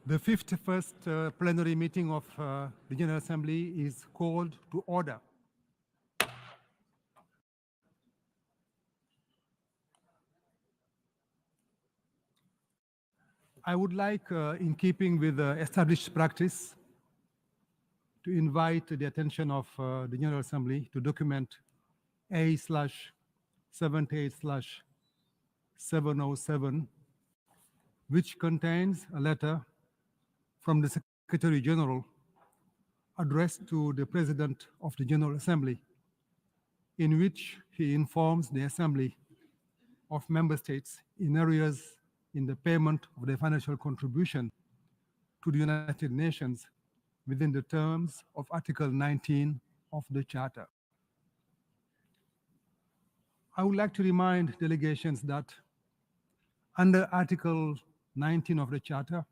The 51st plenary meeting of the General Assembly is called to order. I would like, in keeping with established practice, to invite the attention of the General Assembly to document A/78/707, which contains a letter from the Secretary General addressed to the President of the General Assembly, in which he informs the Assembly of member states in areas in the payment of their financial contribution to the United Nations within the terms of Article 19 of the Charter. I would like to remind delegations that under Article 19 of the Charter,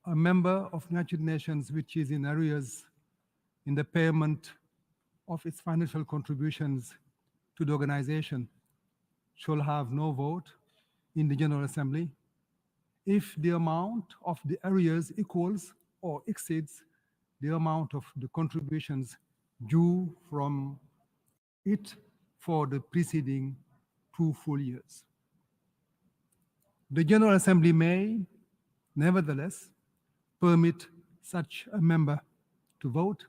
a member of the United Nations which is in arrears in the payment of its financial contributions to the organization shall have no vote in the General Assembly if the amount of the arrears equals or exceeds the amount of the contributions due from it for the preceding 2 full years. The General Assembly may, nevertheless, permit such a member to vote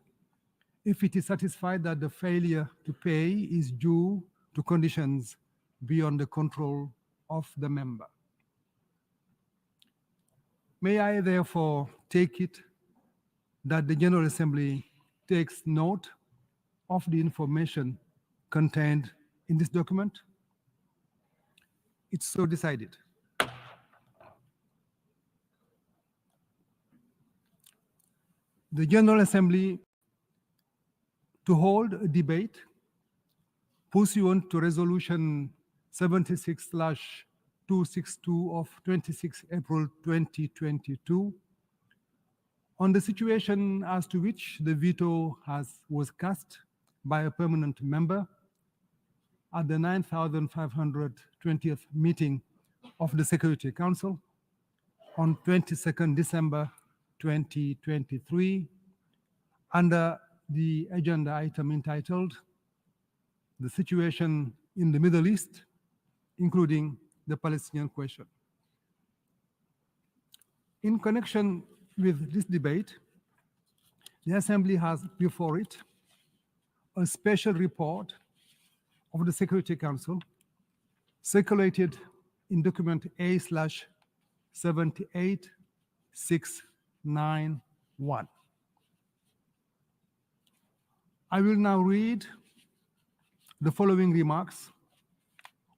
if it is satisfied that the failure to pay is due to conditions beyond the control of the member. May I therefore take it that the General Assembly takes note of the information contained in this document? It's so decided. The General Assembly to hold a debate pursuant to Resolution 76/262 of 26 April 2022 on the situation as to which the veto was cast by a permanent member at the 9,520th meeting of the Security Council on 22nd December 2023 under the agenda item entitled "The Situation in the Middle East, including the Palestinian question." In connection with this debate, the Assembly has before it a special report of the Security Council circulated in document A/78691. I will now read the following remarks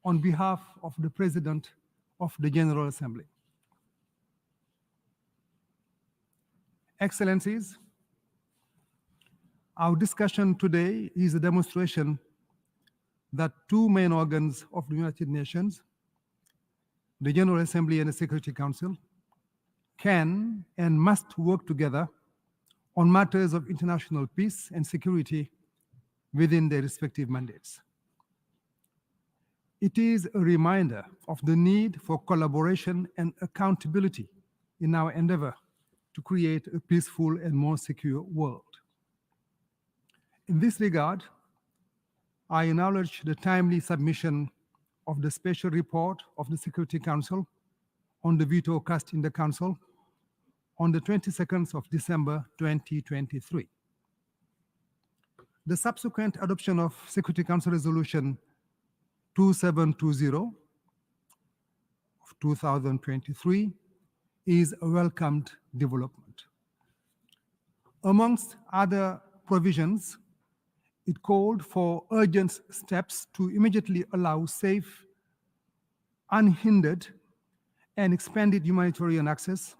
on behalf of the President of the General Assembly. Excellencies, our discussion today is a demonstration that two main organs of the United Nations, the General Assembly and the Security Council, can and must work together on matters of international peace and security within their respective mandates. It is a reminder of the need for collaboration and accountability in our endeavor to create a peaceful and more secure world. In this regard, I acknowledge the timely submission of the special report of the Security Council on the veto cast in the Council on the 22nd of December 2023. The subsequent adoption of Security Council Resolution 2720 of 2023 is a welcomed development. Amongst other provisions, it called for urgent steps to immediately allow safe, unhindered, and expanded humanitarian access,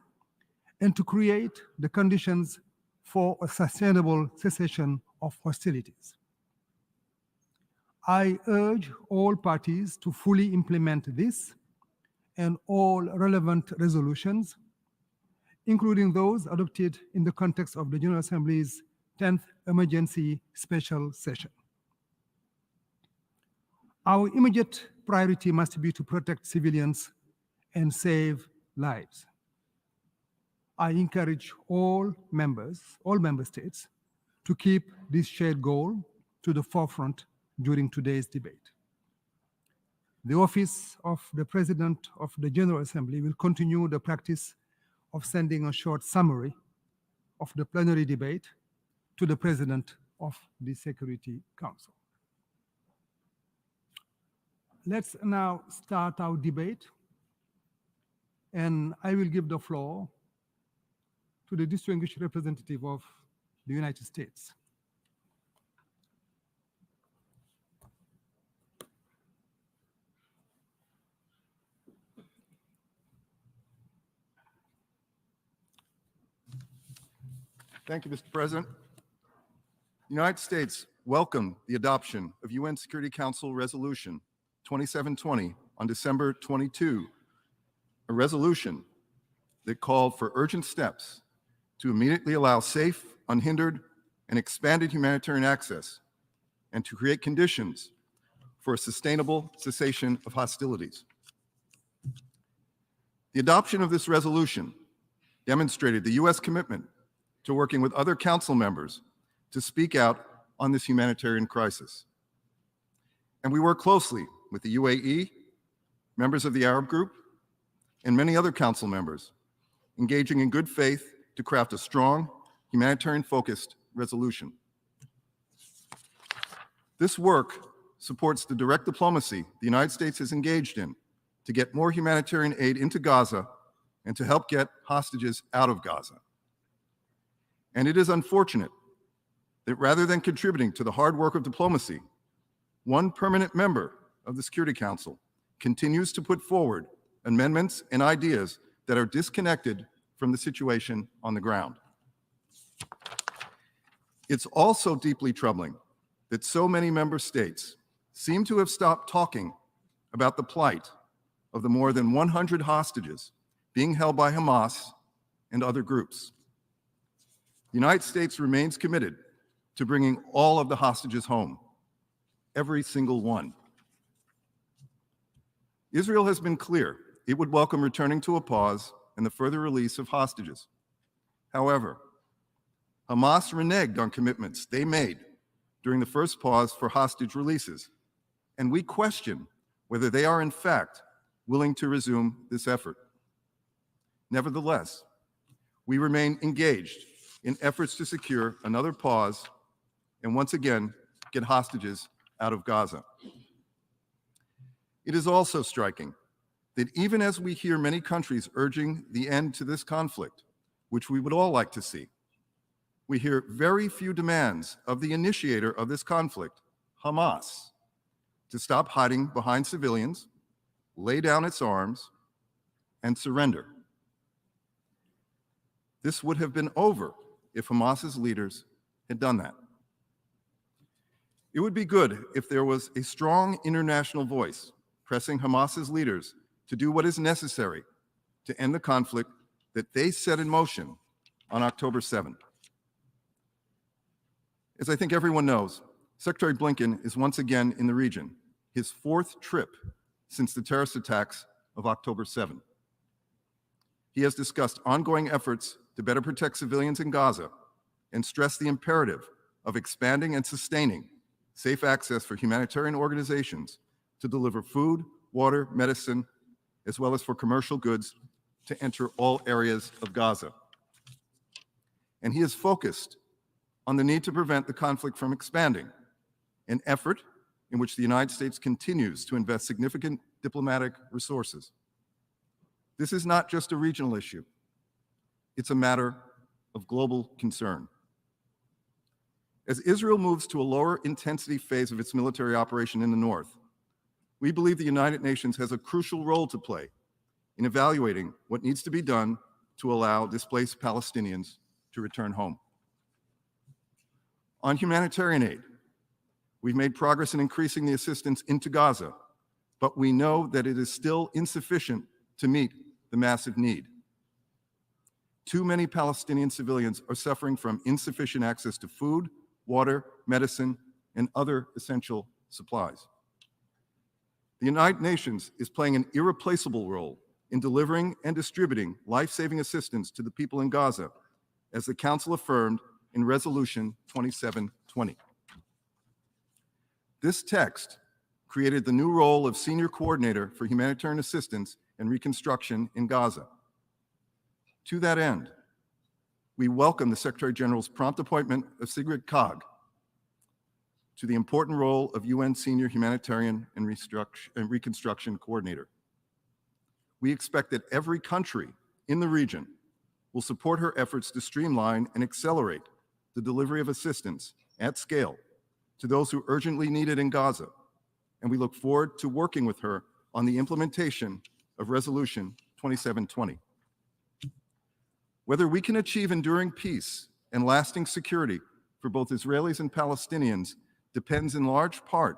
and to create the conditions for a sustainable cessation of hostilities. I urge all parties to fully implement this and all relevant resolutions, including those adopted in the context of the General Assembly's 10th Emergency Special Session. Our immediate priority must be to protect civilians and save lives. I encourage all member states, to keep this shared goal to the forefront during today's debate. The office of the President of the General Assembly will continue the practice of sending a short summary of the plenary debate to the President of the Security Council. Let's now start our debate, and I will give the floor to the distinguished representative of the United States. Thank you, Mr. President. The United States welcomed the adoption of UN Security Council Resolution 2720 on December 22, a resolution that called for urgent steps to immediately allow safe, unhindered, and expanded humanitarian access, and to create conditions for a sustainable cessation of hostilities. The adoption of this resolution demonstrated the U.S. commitment to working with other council members to speak out on this humanitarian crisis. And we work closely with the UAE, members of the Arab group, and many other council members, engaging in good faith to craft a strong, humanitarian-focused resolution. This work supports the direct diplomacy the United States has engaged in to get more humanitarian aid into Gaza and to help get hostages out of Gaza. And it is unfortunate that rather than contributing to the hard work of diplomacy, one permanent member of the Security Council continues to put forward amendments and ideas that are disconnected from the situation on the ground. It's also deeply troubling that so many member states seem to have stopped talking about the plight of the more than 100 hostages being held by Hamas and other groups. The United States remains committed to bringing all of the hostages home, every single one. Israel has been clear it would welcome returning to a pause and the further release of hostages. However, Hamas reneged on commitments they made during the first pause for hostage releases, and we question whether they are in fact willing to resume this effort. Nevertheless, we remain engaged in efforts to secure another pause and once again get hostages out of Gaza. It is also striking that even as we hear many countries urging the end to this conflict, which we would all like to see, we hear very few demands of the initiator of this conflict, Hamas, to stop hiding behind civilians, lay down its arms, and surrender. This would have been over if Hamas's leaders had done that. It would be good if there was a strong international voice pressing Hamas's leaders to do what is necessary to end the conflict that they set in motion on October 7th. As I think everyone knows, Secretary Blinken is once again in the region, his fourth trip since the terrorist attacks of October 7th. He has discussed ongoing efforts to better protect civilians in Gaza and stressed the imperative of expanding and sustaining safe access for humanitarian organizations to deliver food, water, medicine, as well as for commercial goods to enter all areas of Gaza. And he is focused on the need to prevent the conflict from expanding, an effort in which the United States continues to invest significant diplomatic resources. This is not just a regional issue. It's a matter of global concern. As Israel moves to a lower intensity phase of its military operation in the north, we believe the United Nations has a crucial role to play in evaluating what needs to be done to allow displaced Palestinians to return home. On humanitarian aid, we've made progress in increasing the assistance into Gaza, but we know that it is still insufficient to meet the massive need. Too many Palestinian civilians are suffering from insufficient access to food, water, medicine, and other essential supplies. The United Nations is playing an irreplaceable role in delivering and distributing life-saving assistance to the people in Gaza, as the Council affirmed in Resolution 2720. This text created the new role of Senior Coordinator for Humanitarian Assistance and Reconstruction in Gaza. To that end, we welcome the Secretary General's prompt appointment of Sigrid Kaag to the important role of UN Senior Humanitarian and Reconstruction Coordinator. We expect that every country in the region will support her efforts to streamline and accelerate the delivery of assistance at scale to those who urgently need it in Gaza, and we look forward to working with her on the implementation of Resolution 2720. Whether we can achieve enduring peace and lasting security for both Israelis and Palestinians depends in large part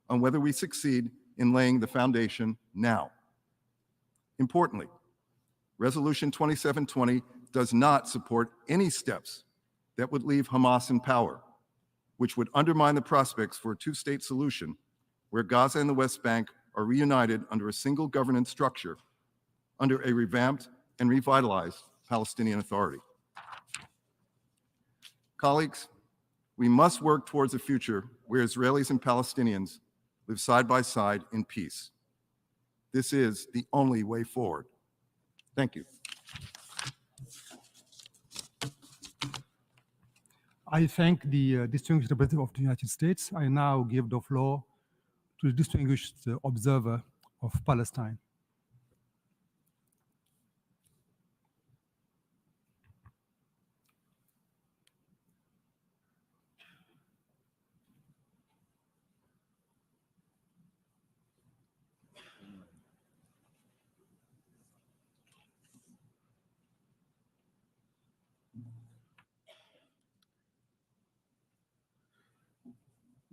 on whether we succeed in laying the foundation now. Importantly, Resolution 2720 does not support any steps that would leave Hamas in power, which would undermine the prospects for a two-state solution where Gaza and the West Bank are reunited under a single governance structure under a revamped and revitalized Palestinian Authority. Colleagues, we must work towards a future where Israelis and Palestinians live side by side in peace. This is the only way forward. Thank you. I thank the distinguished representative of the United States. I now give the floor to the distinguished observer of Palestine.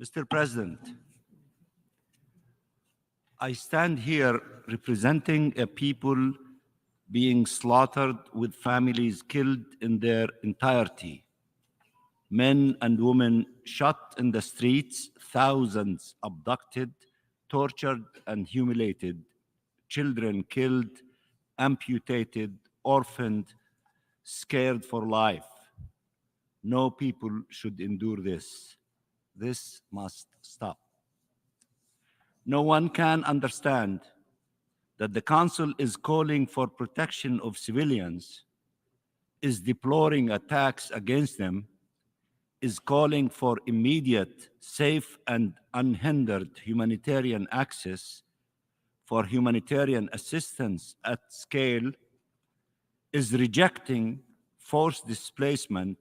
Mr. President, I stand here representing a people being slaughtered with families killed in their entirety, men and women shot in the streets, thousands abducted, tortured and humiliated, children killed, amputated, orphaned, scared for life. No people should endure this. This must stop. No one can understand that the Council is calling for protection of civilians, is deploring attacks against them, is calling for immediate, safe, and unhindered humanitarian access for humanitarian assistance at scale, is rejecting forced displacement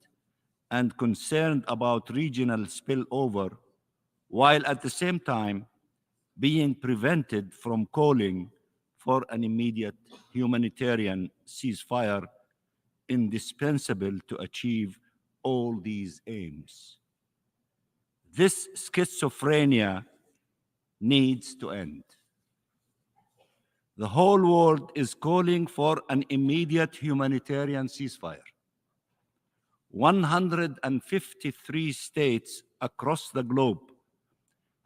and concerned about regional spillover, while at the same time being prevented from calling for an immediate humanitarian ceasefire indispensable to achieve all these aims. This schizophrenia needs to end. The whole world is calling for an immediate humanitarian ceasefire. 153 states across the globe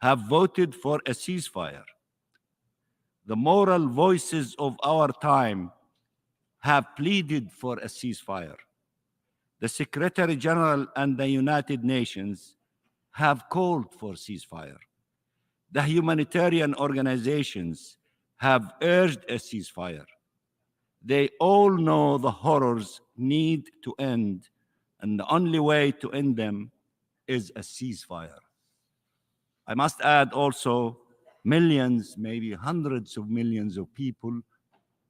have voted for a ceasefire. The moral voices of our time have pleaded for a ceasefire. The Secretary General and the United Nations have called for ceasefire. The humanitarian organizations have urged a ceasefire. They all know the horrors need to end, and the only way to end them is a ceasefire. I must add also millions, maybe hundreds of millions of people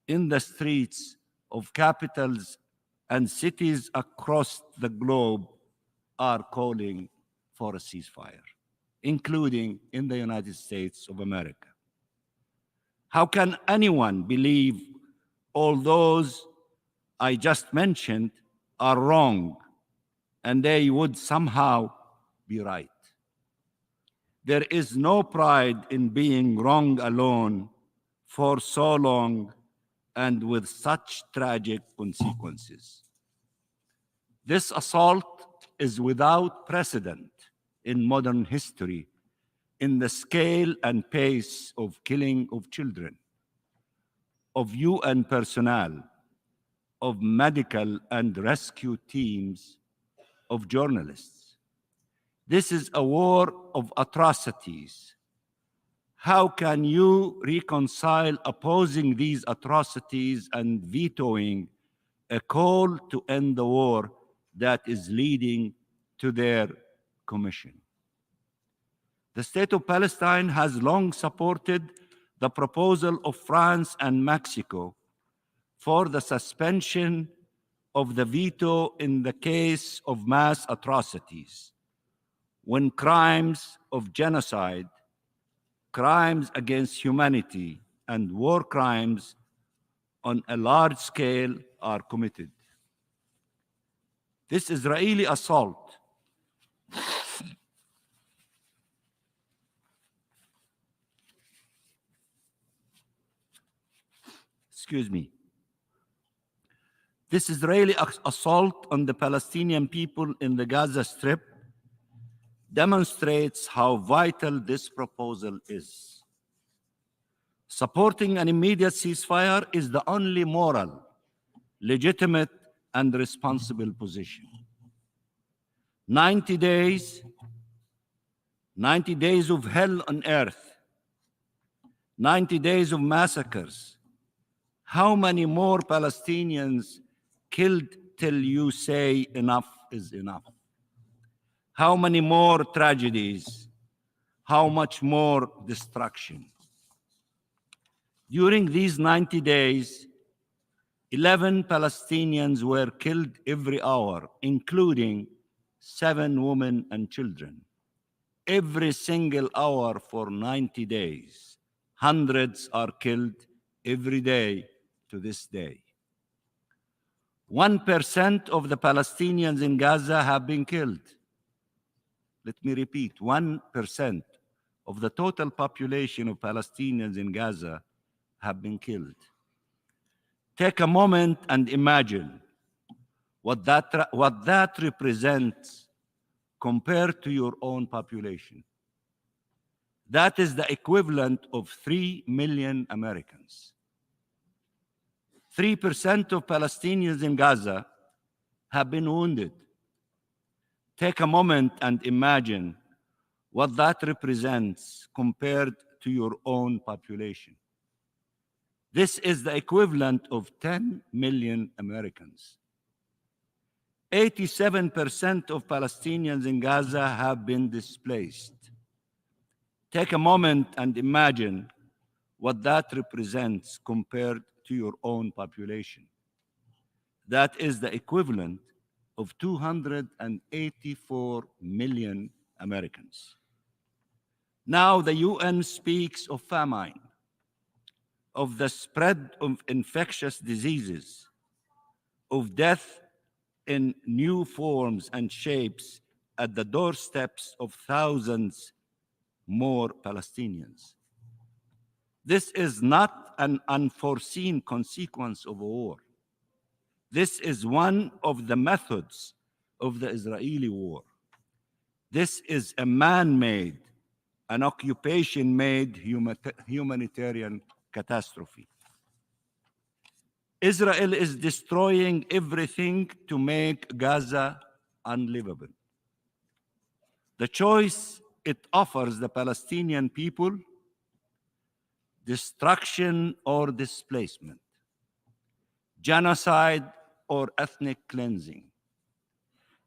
in the streets of capitals and cities across the globe are calling for a ceasefire, including in the United States of America. How can anyone believe all those I just mentioned are wrong and they would somehow be right? There is no pride in being wrong alone for so long and with such tragic consequences. This assault is without precedent in modern history in the scale and pace of killing of children. of UN personnel, of medical and rescue teams, of journalists. This is a war of atrocities. How can you reconcile opposing these atrocities and vetoing a call to end the war that is leading to their commission? The state of Palestine has long supported the proposal of France and Mexico for the suspension of the veto in the case of mass atrocities, when crimes of genocide, crimes against humanity, and war crimes on a large scale are committed. This Israeli assault This Israeli assault on the Palestinian people in the Gaza Strip demonstrates how vital this proposal is. Supporting an immediate ceasefire is the only moral, legitimate, and responsible position. 90 days of hell on earth, 90 days of massacres. How many more Palestinians killed till you say enough is enough? How many more tragedies? How much more destruction? During these 90 days, 11 Palestinians were killed every hour, including 7 women and children. Every single hour for 90 days. Hundreds are killed every day to this day. 1% of the Palestinians in Gaza have been killed. Let me repeat, 1% of the total population of Palestinians in Gaza have been killed. Take a moment and imagine what that represents compared to your own population. That is the equivalent of 3 million Americans. 3% of Palestinians in Gaza have been wounded. Take a moment and imagine what that represents compared to your own population. This is the equivalent of 10 million Americans. 87% of Palestinians in Gaza have been displaced. Take a moment and imagine what that represents compared to your own population. That is the equivalent of 284 million Americans. Now the UN speaks of famine, of the spread of infectious diseases, of death in new forms and shapes at the doorsteps of thousands more Palestinians. This is not an unforeseen consequence of a war. This is one of the methods of the Israeli war. This is a man-made, an occupation-made humanitarian catastrophe. Israel is destroying everything to make Gaza unlivable. The choice it offers the Palestinian people: destruction or displacement, genocide or ethnic cleansing.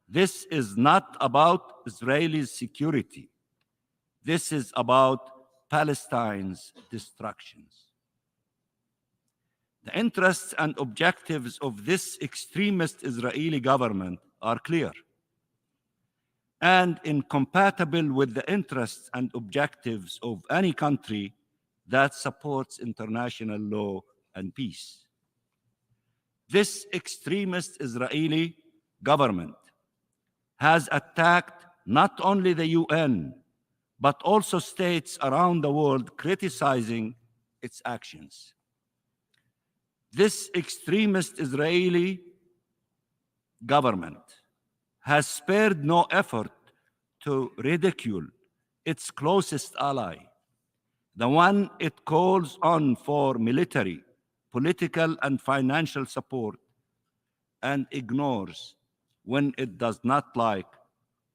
This is not about Israeli security. This is about Palestine's destructions. The interests and objectives of this extremist Israeli government are clear and incompatible with the interests and objectives of any country that supports international law and peace. This extremist Israeli government has attacked not only the UN, but also states around the world criticizing its actions. This extremist Israeli government has spared no effort to ridicule its closest ally, the one it calls on for military, political and financial support and ignores when it does not like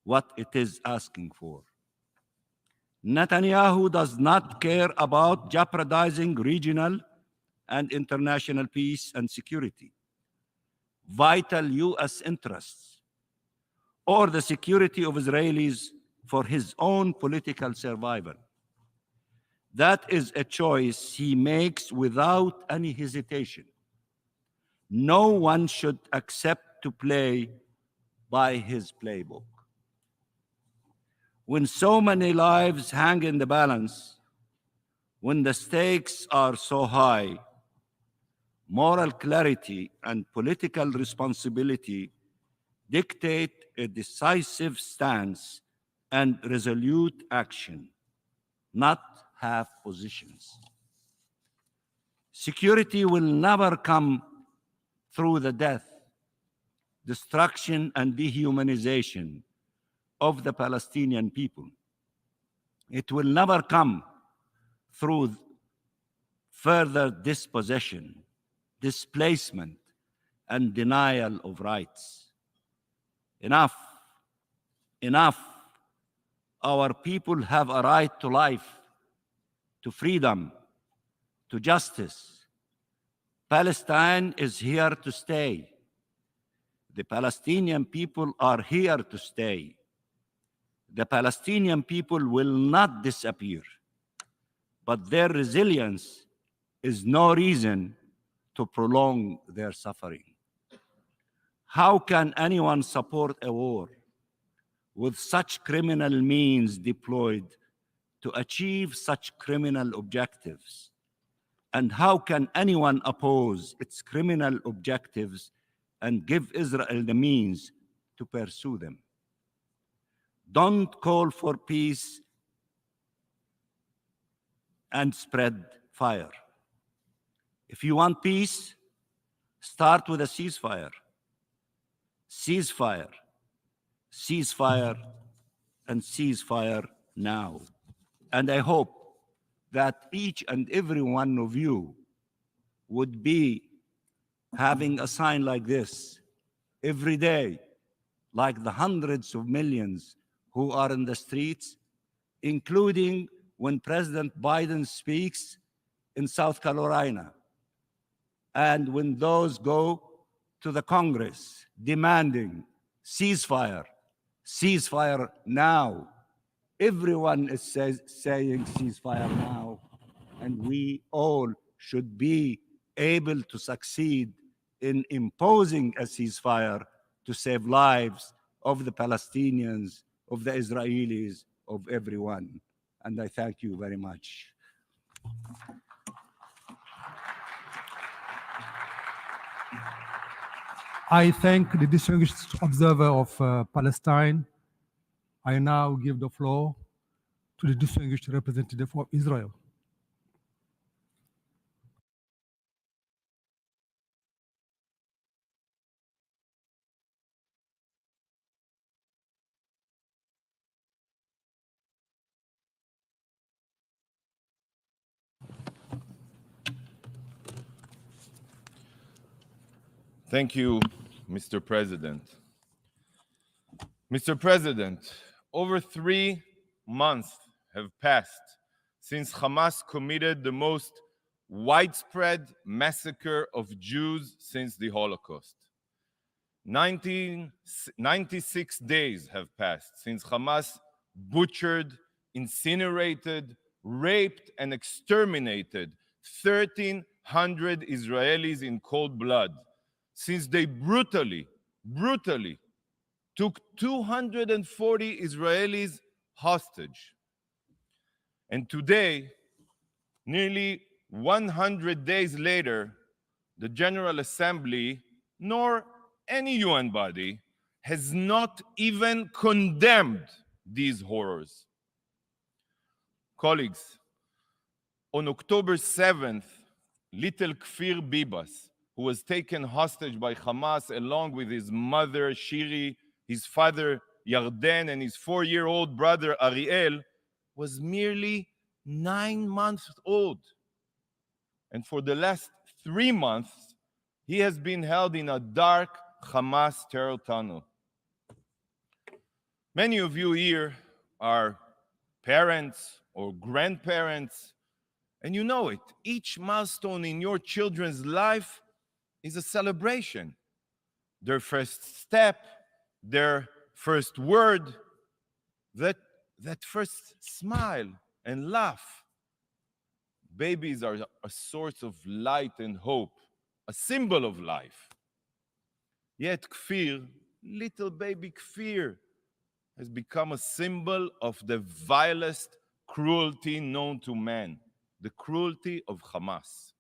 what it is asking for. Netanyahu does not care about jeopardizing regional and international peace and security, vital US interests, or the security of Israelis for his own political survival. That is a choice he makes without any hesitation. No one should accept to play by his playbook. When so many lives hang in the balance, when the stakes are so high, moral clarity and political responsibility dictate a decisive stance and resolute action, not half positions. Security will never come through the death, destruction, and dehumanization of the Palestinian people. It will never come through further dispossession, displacement, and denial of rights. Enough, enough. Our people have a right to life, to freedom, to justice. Palestine is here to stay. The Palestinian people are here to stay. The Palestinian people will not disappear, but their resilience is no reason to prolong their suffering. How can anyone support a war with such criminal means deployed to achieve such criminal objectives? And how can anyone oppose its criminal objectives and give Israel the means to pursue them? Don't call for peace and spread fire. If you want peace, start with a ceasefire. Ceasefire, ceasefire, and ceasefire now. And I hope that each and every one of you would be having a sign like this every day, like the hundreds of millions who are in the streets, including when President Biden speaks in South Carolina, and when those go to the Congress demanding ceasefire, ceasefire now. Everyone is saying ceasefire now, and we all should be able to succeed in imposing a ceasefire to save lives of the Palestinians, of the Israelis, of everyone. And I thank you very much. I thank the distinguished observer of Palestine. I now give the floor to the distinguished representative of Israel. Thank you, Mr. President. Mr. President, over 3 months have passed since Hamas committed the most widespread massacre of Jews since the Holocaust. 96 days have passed since Hamas butchered, incinerated, raped, and exterminated 1,300 Israelis in cold blood, since they brutally took 240 Israelis hostage. And today, nearly 100 days later, the General Assembly, nor any UN body, has not even condemned these horrors. Colleagues, on October 7th, little Kfir Bibas, who was taken hostage by Hamas along with his mother, Shiri, his father, Yarden, and his 4-year-old brother, Ariel, was merely 9 months old. And for the last 3 months, he has been held in a dark Hamas terror tunnel. Many of you here are parents or grandparents, and you know it. Each milestone in your children's life is a celebration. Their first step, their first word, that first smile and laugh. Babies are a source of light and hope, a symbol of life. Yet Kfir, little baby Kfir, has become a symbol of the vilest cruelty known to man, the cruelty of Hamas.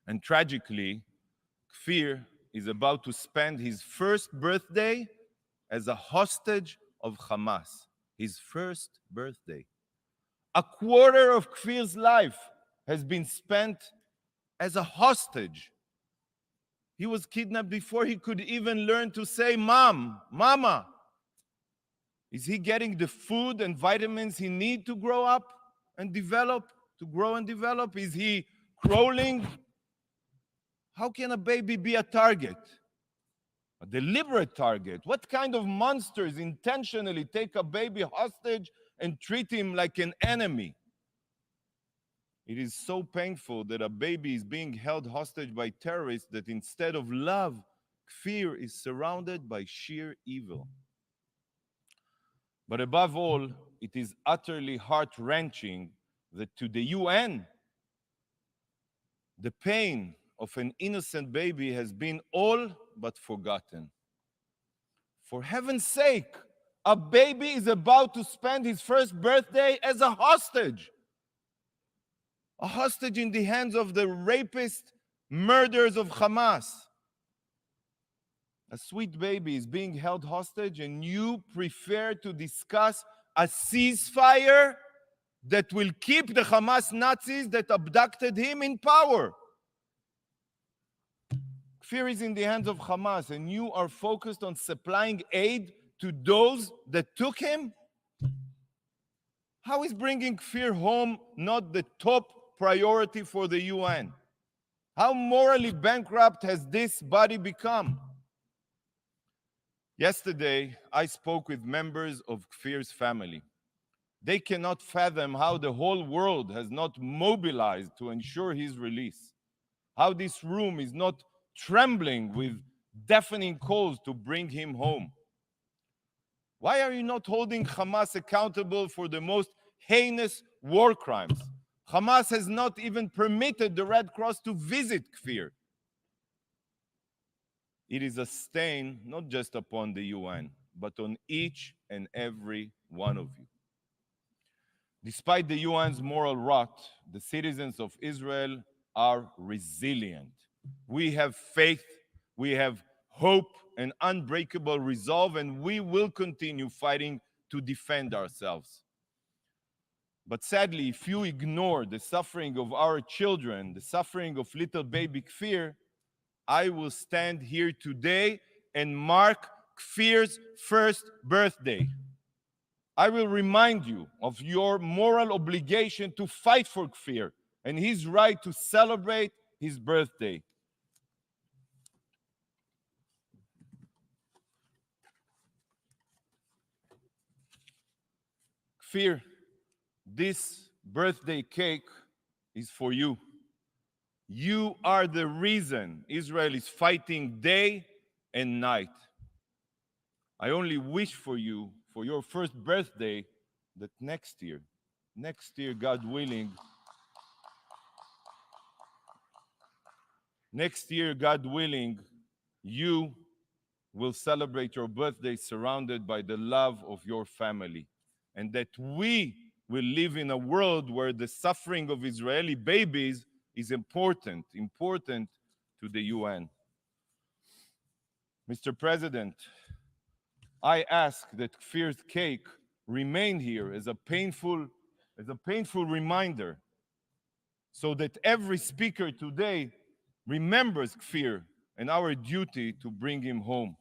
And tragically, Kfir is about to spend his first birthday as a hostage of Hamas. His first birthday. A quarter of Kfir's life has been spent as a hostage. He was kidnapped before he could even learn to say, Mom, Mama. Is he getting the food and vitamins he needs to grow up and develop, to grow and develop? Is he crawling? How can a baby be a target? A deliberate target? What kind of monsters intentionally take a baby hostage and treat him like an enemy? It is so painful that a baby is being held hostage by terrorists that instead of love, Kfir is surrounded by sheer evil. But above all, it is utterly heart-wrenching that to the UN, the pain of an innocent baby has been all but forgotten. For heaven's sake, a baby is about to spend his first birthday as a hostage in the hands of the rapist murderers of Hamas. A sweet baby is being held hostage, and you prefer to discuss a ceasefire that will keep the Hamas Nazis that abducted him in power. Fear is in the hands of Hamas, and you are focused on supplying aid to those that took him? How is bringing fear home not the top priority for the UN? How morally bankrupt has this body become? Yesterday, I spoke with members of Kfir's family. They cannot fathom how the whole world has not mobilized to ensure his release, how this room is not trembling with deafening calls to bring him home. Why are you not holding Hamas accountable for the most heinous war crimes? Hamas has not even permitted the Red Cross to visit Kfir. It is a stain not just upon the UN, but on each and every one of you. Despite the UN's moral rot, the citizens of Israel are resilient. We have faith, we have hope, and unbreakable resolve, and we will continue fighting to defend ourselves. But sadly, if you ignore the suffering of our children, the suffering of little baby Kfir, I will stand here today and mark Kfir's first birthday. I will remind you of your moral obligation to fight for Kfir and his right to celebrate his birthday. Kfir, this birthday cake is for you. You are the reason Israel is fighting day and night. I only wish for you, for your first birthday, that next year, God willing, you will celebrate your birthday surrounded by the love of your family, and that we will live in a world where the suffering of Israeli babies is important to the UN. Mr. President, I ask that Kfir's cake remain here as a painful reminder, so that every speaker today remembers Kfir and our duty to bring him home.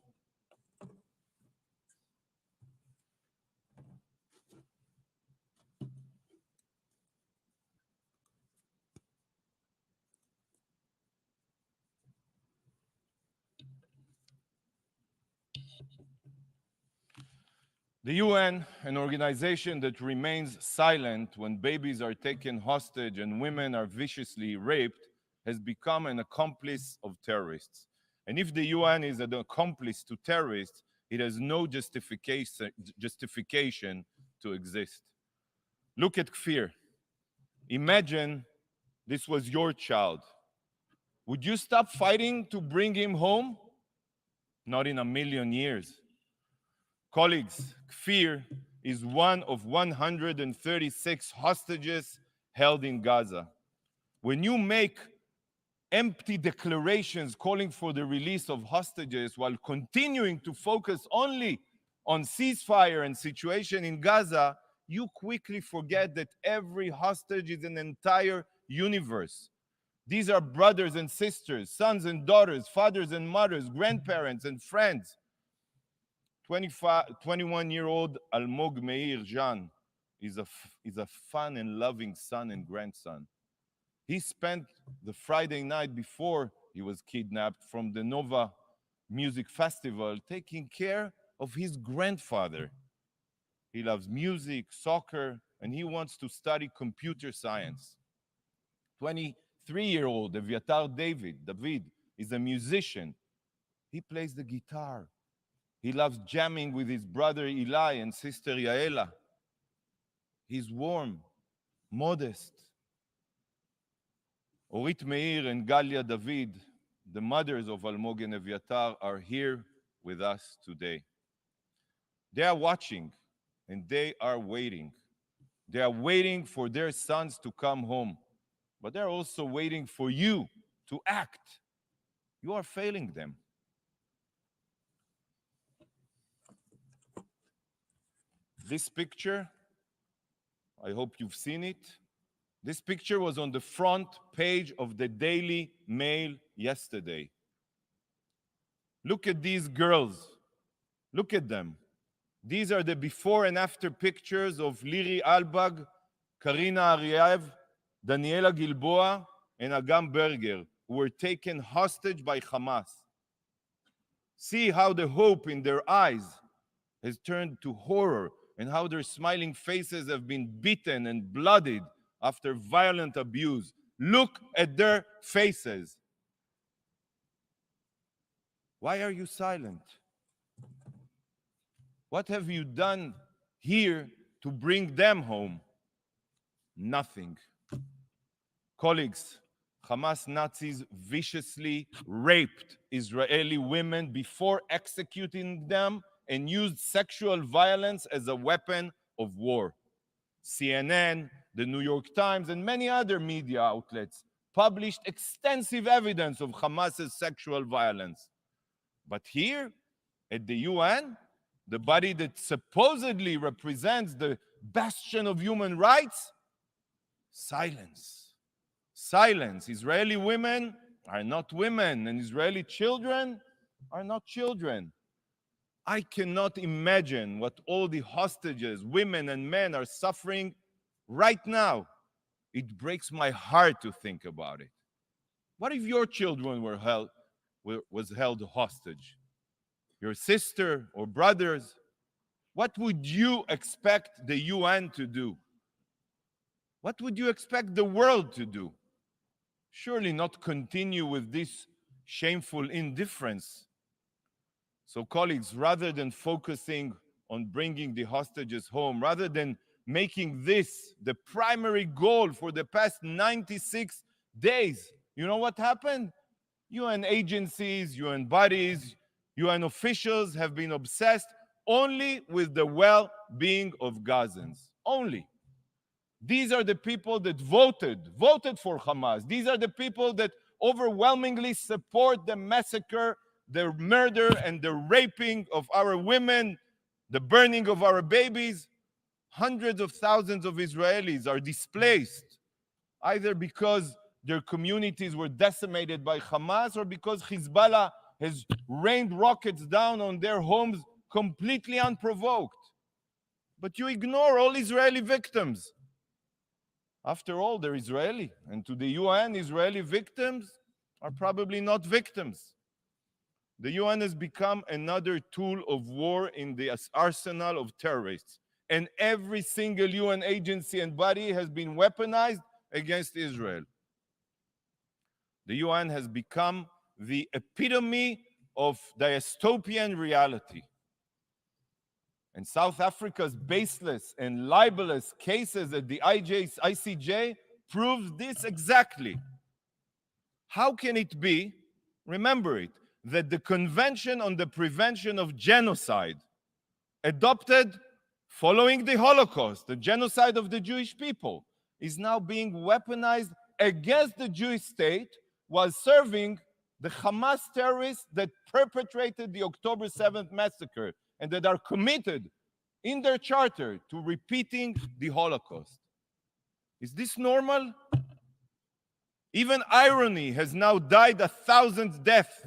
The UN, an organization that remains silent when babies are taken hostage and women are viciously raped, has become an accomplice of terrorists. And if the UN is an accomplice to terrorists, it has no justification to exist. Look at Kfir. Imagine this was your child. Would you stop fighting to bring him home? Not in a million years. Colleagues, Kfir is one of 136 hostages held in Gaza. When you make empty declarations calling for the release of hostages while continuing to focus only on ceasefire and situation in Gaza, you quickly forget that every hostage is an entire universe. These are brothers and sisters, sons and daughters, fathers and mothers, grandparents and friends. 21-year-old Almog Meir Jan is a fun and loving son and grandson. He spent the Friday night before he was kidnapped from the Nova Music Festival taking care of his grandfather. He loves music, soccer, and he wants to study computer science. 23-year-old Eviatar David is a musician. He plays the guitar. He loves jamming with his brother Eli and sister Yaela. He's warm, modest. Orit Meir and Galia David, the mothers of Almog and Eviatar, are here with us today. They are watching and they are waiting. They are waiting for their sons to come home, but they're also waiting for you to act. You are failing them. This picture, I hope you've seen it. This picture was on the front page of the Daily Mail yesterday. Look at these girls. Look at them. These are the before and after pictures of Liri Albag, Karina Ariev, Daniela Gilboa, and Agam Berger, who were taken hostage by Hamas. See how the hope in their eyes has turned to horror, and how their smiling faces have been beaten and bloodied after violent abuse. Look at their faces. Why are you silent? What have you done here to bring them home? Nothing. Colleagues, Hamas Nazis viciously raped Israeli women before executing them and used sexual violence as a weapon of war. CNN, the New York Times, and many other media outlets published extensive evidence of Hamas's sexual violence. But here, at the UN, the body that supposedly represents the bastion of human rights, silence. Silence. Israeli women are not women, and Israeli children are not children. I cannot imagine what all the hostages, women and men, are suffering right now. It breaks my heart to think about it. What if your children was held hostage? Your sister or brothers? What would you expect the UN to do? What would you expect the world to do? Surely not continue with this shameful indifference. So, colleagues, rather than focusing on bringing the hostages home, rather than making this the primary goal for the past 96 days, you know what happened? UN agencies, UN bodies, UN officials have been obsessed only with the well-being of Gazans. Only. These are the people that voted for Hamas. These are the people that overwhelmingly support the massacre, the murder and the raping of our women, the burning of our babies. Hundreds of thousands of Israelis are displaced, either because their communities were decimated by Hamas or because Hezbollah has rained rockets down on their homes completely unprovoked. But you ignore all Israeli victims. After all, they're Israeli, and to the UN, Israeli victims are probably not victims. The UN has become another tool of war in the arsenal of terrorists. And every single UN agency and body has been weaponized against Israel. The UN has become the epitome of dystopian reality. And South Africa's baseless and libelous cases at the ICJ proves this exactly. How can it be, remember it, that the Convention on the Prevention of Genocide, adopted following the Holocaust, the genocide of the Jewish people, is now being weaponized against the Jewish state while serving the Hamas terrorists that perpetrated the October 7th massacre and that are committed in their charter to repeating the Holocaust. Is this normal? Even irony has now died 1,000th death.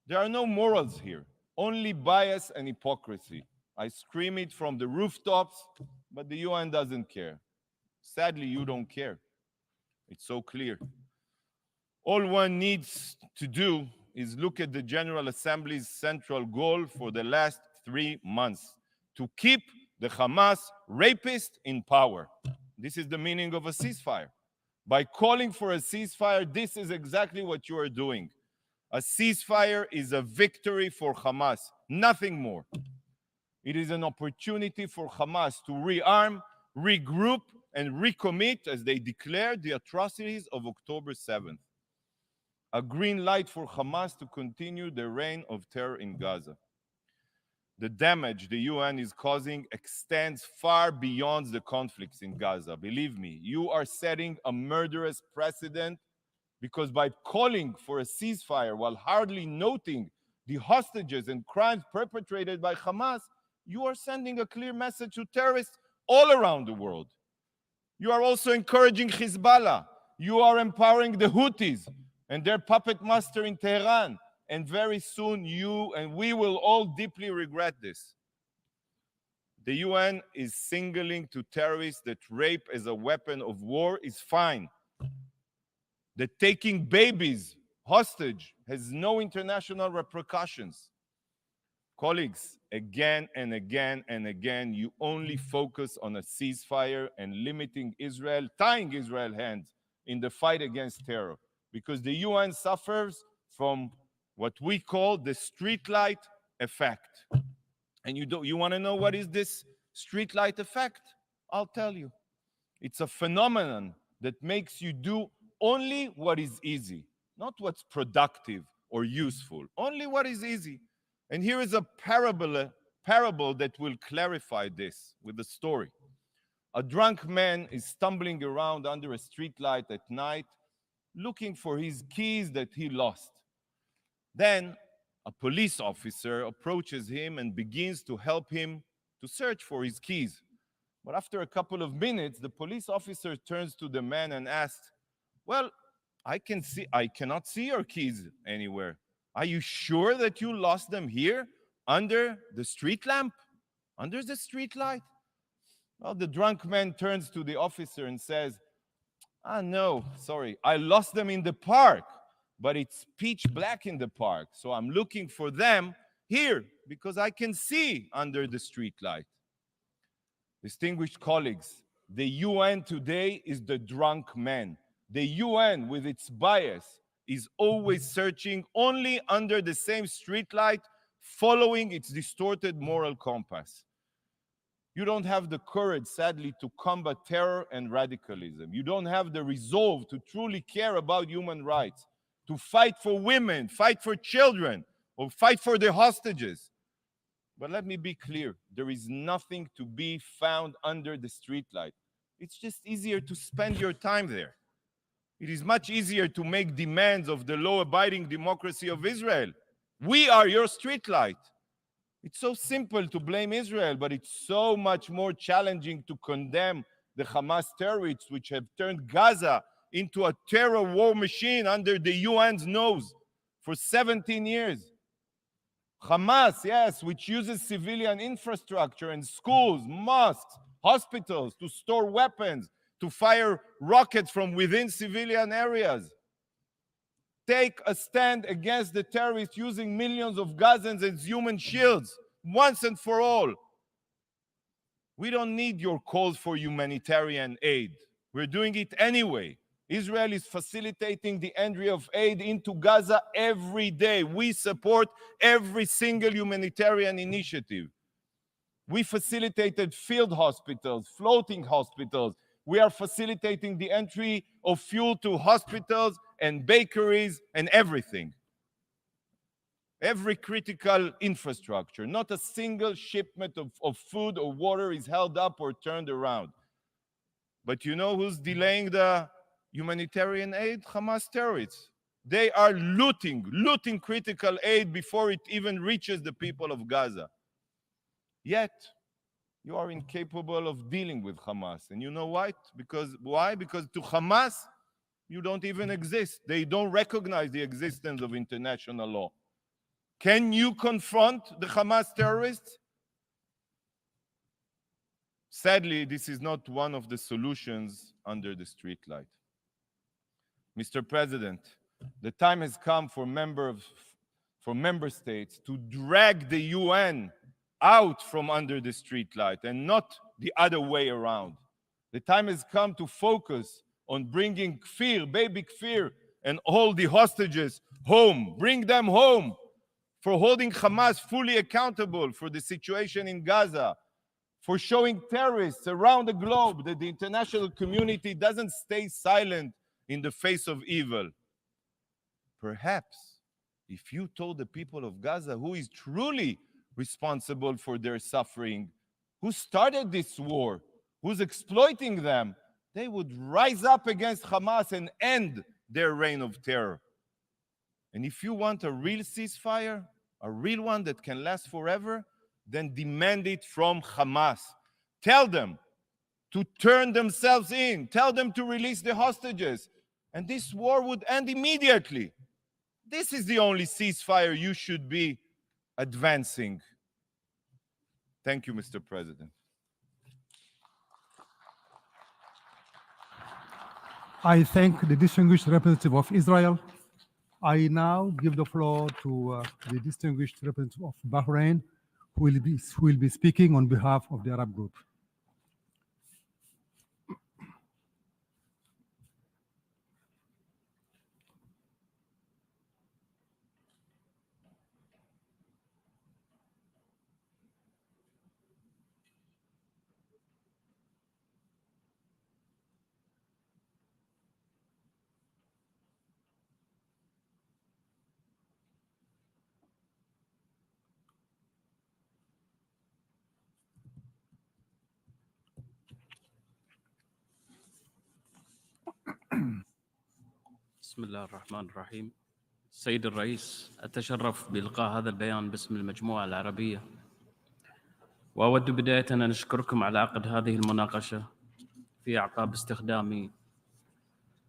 There are no morals here, only bias and hypocrisy. I scream it from the rooftops, but the UN doesn't care. Sadly, you don't care. It's so clear. All one needs to do is look at the General Assembly's central goal for the last 3 months: to keep the Hamas rapist in power. This is the meaning of a ceasefire. By calling for a ceasefire, this is exactly what you are doing. A ceasefire is a victory for Hamas, nothing more. It is an opportunity for Hamas to rearm, regroup, and recommit as they declare the atrocities of October 7th. A green light for Hamas to continue their reign of terror in Gaza. The damage the UN is causing extends far beyond the conflicts in Gaza. Believe me, you are setting a murderous precedent, because by calling for a ceasefire while hardly noting the hostages and crimes perpetrated by Hamas, you are sending a clear message to terrorists all around the world. You are also encouraging Hezbollah. You are empowering the Houthis and their puppet master in Tehran. And very soon you and we will all deeply regret this. The UN is signaling to terrorists that rape as a weapon of war is fine. That taking babies hostage has no international repercussions. Colleagues, again and again and again, you only focus on a ceasefire and limiting Israel, tying Israel's hands in the fight against terror, because the UN suffers from what we call the streetlight effect. And you want to know what is this streetlight effect? I'll tell you. It's a phenomenon that makes you do only what is easy, not what's productive or useful, only what is easy. And here is a parable that will clarify this with a story. A drunk man is stumbling around under a streetlight at night, looking for his keys that he lost. Then a police officer approaches him and begins to help him to search for his keys. But after a couple of minutes, the police officer turns to the man and asks, "Well, I cannot see your keys anywhere. Are you sure that you lost them here under the street lamp, under the street light?" Well, the drunk man turns to the officer and says, "No, sorry, I lost them in the park, but it's pitch black in the park, so I'm looking for them here because I can see under the street light." Distinguished colleagues, the UN today is the drunk man. The UN, with its bias, is always searching only under the same streetlight, following its distorted moral compass. You don't have the courage, sadly, to combat terror and radicalism. You don't have the resolve to truly care about human rights, to fight for women, fight for children, or fight for the hostages. But let me be clear, there is nothing to be found under the streetlight. It's just easier to spend your time there. It is much easier to make demands of the law-abiding democracy of Israel. We are your streetlight. It's so simple to blame Israel, but it's so much more challenging to condemn the Hamas terrorists, which have turned Gaza into a terror war machine under the UN's nose for 17 years. Hamas, yes, which uses civilian infrastructure and schools, mosques, hospitals to store weapons, to fire rockets from within civilian areas. take a stand against the terrorists using millions of Gazans as human shields, once and for all. We don't need your calls for humanitarian aid. We're doing it anyway. Israel is facilitating the entry of aid into Gaza every day. We support every single humanitarian initiative. We facilitated field hospitals, floating hospitals. We are facilitating the entry of fuel to hospitals and bakeries and everything. Every critical infrastructure. Not a single shipment of food or water is held up or turned around. But you know who's delaying the humanitarian aid? Hamas terrorists. They are looting critical aid before it even reaches the people of Gaza. Yet, you are incapable of dealing with Hamas. And you know why? Why? Because to Hamas, you don't even exist. They don't recognize the existence of international law. Can you confront the Hamas terrorists? Sadly, this is not one of the solutions under the streetlight. Mr. President, the time has come for member states to drag the UN out from under the streetlight and not the other way around. The time has come to focus on bringing Kfir, baby Kfir, and all the hostages home. Bring them home, for holding Hamas fully accountable for the situation in Gaza, for showing terrorists around the globe that the international community doesn't stay silent in the face of evil. Perhaps if you told the people of Gaza who is truly responsible for their suffering, who started this war, who's exploiting them, they would rise up against Hamas and end their reign of terror. And if you want a real ceasefire, a real one that can last forever, then demand it from Hamas. Tell them to turn themselves in. Tell them to release the hostages. And this war would end immediately. This is the only ceasefire you should be advancing. Thank you, Mr. President. I thank the distinguished representative of Israel. I now give the floor to the distinguished representative of Bahrain, who will be speaking on behalf of the Arab group. بسم الله الرحمن الرحيم. السيد الرئيس، أتشرف بإلقاء هذا البيان باسم المجموعة العربية، وأود بداية أن أشكركم على عقد هذه المناقشة في أعقاب استخدام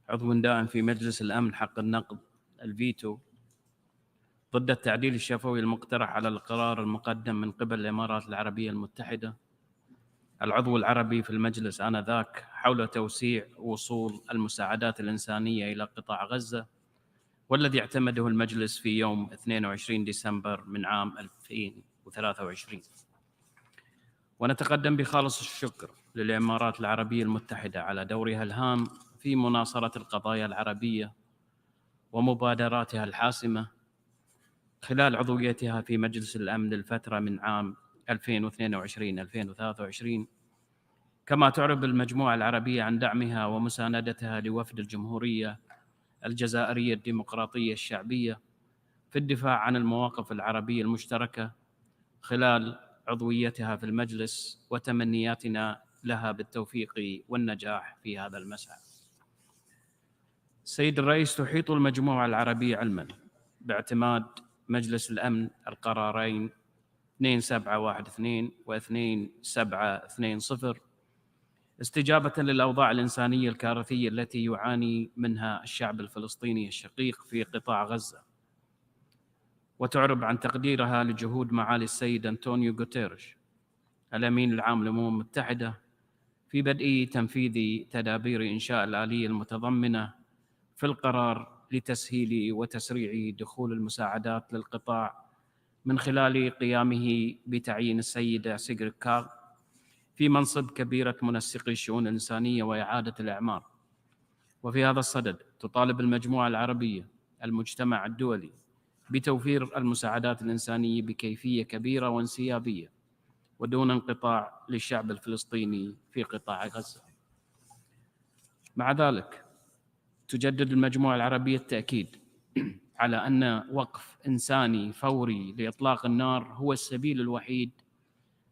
عضو دائم في مجلس الأمن حق النقد الفيتو ضد التعديل الشفوي المقترح على القرار المقدم من قبل الإمارات العربية المتحدة العضو العربي في المجلس آنذاك حول توسيع وصول المساعدات الإنسانية إلى قطاع غزة، والذي اعتمده المجلس في يوم 22 ديسمبر من عام 2023. ونتقدم بخالص الشكر للإمارات العربية المتحدة على دورها الهام في مناصرة القضايا العربية ومبادراتها الحاسمة خلال عضويتها في مجلس الأمن للفترة من عام 2022-2023. كما تعرب المجموعة العربية عن دعمها ومساندتها لوفد الجمهورية الجزائرية الديمقراطية الشعبية في الدفاع عن المواقف العربية المشتركة خلال عضويتها في المجلس، وتمنياتنا لها بالتوفيق والنجاح في هذا المسعى. السيد الرئيس، تحيط المجموعة العربية علما باعتماد مجلس الأمن القرارين 2712 و2720 استجابة للأوضاع الإنسانية الكارثية التي يعاني منها الشعب الفلسطيني الشقيق في قطاع غزة، وتعرب عن تقديرها لجهود معالي السيد أنطونيو غوتيريش الأمين العام للأمم المتحدة في بدء تنفيذ تدابير إنشاء الآلية المتضمنة في القرار لتسهيل وتسريع دخول المساعدات للقطاع من خلال قيامه بتعيين السيدة سيغريد كاغ في منصب كبيرة منسقي الشؤون الإنسانية وإعادة الإعمار. وفي هذا الصدد تطالب المجموعة العربية المجتمع الدولي بتوفير المساعدات الإنسانية بكيفية كبيرة وانسيابية ودون انقطاع للشعب الفلسطيني في قطاع غزة. مع ذلك تجدد المجموعة العربية التأكيد على أن وقف إنساني فوري لإطلاق النار هو السبيل الوحيد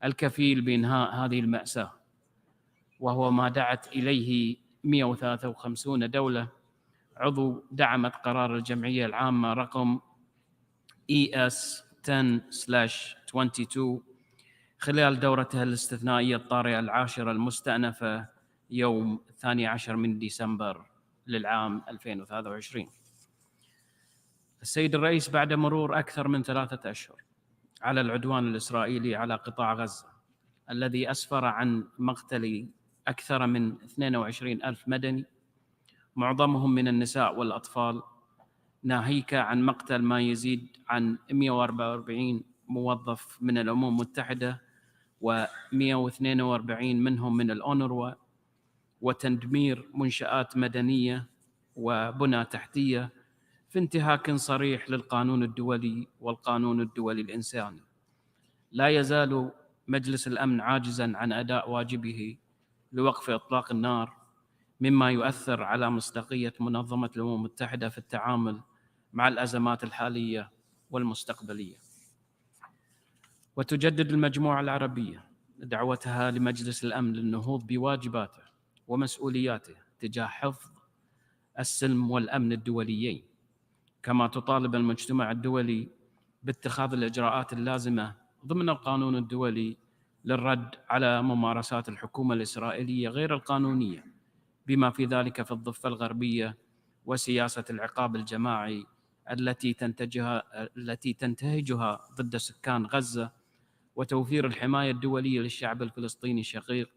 الكفيل بإنهاء هذه المأساة، وهو ما دعت إليه 153 دولة عضو دعمت قرار الجمعية العامة رقم ES 10/22 خلال دورتها الاستثنائية الطارئة العاشرة المستأنفة يوم 12 من ديسمبر للعام 2023. السيد الرئيس، بعد مرور أكثر من 3 أشهر على العدوان الإسرائيلي على قطاع غزة الذي أسفر عن مقتل أكثر من 22,000 مدني معظمهم من النساء والأطفال، ناهيك عن مقتل ما يزيد عن 144 موظف من الأمم المتحدة و142 منهم من الأونروا، وتدمير منشآت مدنية وبنى تحتية في انتهاك صريح للقانون الدولي والقانون الدولي الإنساني. لا يزال مجلس الأمن عاجزاً عن أداء واجبه لوقف إطلاق النار، مما يؤثر على مصداقية منظمة الأمم المتحدة في التعامل مع الأزمات الحالية والمستقبلية. وتجدد المجموعة العربية دعوتها لمجلس الأمن للنهوض بواجباته ومسؤولياته تجاه حفظ السلم والأمن الدوليين، كما تطالب المجتمع الدولي باتخاذ الإجراءات اللازمة ضمن القانون الدولي للرد على ممارسات الحكومة الإسرائيلية غير القانونية، بما في ذلك في الضفة الغربية وسياسة العقاب الجماعي التي تنتهجها ضد سكان غزة، وتوفير الحماية الدولية للشعب الفلسطيني الشقيق.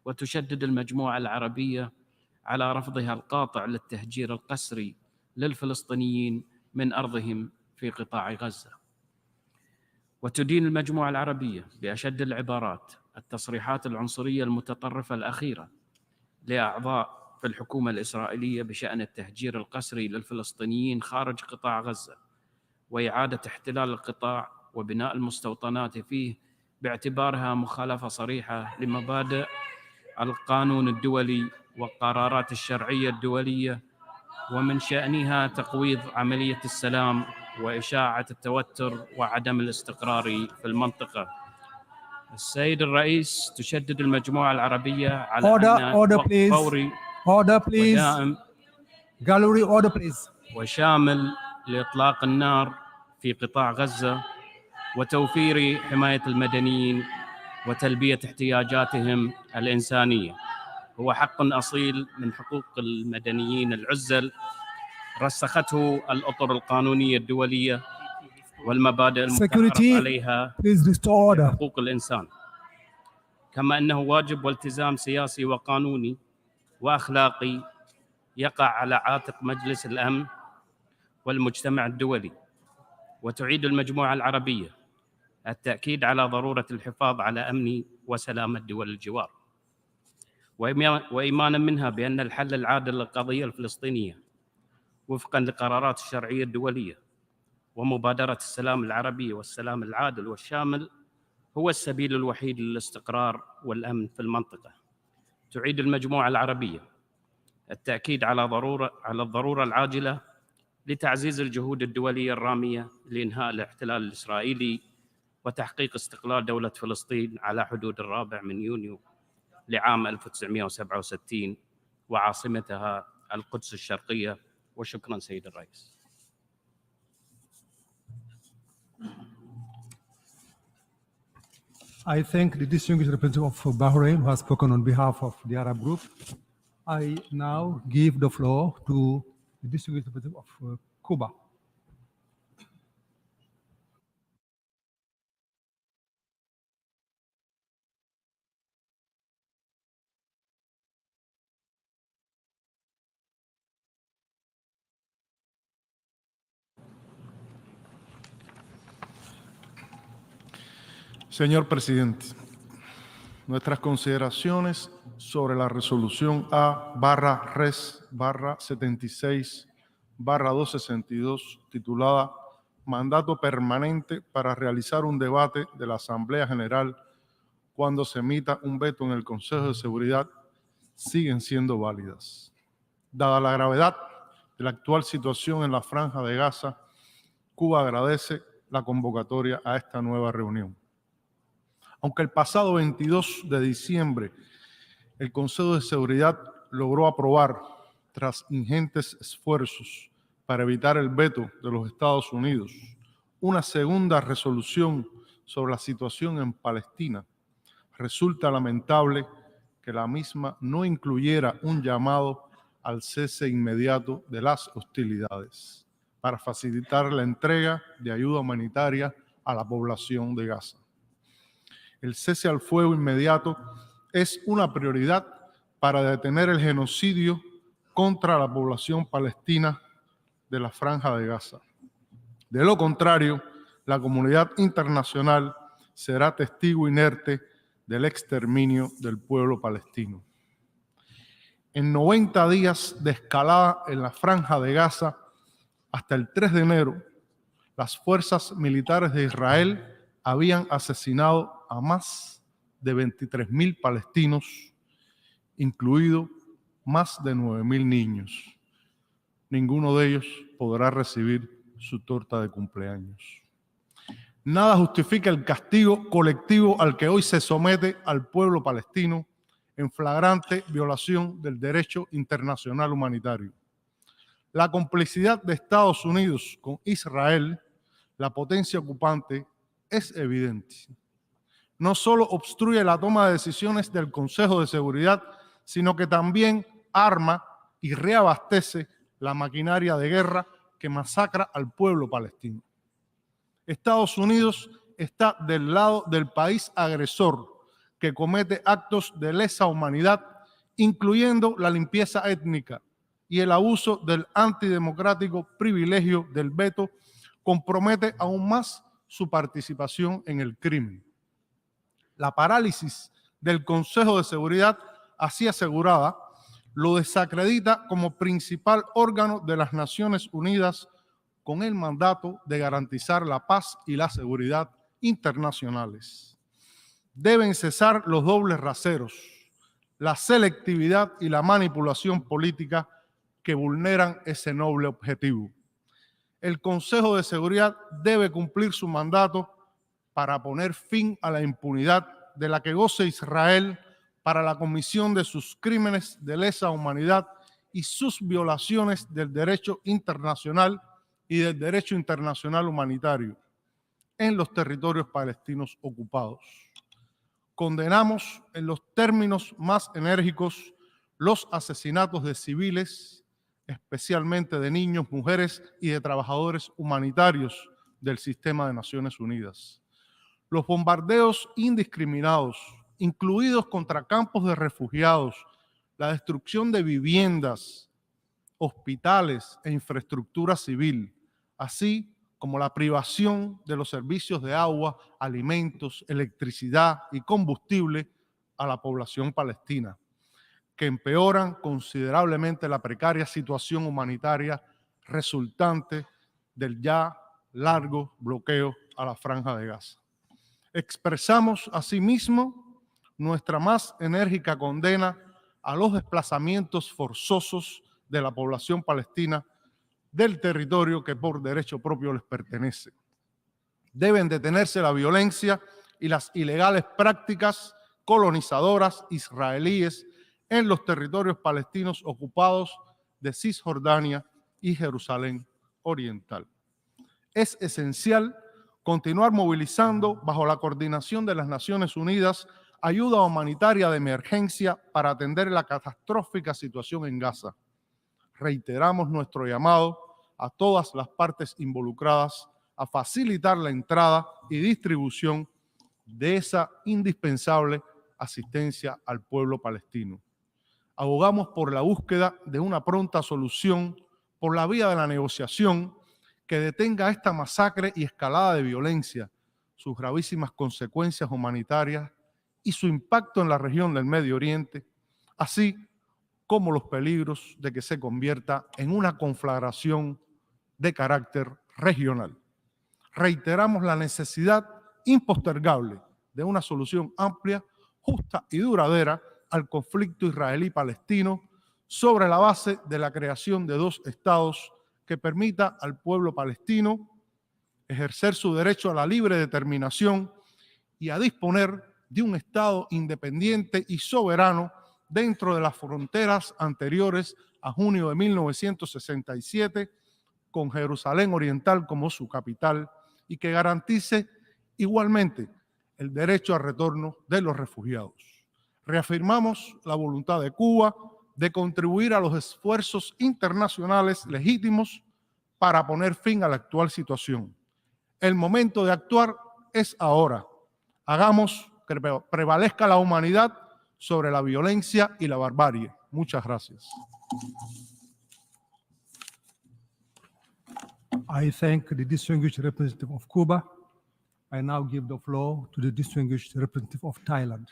وتشدد المجموعة العربية على رفضها القاطع للتهجير القسري للفلسطينيين من أرضهم في قطاع غزة. وتدين المجموعة العربية بأشد العبارات التصريحات العنصرية المتطرفة الأخيرة لأعضاء في الحكومة الإسرائيلية بشأن التهجير القسري للفلسطينيين خارج قطاع غزة وإعادة احتلال القطاع وبناء المستوطنات فيه، باعتبارها مخالفة صريحة لمبادئ القانون الدولي والقرارات الشرعية الدولية، ومن شأنها تقويض عملية السلام وإشاعة التوتر وعدم الاستقرار في المنطقة. السيد الرئيس، تشدد المجموعة العربية على أن وقف فوري ودائم وشامل لإطلاق النار في قطاع غزة وتوفير حماية المدنيين وتلبية احتياجاتهم الإنسانية هو حق أصيل من حقوق المدنيين العزل رسخته الأطر القانونية الدولية والمبادئ المتعارف عليها حقوق الإنسان، كما أنه واجب والتزام سياسي وقانوني وأخلاقي يقع على عاتق مجلس الأمن والمجتمع الدولي. وتعيد المجموعة العربية التأكيد على ضرورة الحفاظ على أمن وسلامة دول الجوار، وإيمانا منها بأن الحل العادل للقضية الفلسطينية وفقا لقرارات الشرعية الدولية ومبادرة السلام العربية والسلام العادل والشامل هو السبيل الوحيد للاستقرار والأمن في المنطقة. تعيد المجموعة العربية التأكيد على الضرورة العاجلة لتعزيز الجهود الدولية الرامية لإنهاء الاحتلال الإسرائيلي وتحقيق استقلال دولة فلسطين على حدود 4 من يونيو لعام 1967 وعاصمتها القدس الشرقية. وشكرا سيد الرئيس. I thank the distinguished representative of Bahrain who has spoken on behalf of the Arab group. I now give the floor to the distinguished representative of Cuba. Señor presidente, nuestras consideraciones sobre la resolución A/Res/76/262 titulada Mandato permanente para realizar un debate de la Asamblea General cuando se emita un veto en el Consejo de Seguridad siguen siendo válidas. Dada la gravedad de la actual situación en la Franja de Gaza, Cuba agradece la convocatoria a esta nueva reunión. Aunque el pasado 22 de diciembre el Consejo de Seguridad logró aprobar, tras ingentes esfuerzos para evitar el veto de los Estados Unidos, una segunda resolución sobre la situación en Palestina, resulta lamentable que la misma no incluyera un llamado al cese inmediato de las hostilidades para facilitar la entrega de ayuda humanitaria a la población de Gaza. El cese al fuego inmediato es una prioridad para detener el genocidio contra la población palestina de la Franja de Gaza. De lo contrario, la comunidad internacional será testigo inerte del exterminio del pueblo palestino. En 90 días de escalada en la Franja de Gaza, hasta el 3 de enero, las fuerzas militares de Israel habían asesinado a más de 23.000 palestinos, incluidos más de 9.000 niños. Ninguno de ellos podrá recibir su torta de cumpleaños. Nada justifica el castigo colectivo al que hoy se somete al pueblo palestino en flagrante violación del derecho internacional humanitario. La complicidad de Estados Unidos con Israel, la potencia ocupante, es evidente. No solo obstruye la toma de decisiones del Consejo de Seguridad, sino que también arma y reabastece la maquinaria de guerra que masacra al pueblo palestino. Estados Unidos está del lado del país agresor que comete actos de lesa humanidad, incluyendo la limpieza étnica y el abuso del antidemocrático privilegio del veto, compromete aún más su participación en el crimen. La parálisis del Consejo de Seguridad, así asegurada, lo desacredita como principal órgano de las Naciones Unidas con el mandato de garantizar la paz y la seguridad internacionales. Deben cesar los dobles raseros, la selectividad y la manipulación política que vulneran ese noble objetivo. El Consejo de Seguridad debe cumplir su mandato para poner fin a la impunidad de la que goza Israel para la comisión de sus crímenes de lesa humanidad y sus violaciones del derecho internacional y del derecho internacional humanitario en los territorios palestinos ocupados. Condenamos en los términos más enérgicos los asesinatos de civiles, especialmente de niños, mujeres y de trabajadores humanitarios del sistema de Naciones Unidas. Los bombardeos indiscriminados, incluidos contra campos de refugiados, la destrucción de viviendas, hospitales e infraestructura civil, así como la privación de los servicios de agua, alimentos, electricidad y combustible a la población palestina, que empeoran considerablemente la precaria situación humanitaria resultante del ya largo bloqueo a la Franja de Gaza. Expresamos asimismo nuestra más enérgica condena a los desplazamientos forzosos de la población palestina del territorio que por derecho propio les pertenece. Deben detenerse la violencia y las ilegales prácticas colonizadoras israelíes en los territorios palestinos ocupados de Cisjordania y Jerusalén Oriental. Es esencial continuar movilizando, bajo la coordinación de las Naciones Unidas, ayuda humanitaria de emergencia para atender la catastrófica situación en Gaza. Reiteramos nuestro llamado a todas las partes involucradas a facilitar la entrada y distribución de esa indispensable asistencia al pueblo palestino. Abogamos por la búsqueda de una pronta solución por la vía de la negociación que detenga esta masacre y escalada de violencia, sus gravísimas consecuencias humanitarias y su impacto en la región del Medio Oriente, así como los peligros de que se convierta en una conflagración de carácter regional. Reiteramos la necesidad impostergable de una solución amplia, justa y duradera al conflicto israelí-palestino sobre la base de la creación de dos estados que permita al pueblo palestino ejercer su derecho a la libre determinación y a disponer de un Estado independiente y soberano dentro de las fronteras anteriores a junio de 1967, con Jerusalén Oriental como su capital, y que garantice igualmente el derecho al retorno de los refugiados. Reafirmamos la voluntad de Cuba de contribuir a los esfuerzos internacionales legítimos para poner fin a la actual situación. El momento de actuar es ahora. Hagamos que prevalezca la humanidad sobre la violencia y la barbarie. Muchas gracias. I thank the distinguished representative of Cuba. I now give the floor to the distinguished representative of Thailand.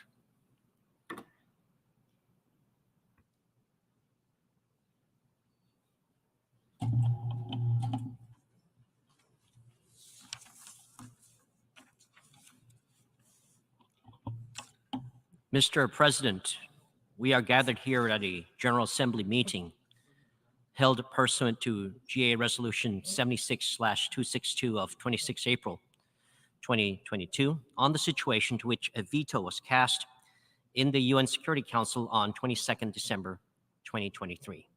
Mr. President, we are gathered here at a General Assembly meeting held pursuant to GA Resolution 76/262 of 26 April 2022 on the situation to which a veto was cast in the UN Security Council on 22nd December 2023.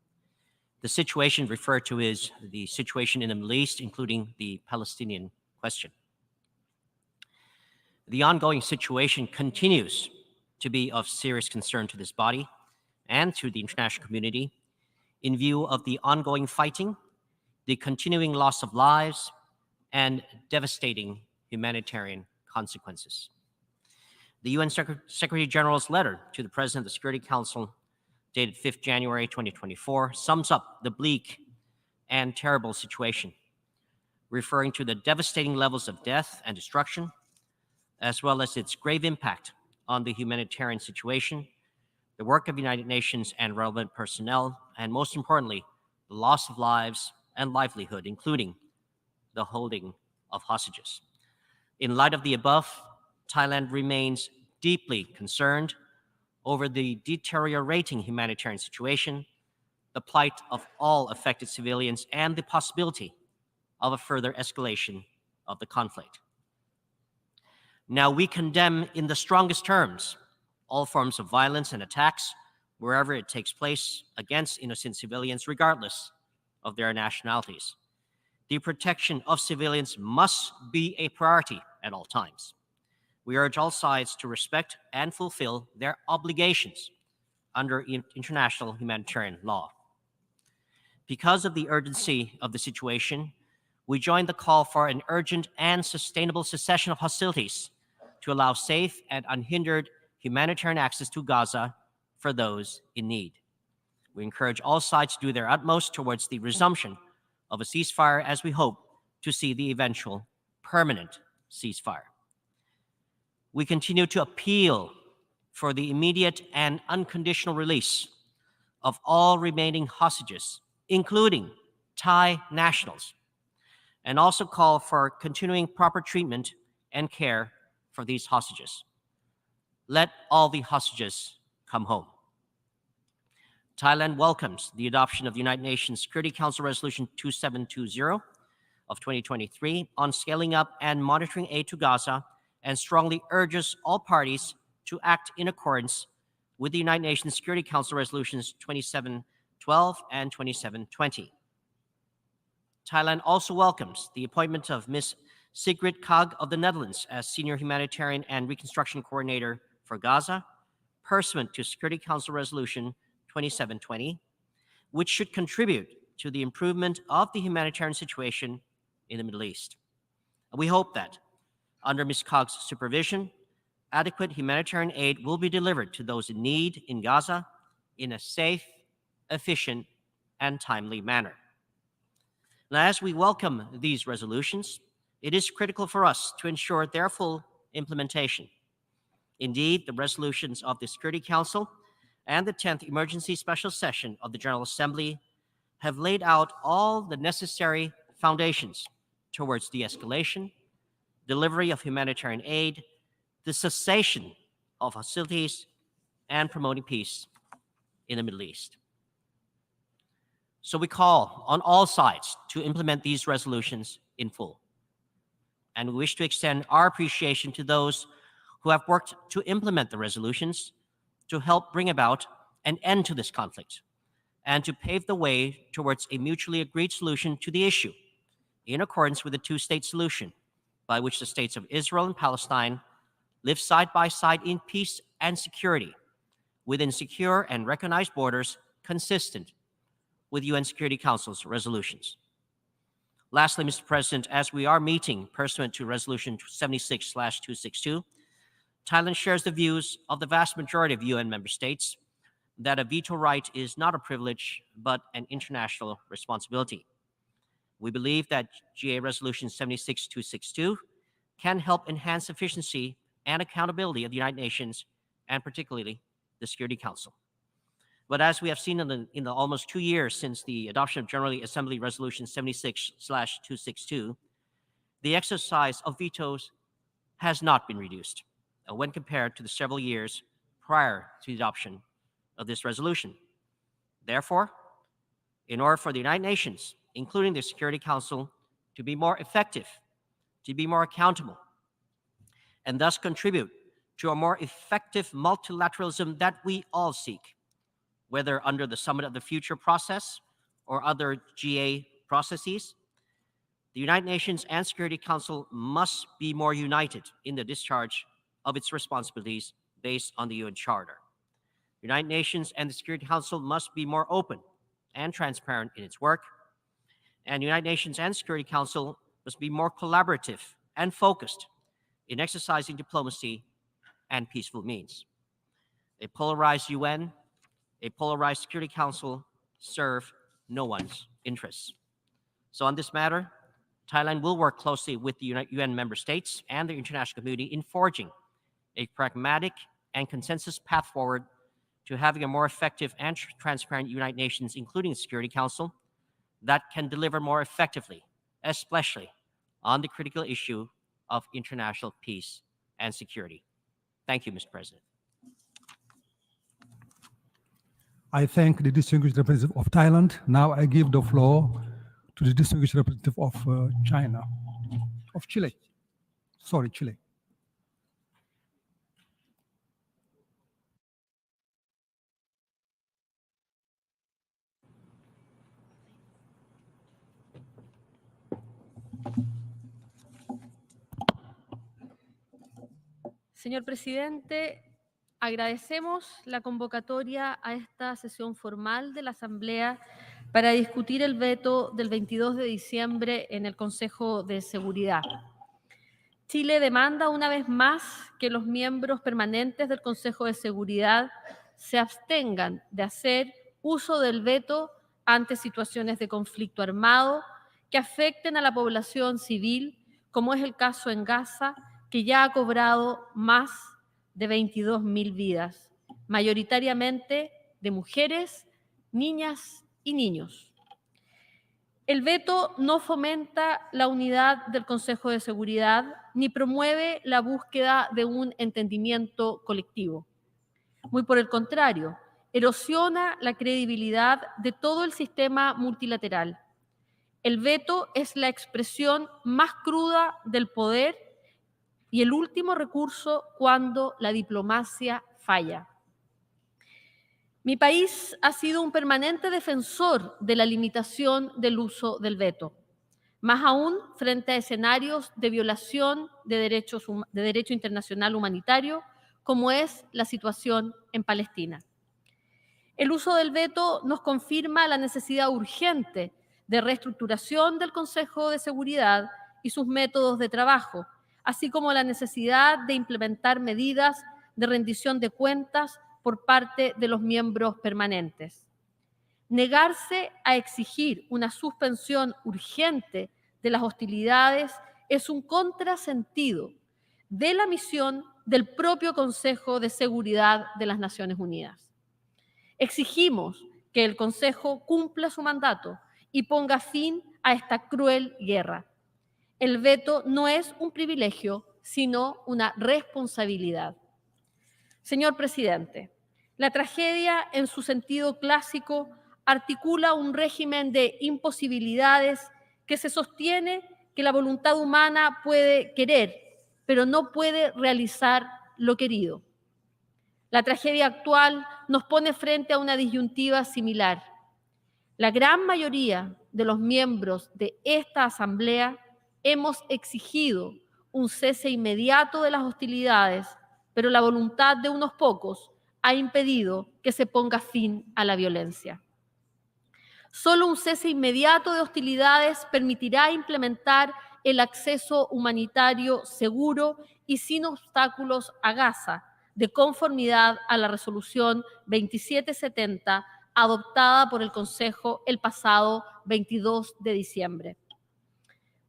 The situation referred to is the situation in the Middle East, including the Palestinian question. The ongoing situation continues to be of serious concern to this body and to the international community in view of the ongoing fighting, the continuing loss of lives, and devastating humanitarian consequences. The UN Secretary General's letter to the President of the Security Council, dated 5th January 2024, sums up the bleak and terrible situation, referring to the devastating levels of death and destruction, as well as its grave impact on the humanitarian situation, the work of the United Nations and relevant personnel, and most importantly, the loss of lives and livelihood, including the holding of hostages. In light of the above, Thailand remains deeply concerned over the deteriorating humanitarian situation, the plight of all affected civilians, and the possibility of a further escalation of the conflict. Now, we condemn in the strongest terms all forms of violence and attacks wherever it takes place against innocent civilians, regardless of their nationalities. The protection of civilians must be a priority at all times. We urge all sides to respect and fulfill their obligations under international humanitarian law. Because of the urgency of the situation, we join the call for an urgent and sustainable cessation of hostilities to allow safe and unhindered humanitarian access to Gaza for those in need. We encourage all sides to do their utmost towards the resumption of a ceasefire, as we hope to see the eventual permanent ceasefire. We continue to appeal for the immediate and unconditional release of all remaining hostages, including Thai nationals, and also call for continuing proper treatment and care for these hostages. Let all the hostages come home. Thailand welcomes the adoption of the United Nations Security Council Resolution 2720 of 2023 on scaling up and monitoring aid to Gaza, and strongly urges all parties to act in accordance with the United Nations Security Council Resolutions 2712 and 2720. Thailand also welcomes the appointment of Ms. Sigrid Kaag of the Netherlands as Senior Humanitarian and Reconstruction Coordinator for Gaza, pursuant to Security Council Resolution 2720, which should contribute to the improvement of the humanitarian situation in the Middle East. We hope that, under Ms. Kaag's supervision, adequate humanitarian aid will be delivered to those in need in Gaza in a safe, efficient, and timely manner. Now, as we welcome these resolutions, it is critical for us to ensure their full implementation. Indeed, the resolutions of the Security Council and the 10th Emergency Special Session of the General Assembly have laid out all the necessary foundations towards de-escalation, delivery of humanitarian aid, the cessation of hostilities, and promoting peace in the Middle East. So we call on all sides to implement these resolutions in full. And we wish to extend our appreciation to those who have worked to implement the resolutions to help bring about an end to this conflict and to pave the way towards a mutually agreed solution to the issue in accordance with the two-state solution by which the states of Israel and Palestine live side by side in peace and security within secure and recognized borders consistent with UN Security Council's resolutions. Lastly, Mr. President, as we are meeting pursuant to Resolution 76/262, Thailand shares the views of the vast majority of UN member states that a veto right is not a privilege, but an international responsibility. We believe that GA Resolution 76/262 can help enhance efficiency and accountability of the United Nations, and particularly the Security Council. But as we have seen in the almost 2 years since the adoption of General Assembly Resolution 76/262, the exercise of vetoes has not been reduced when compared to the several years prior to the adoption of this resolution. Therefore, in order for the United Nations, including the Security Council, to be more effective, to be more accountable, and thus contribute to a more effective multilateralism that we all seek, whether under the Summit of the Future process or other GA processes, the United Nations and Security Council must be more united in the discharge of its responsibilities based on the UN Charter. The United Nations and the Security Council must be more open and transparent in its work, and the United Nations and Security Council must be more collaborative and focused in exercising diplomacy and peaceful means. A polarized UN, a polarized Security Council serve no one's interests. So on this matter, Thailand will work closely with the UN member states and the international community in forging a pragmatic and consensus path forward to having a more effective and transparent United Nations, including the Security Council, that can deliver more effectively, especially on the critical issue of international peace and security. Thank you, Mr. President. I thank the distinguished representative of Thailand. Now I give the floor to the distinguished representative of Chile. Chile. Señor presidente, agradecemos la convocatoria a esta sesión formal de la Asamblea para discutir el veto del 22 de diciembre en el Consejo de Seguridad. Chile demanda una vez más que los miembros permanentes del Consejo de Seguridad se abstengan de hacer uso del veto ante situaciones de conflicto armado que afecten a la población civil, como es el caso en Gaza, que ya ha cobrado más de 22.000 vidas, mayoritariamente de mujeres, niñas y niños. El veto no fomenta la unidad del Consejo de Seguridad ni promueve la búsqueda de un entendimiento colectivo. Muy por el contrario, erosiona la credibilidad de todo el sistema multilateral. El veto es la expresión más cruda del poder y el último recurso cuando la diplomacia falla. Mi país ha sido un permanente defensor de la limitación del uso del veto, más aún frente a escenarios de violación de derecho internacional humanitario, como es la situación en Palestina. El uso del veto nos confirma la necesidad urgente de reestructuración del Consejo de Seguridad y sus métodos de trabajo, así como la necesidad de implementar medidas de rendición de cuentas por parte de los miembros permanentes. Negarse a exigir una suspensión urgente de las hostilidades es un contrasentido de la misión del propio Consejo de Seguridad de las Naciones Unidas. Exigimos que el Consejo cumpla su mandato y ponga fin a esta cruel guerra. El veto no es un privilegio, sino una responsabilidad. Señor presidente, la tragedia en su sentido clásico articula un régimen de imposibilidades que se sostiene que la voluntad humana puede querer, pero no puede realizar lo querido. La tragedia actual nos pone frente a una disyuntiva similar. La gran mayoría de los miembros de esta Asamblea hemos exigido un cese inmediato de las hostilidades, pero la voluntad de unos pocos ha impedido que se ponga fin a la violencia. Solo un cese inmediato de hostilidades permitirá implementar el acceso humanitario seguro y sin obstáculos a Gaza, de conformidad a la resolución 2770 adoptada por el Consejo el pasado 22 de diciembre.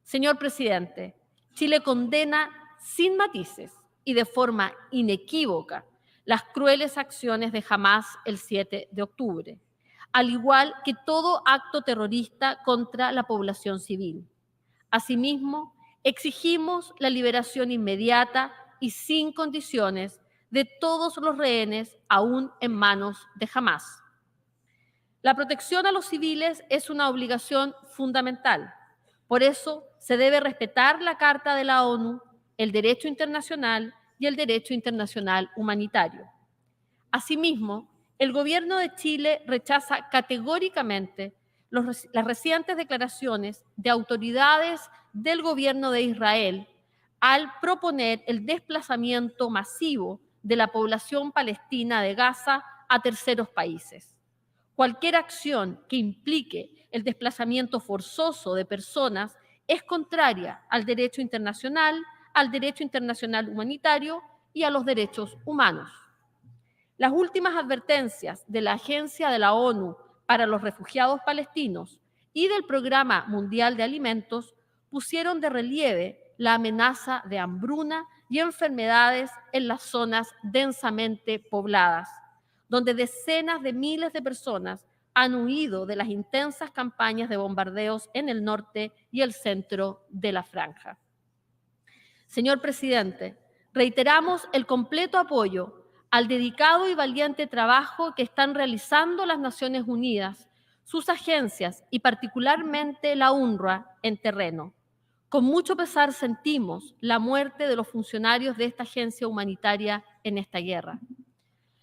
Señor presidente, Chile condena sin matices y de forma inequívoca las crueles acciones de Hamas el 7 de octubre, al igual que todo acto terrorista contra la población civil. Asimismo, exigimos la liberación inmediata y sin condiciones de todos los rehenes aún en manos de Hamas. La protección a los civiles es una obligación fundamental. Por eso se debe respetar la Carta de la ONU, el derecho internacional y el derecho internacional humanitario. Asimismo, el Gobierno de Chile rechaza categóricamente las recientes declaraciones de autoridades del Gobierno de Israel al proponer el desplazamiento masivo de la población palestina de Gaza a terceros países. Cualquier acción que implique el desplazamiento forzoso de personas es contraria al derecho internacional humanitario y a los derechos humanos. Las últimas advertencias de la Agencia de la ONU para los Refugiados Palestinos y del Programa Mundial de Alimentos pusieron de relieve la amenaza de hambruna y enfermedades en las zonas densamente pobladas, donde decenas de miles de personas han huido de las intensas campañas de bombardeos en el norte y el centro de la franja. Señor presidente, reiteramos el completo apoyo al dedicado y valiente trabajo que están realizando las Naciones Unidas, sus agencias y particularmente la UNRWA en terreno. Con mucho pesar sentimos la muerte de los funcionarios de esta agencia humanitaria en esta guerra.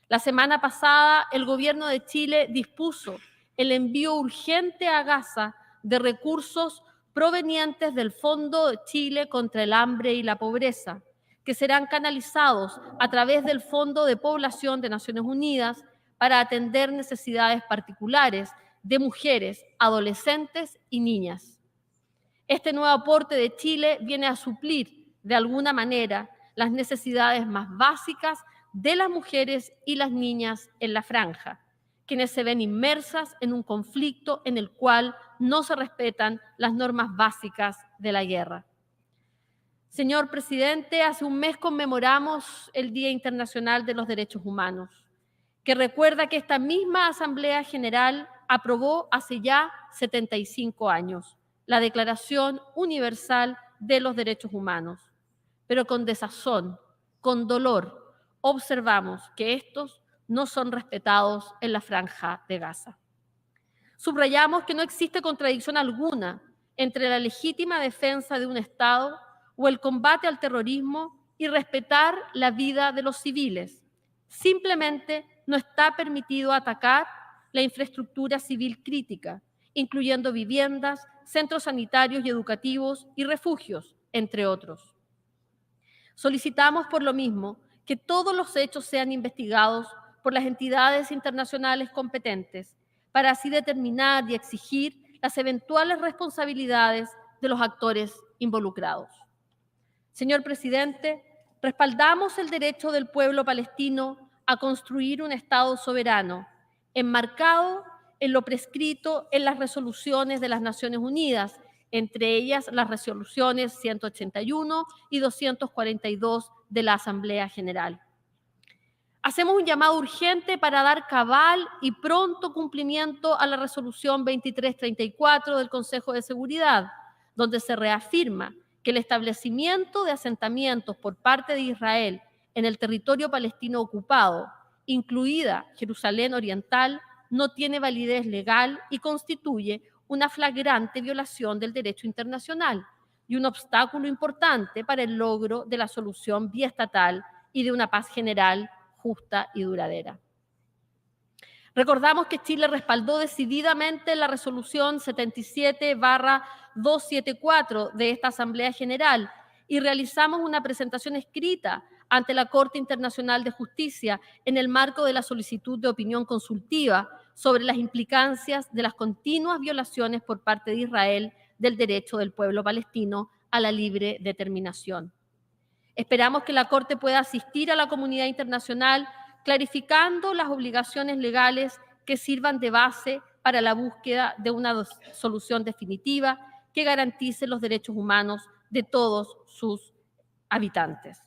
La semana pasada, el Gobierno de Chile dispuso el envío urgente a Gaza de recursos provenientes del Fondo de Chile contra el Hambre y la Pobreza, que serán canalizados a través del Fondo de Población de Naciones Unidas para atender necesidades particulares de mujeres, adolescentes y niñas. Este nuevo aporte de Chile viene a suplir, de alguna manera, las necesidades más básicas de las mujeres y las niñas en la franja, quienes se ven inmersas en un conflicto en el cual no se respetan las normas básicas de la guerra. Señor presidente, hace un mes conmemoramos el Día Internacional de los Derechos Humanos, que recuerda que esta misma Asamblea General aprobó hace ya 75 años la Declaración Universal de los Derechos Humanos. Pero con desazón, con dolor, observamos que estos no son respetados en la franja de Gaza. Subrayamos que no existe contradicción alguna entre la legítima defensa de un Estado o el combate al terrorismo y respetar la vida de los civiles. Simplemente no está permitido atacar la infraestructura civil crítica, incluyendo viviendas, centros sanitarios y educativos y refugios, entre otros. Solicitamos por lo mismo que todos los hechos sean investigados por las entidades internacionales competentes para así determinar y exigir las eventuales responsabilidades de los actores involucrados. Señor presidente, respaldamos el derecho del pueblo palestino a construir un Estado soberano, enmarcado en lo prescrito en las resoluciones de las Naciones Unidas, entre ellas las resoluciones 181 y 242 de la Asamblea General. Hacemos un llamado urgente para dar cabal y pronto cumplimiento a la resolución 2334 del Consejo de Seguridad, donde se reafirma que el establecimiento de asentamientos por parte de Israel en el territorio palestino ocupado, incluida Jerusalén Oriental, no tiene validez legal y constituye una flagrante violación del derecho internacional y un obstáculo importante para el logro de la solución biestatal y de una paz general, justa y duradera. Recordamos que Chile respaldó decididamente la resolución 77/274 de esta Asamblea General y realizamos una presentación escrita ante la Corte Internacional de Justicia en el marco de la solicitud de opinión consultiva sobre las implicancias de las continuas violaciones por parte de Israel del derecho del pueblo palestino a la libre determinación. Esperamos que la Corte pueda asistir a la comunidad internacional clarificando las obligaciones legales que sirvan de base para la búsqueda de una solución definitiva que garantice los derechos humanos de todos sus habitantes.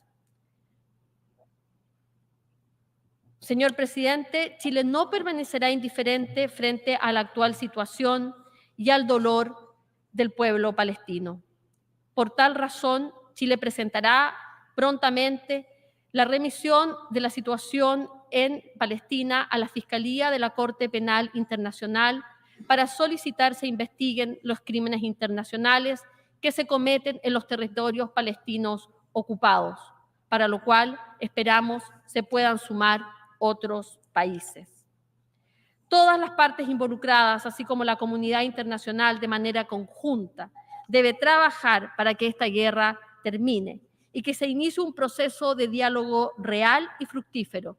Señor presidente, Chile no permanecerá indiferente frente a la actual situación y al dolor del pueblo palestino. Por tal razón, Chile presentará prontamente la remisión de la situación en Palestina a la Fiscalía de la Corte Penal Internacional para solicitar se investiguen los crímenes internacionales que se cometen en los territorios palestinos ocupados, para lo cual esperamos se puedan sumar otros países. Todas las partes involucradas, así como la comunidad internacional de manera conjunta, debe trabajar para que esta guerra termine y que se inicie un proceso de diálogo real y fructífero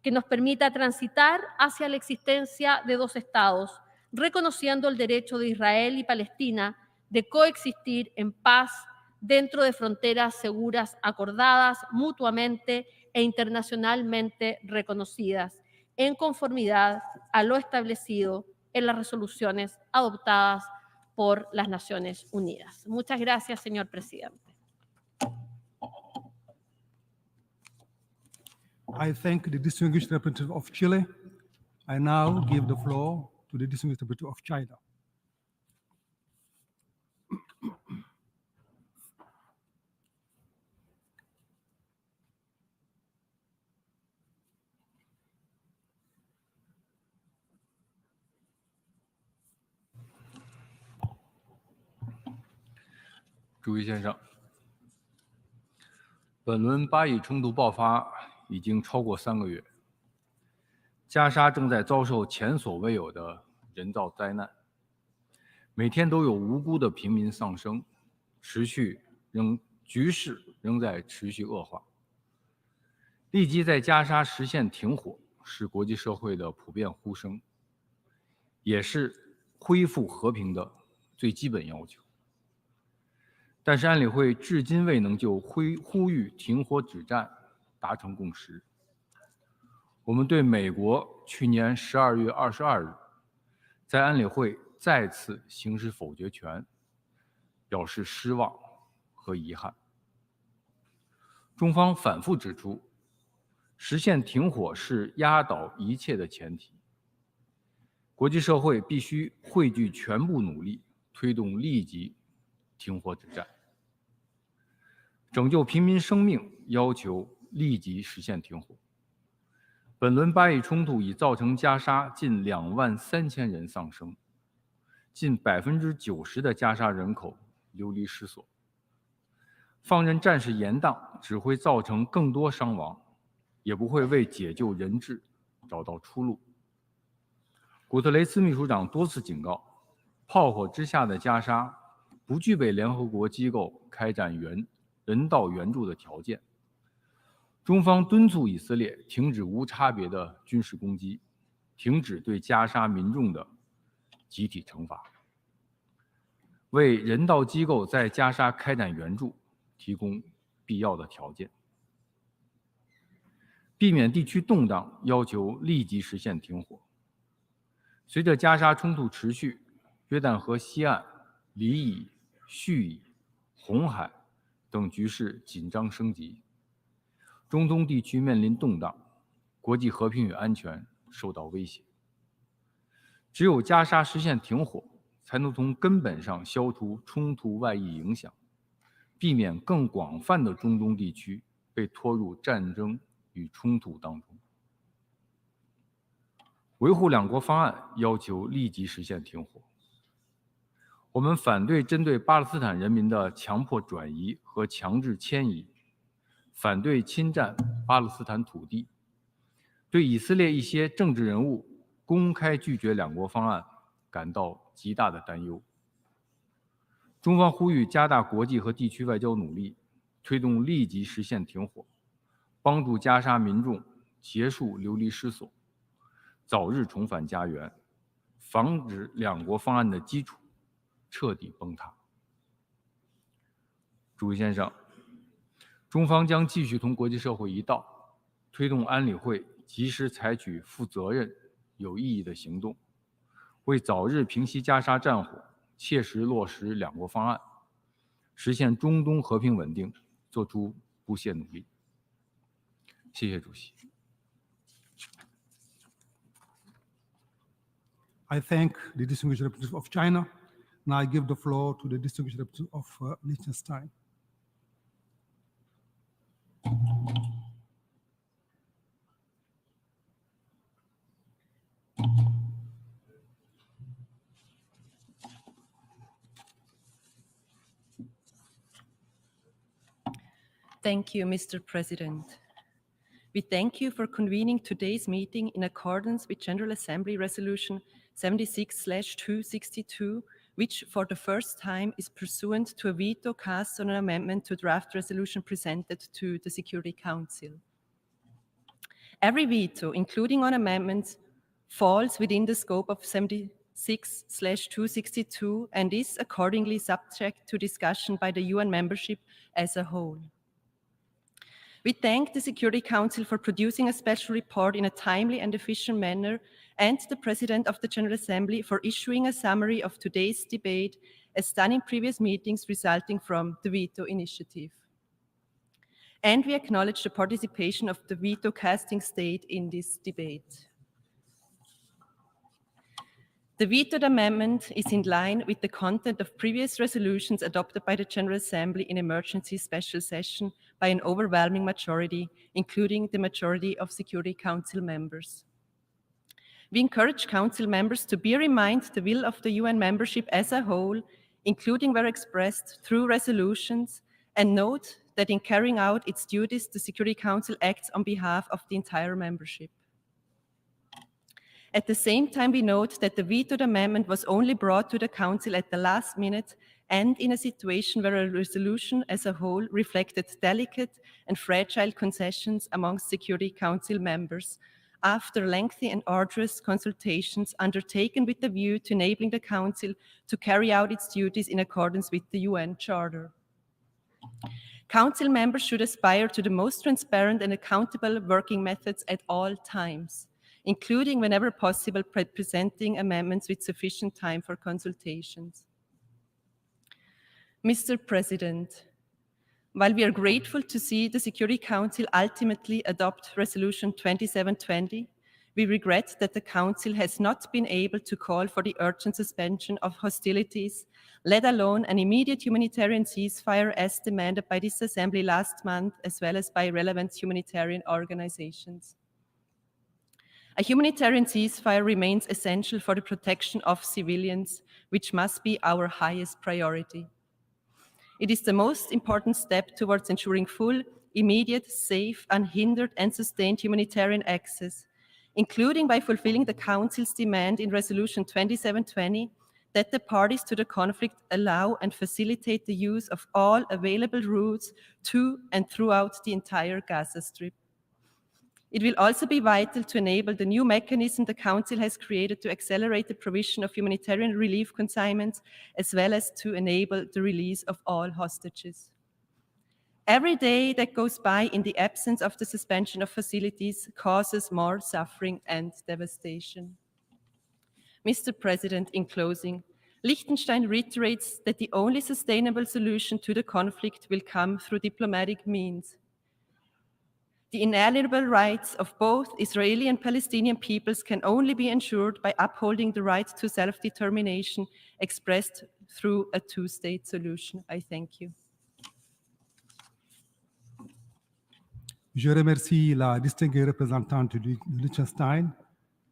que nos permita transitar hacia la existencia de dos estados, reconociendo el derecho de Israel y Palestina de coexistir en paz dentro de fronteras seguras acordadas mutuamente e internacionalmente reconocidas, en conformidad a lo establecido en las resoluciones adoptadas por las Naciones Unidas. Muchas gracias, señor presidente. I thank the distinguished representative of Chile. I now give the floor to the distinguished representative of China.诸位先生，本轮巴以冲突爆发已经超过3个月，加沙正在遭受前所未有的人道灾难，每天都有无辜的平民丧生，局势仍在持续恶化。立即在加沙实现停火是国际社会的普遍呼声，也是恢复和平的最基本要求。但是安理会至今未能就呼吁停火止战达成共识。我们对美国去年12月22日在安理会再次行使否决权表示失望和遗憾。中方反复指出，实现停火是压倒一切的前提。国际社会必须汇聚全部努力，推动立即停火止战。拯救平民生命要求立即实现停火。本轮巴以冲突已造成加沙近23000人丧生，近90%的加沙人口流离失所。放任战事延宕只会造成更多伤亡，也不会为解救人质找到出路。古特雷斯秘书长多次警告，炮火之下的加沙不具备联合国机构开展人道援助的条件。中方敦促以色列停止无差别的军事攻击，停止对加沙民众的集体惩罚，为人道机构在加沙开展援助提供必要的条件，避免地区动荡，要求立即实现停火。随着加沙冲突持续，约旦河西岸、黎以、叙以、红海等局势紧张升级，中东地区面临动荡，国际和平与安全受到威胁。只有加沙实现停火，才能从根本上消除冲突外溢影响，避免更广泛的中东地区被拖入战争与冲突当中。维护两国方案要求立即实现停火。我们反对针对巴勒斯坦人民的强迫转移和强制迁移，反对侵占巴勒斯坦土地，对以色列一些政治人物公开拒绝两国方案感到极大的担忧。中方呼吁加大国际和地区外交努力，推动立即实现停火，帮助加沙民众结束流离失所，早日重返家园，防止两国方案的基础彻底崩塌。主席先生，中方将继续同国际社会一道，推动安理会及时采取负责任、有意义的行动，为早日平息加沙战火、切实落实两国方案、实现中东和平稳定做出不懈努力。谢谢主席。I thank the distinguished representative of China. Now I give the floor to the distinguished representative of Liechtenstein. Thank you, Mr. President. We thank you for convening today's meeting in accordance with General Assembly Resolution 76/262, which for the first time is pursuant to a veto cast on an amendment to a draft resolution presented to the Security Council. Every veto, including on amendments, falls within the scope of 76/262 and is accordingly subject to discussion by the UN membership as a whole. We thank the Security Council for producing a special report in a timely and efficient manner, and the President of the General Assembly for issuing a summary of today's debate as done in previous meetings resulting from the veto initiative. And we acknowledge the participation of the veto casting state in this debate. The vetoed amendment is in line with the content of previous resolutions adopted by the General Assembly in emergency special session by an overwhelming majority, including the majority of Security Council members. We encourage Council members to bear in mind the will of the UN membership as a whole, including where expressed through resolutions, and note that in carrying out its duties, the Security Council acts on behalf of the entire membership. At the same time, we note that the vetoed amendment was only brought to the Council at the last minute and in a situation where a resolution as a whole reflected delicate and fragile concessions amongst Security Council members after lengthy and arduous consultations undertaken with the view to enabling the Council to carry out its duties in accordance with the UN Charter. Council members should aspire to the most transparent and accountable working methods at all times, including whenever possible presenting amendments with sufficient time for consultations. Mr. President, while we are grateful to see the Security Council ultimately adopt Resolution 2720, we regret that the Council has not been able to call for the urgent suspension of hostilities, let alone an immediate humanitarian ceasefire as demanded by this Assembly last month, as well as by relevant humanitarian organizations. A humanitarian ceasefire remains essential for the protection of civilians, which must be our highest priority. It is the most important step towards ensuring full, immediate, safe, unhindered, and sustained humanitarian access, including by fulfilling the Council's demand in Resolution 2720 that the parties to the conflict allow and facilitate the use of all available routes to and throughout the entire Gaza Strip. It will also be vital to enable the new mechanism the Council has created to accelerate the provision of humanitarian relief consignments, as well as to enable the release of all hostages. Every day that goes by in the absence of the suspension of facilities causes more suffering and devastation. Mr. President, in closing, Liechtenstein reiterates that the only sustainable solution to the conflict will come through diplomatic means. The inalienable rights of both Israeli and Palestinian peoples can only be ensured by upholding the right to self-determination expressed through a two-state solution. I thank you. Je remercie la distinguée représentante du Liechtenstein.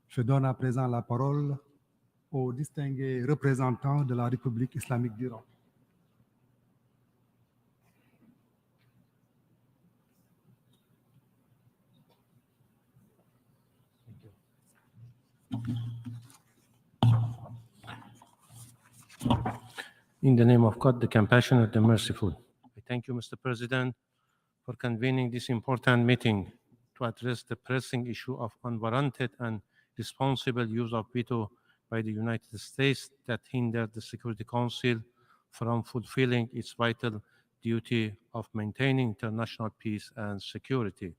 Je donne à présent la parole au distingué représentant de la République islamique d'Iran. In the name of God, the compassionate, the merciful. I thank you, Mr. President, for convening this important meeting to address the pressing issue of unwarranted and responsible use of veto by the United States that hindered the Security Council from fulfilling its vital duty of maintaining international peace and security.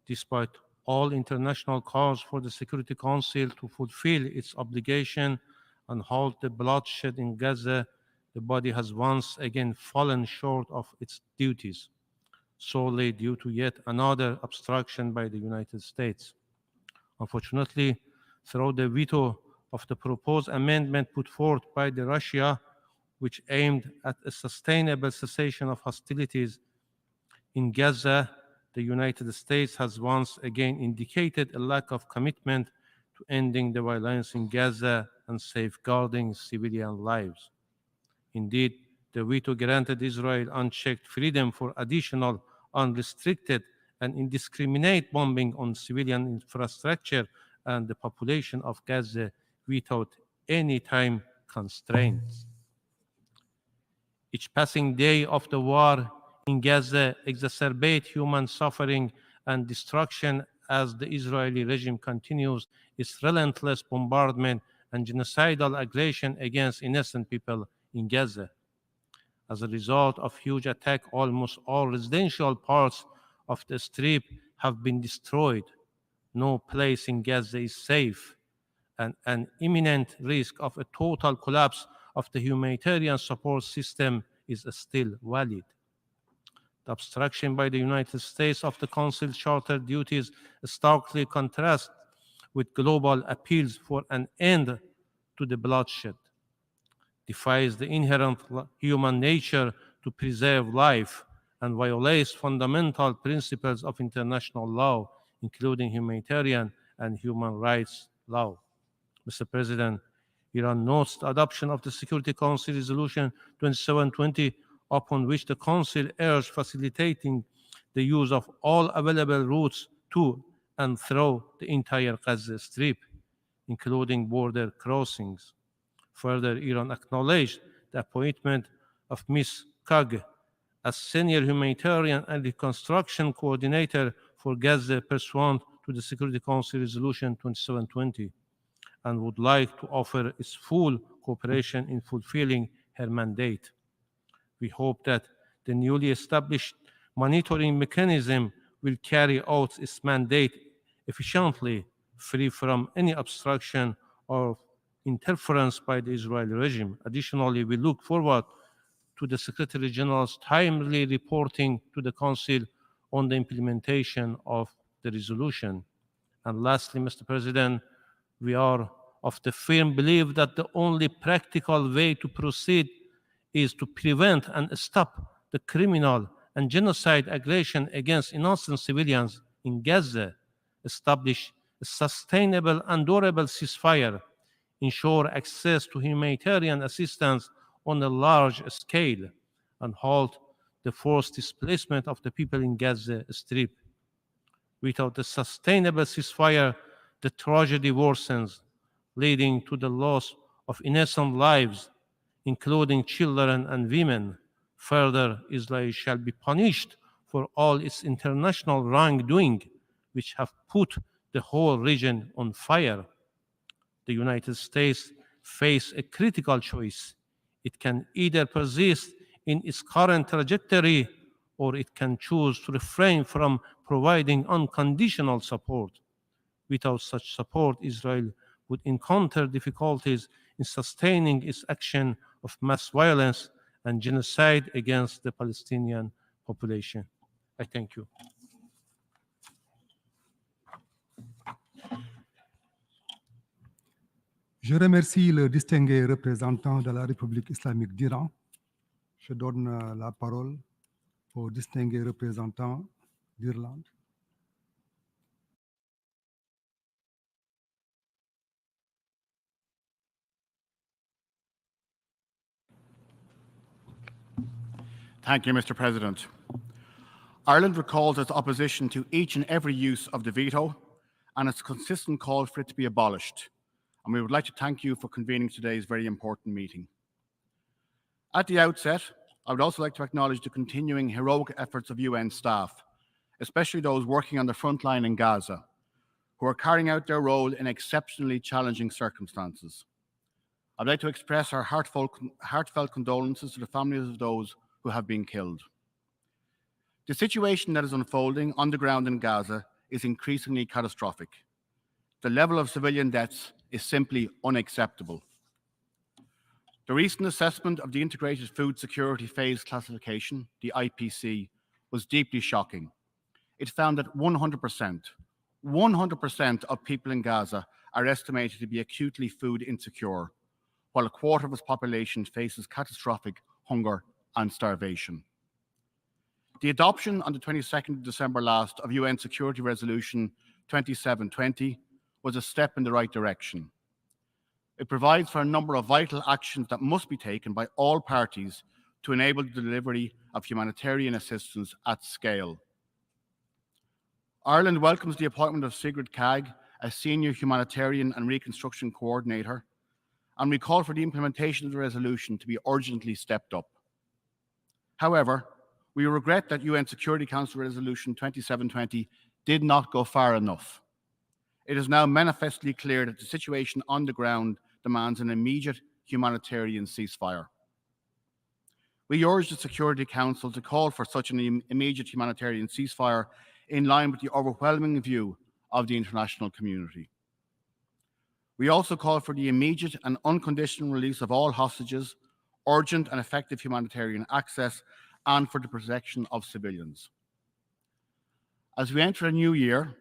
Despite all international calls for the Security Council to fulfill its obligation and halt the bloodshed in Gaza, the body has once again fallen short of its duties, solely due to yet another obstruction by the United States. Unfortunately, through the veto of the proposed amendment put forth by Russia, which aimed at a sustainable cessation of hostilities in Gaza, the United States has once again indicated a lack of commitment to ending the violence in Gaza and safeguarding civilian lives. Indeed, the veto granted Israel unchecked freedom for additional, unrestricted, and indiscriminate bombing on civilian infrastructure and the population of Gaza without any time constraints. Each passing day of the war in Gaza exacerbates human suffering and destruction as the Israeli regime continues its relentless bombardment and genocidal aggression against innocent people in Gaza. As a result of huge attack, almost all residential parts of the Strip have been destroyed. No place in Gaza is safe, and an imminent risk of a total collapse of the humanitarian support system is still valid. The obstruction by the United States of the Council Charter duties starkly contrasts with global appeals for an end to the bloodshed, defies the inherent human nature to preserve life, and violates fundamental principles of international law, including humanitarian and human rights law. Mr. President, Iran notes the adoption of the Security Council Resolution 2720, upon which the Council urged facilitating the use of all available routes to and through the entire Gaza Strip, including border crossings. Further, Iran acknowledged the appointment of Ms. Kag as Senior Humanitarian and Reconstruction Coordinator for Gaza pursuant to the Security Council Resolution 2720, and would like to offer its full cooperation in fulfilling her mandate. We hope that the newly established monitoring mechanism will carry out its mandate efficiently, free from any obstruction or interference by the Israeli regime. Additionally, we look forward to the Secretary General's timely reporting to the Council on the implementation of the resolution. And lastly, Mr. President, we are of the firm belief that the only practical way to proceed is to prevent and stop the criminal and genocide aggression against innocent civilians in Gaza, establish a sustainable and durable ceasefire, ensure access to humanitarian assistance on a large scale, and halt the forced displacement of the people in Gaza Strip. Without a sustainable ceasefire, the tragedy worsens, leading to the loss of innocent lives, including children and women. Further, Israel shall be punished for all its international wrongdoing, which have put the whole region on fire. The United States face a critical choice. It can either persist in its current trajectory, or it can choose to refrain from providing unconditional support. Without such support, Israel would encounter difficulties in sustaining its action of mass violence and genocide against the Palestinian population. I thank you. Je remercie le distingué représentant de la République islamique d'Iran. Je donne la parole au distingué représentant d'Irlande. Thank you, Mr. President. Ireland recalls its opposition to each and every use of the veto and its consistent call for it to be abolished. And we would like to thank you for convening today's very important meeting. At the outset, I would also like to acknowledge the continuing heroic efforts of UN staff, especially those working on the front line in Gaza, who are carrying out their role in exceptionally challenging circumstances. I'd like to express our heartfelt condolences to the families of those who have been killed. The situation that is unfolding on the ground in Gaza is increasingly catastrophic. The level of civilian deaths is simply unacceptable. The recent assessment of the Integrated Food Security Phase Classification, the IPC, was deeply shocking. It found that 100% of people in Gaza are estimated to be acutely food insecure, while a quarter of its population faces catastrophic hunger and starvation. The adoption on the 22nd of December last of UN Security Resolution 2720 was a step in the right direction. It provides for a number of vital actions that must be taken by all parties to enable the delivery of humanitarian assistance at scale. Ireland welcomes the appointment of Sigrid Kaag as Senior Humanitarian and Reconstruction Coordinator, and we call for the implementation of the resolution to be urgently stepped up. However, we regret that UN Security Council Resolution 2720 did not go far enough. It is now manifestly clear that the situation on the ground demands an immediate humanitarian ceasefire. We urge the Security Council to call for such an immediate humanitarian ceasefire in line with the overwhelming view of the international community. We also call for the immediate and unconditional release of all hostages, urgent and effective humanitarian access, and for the protection of civilians. As we enter a new year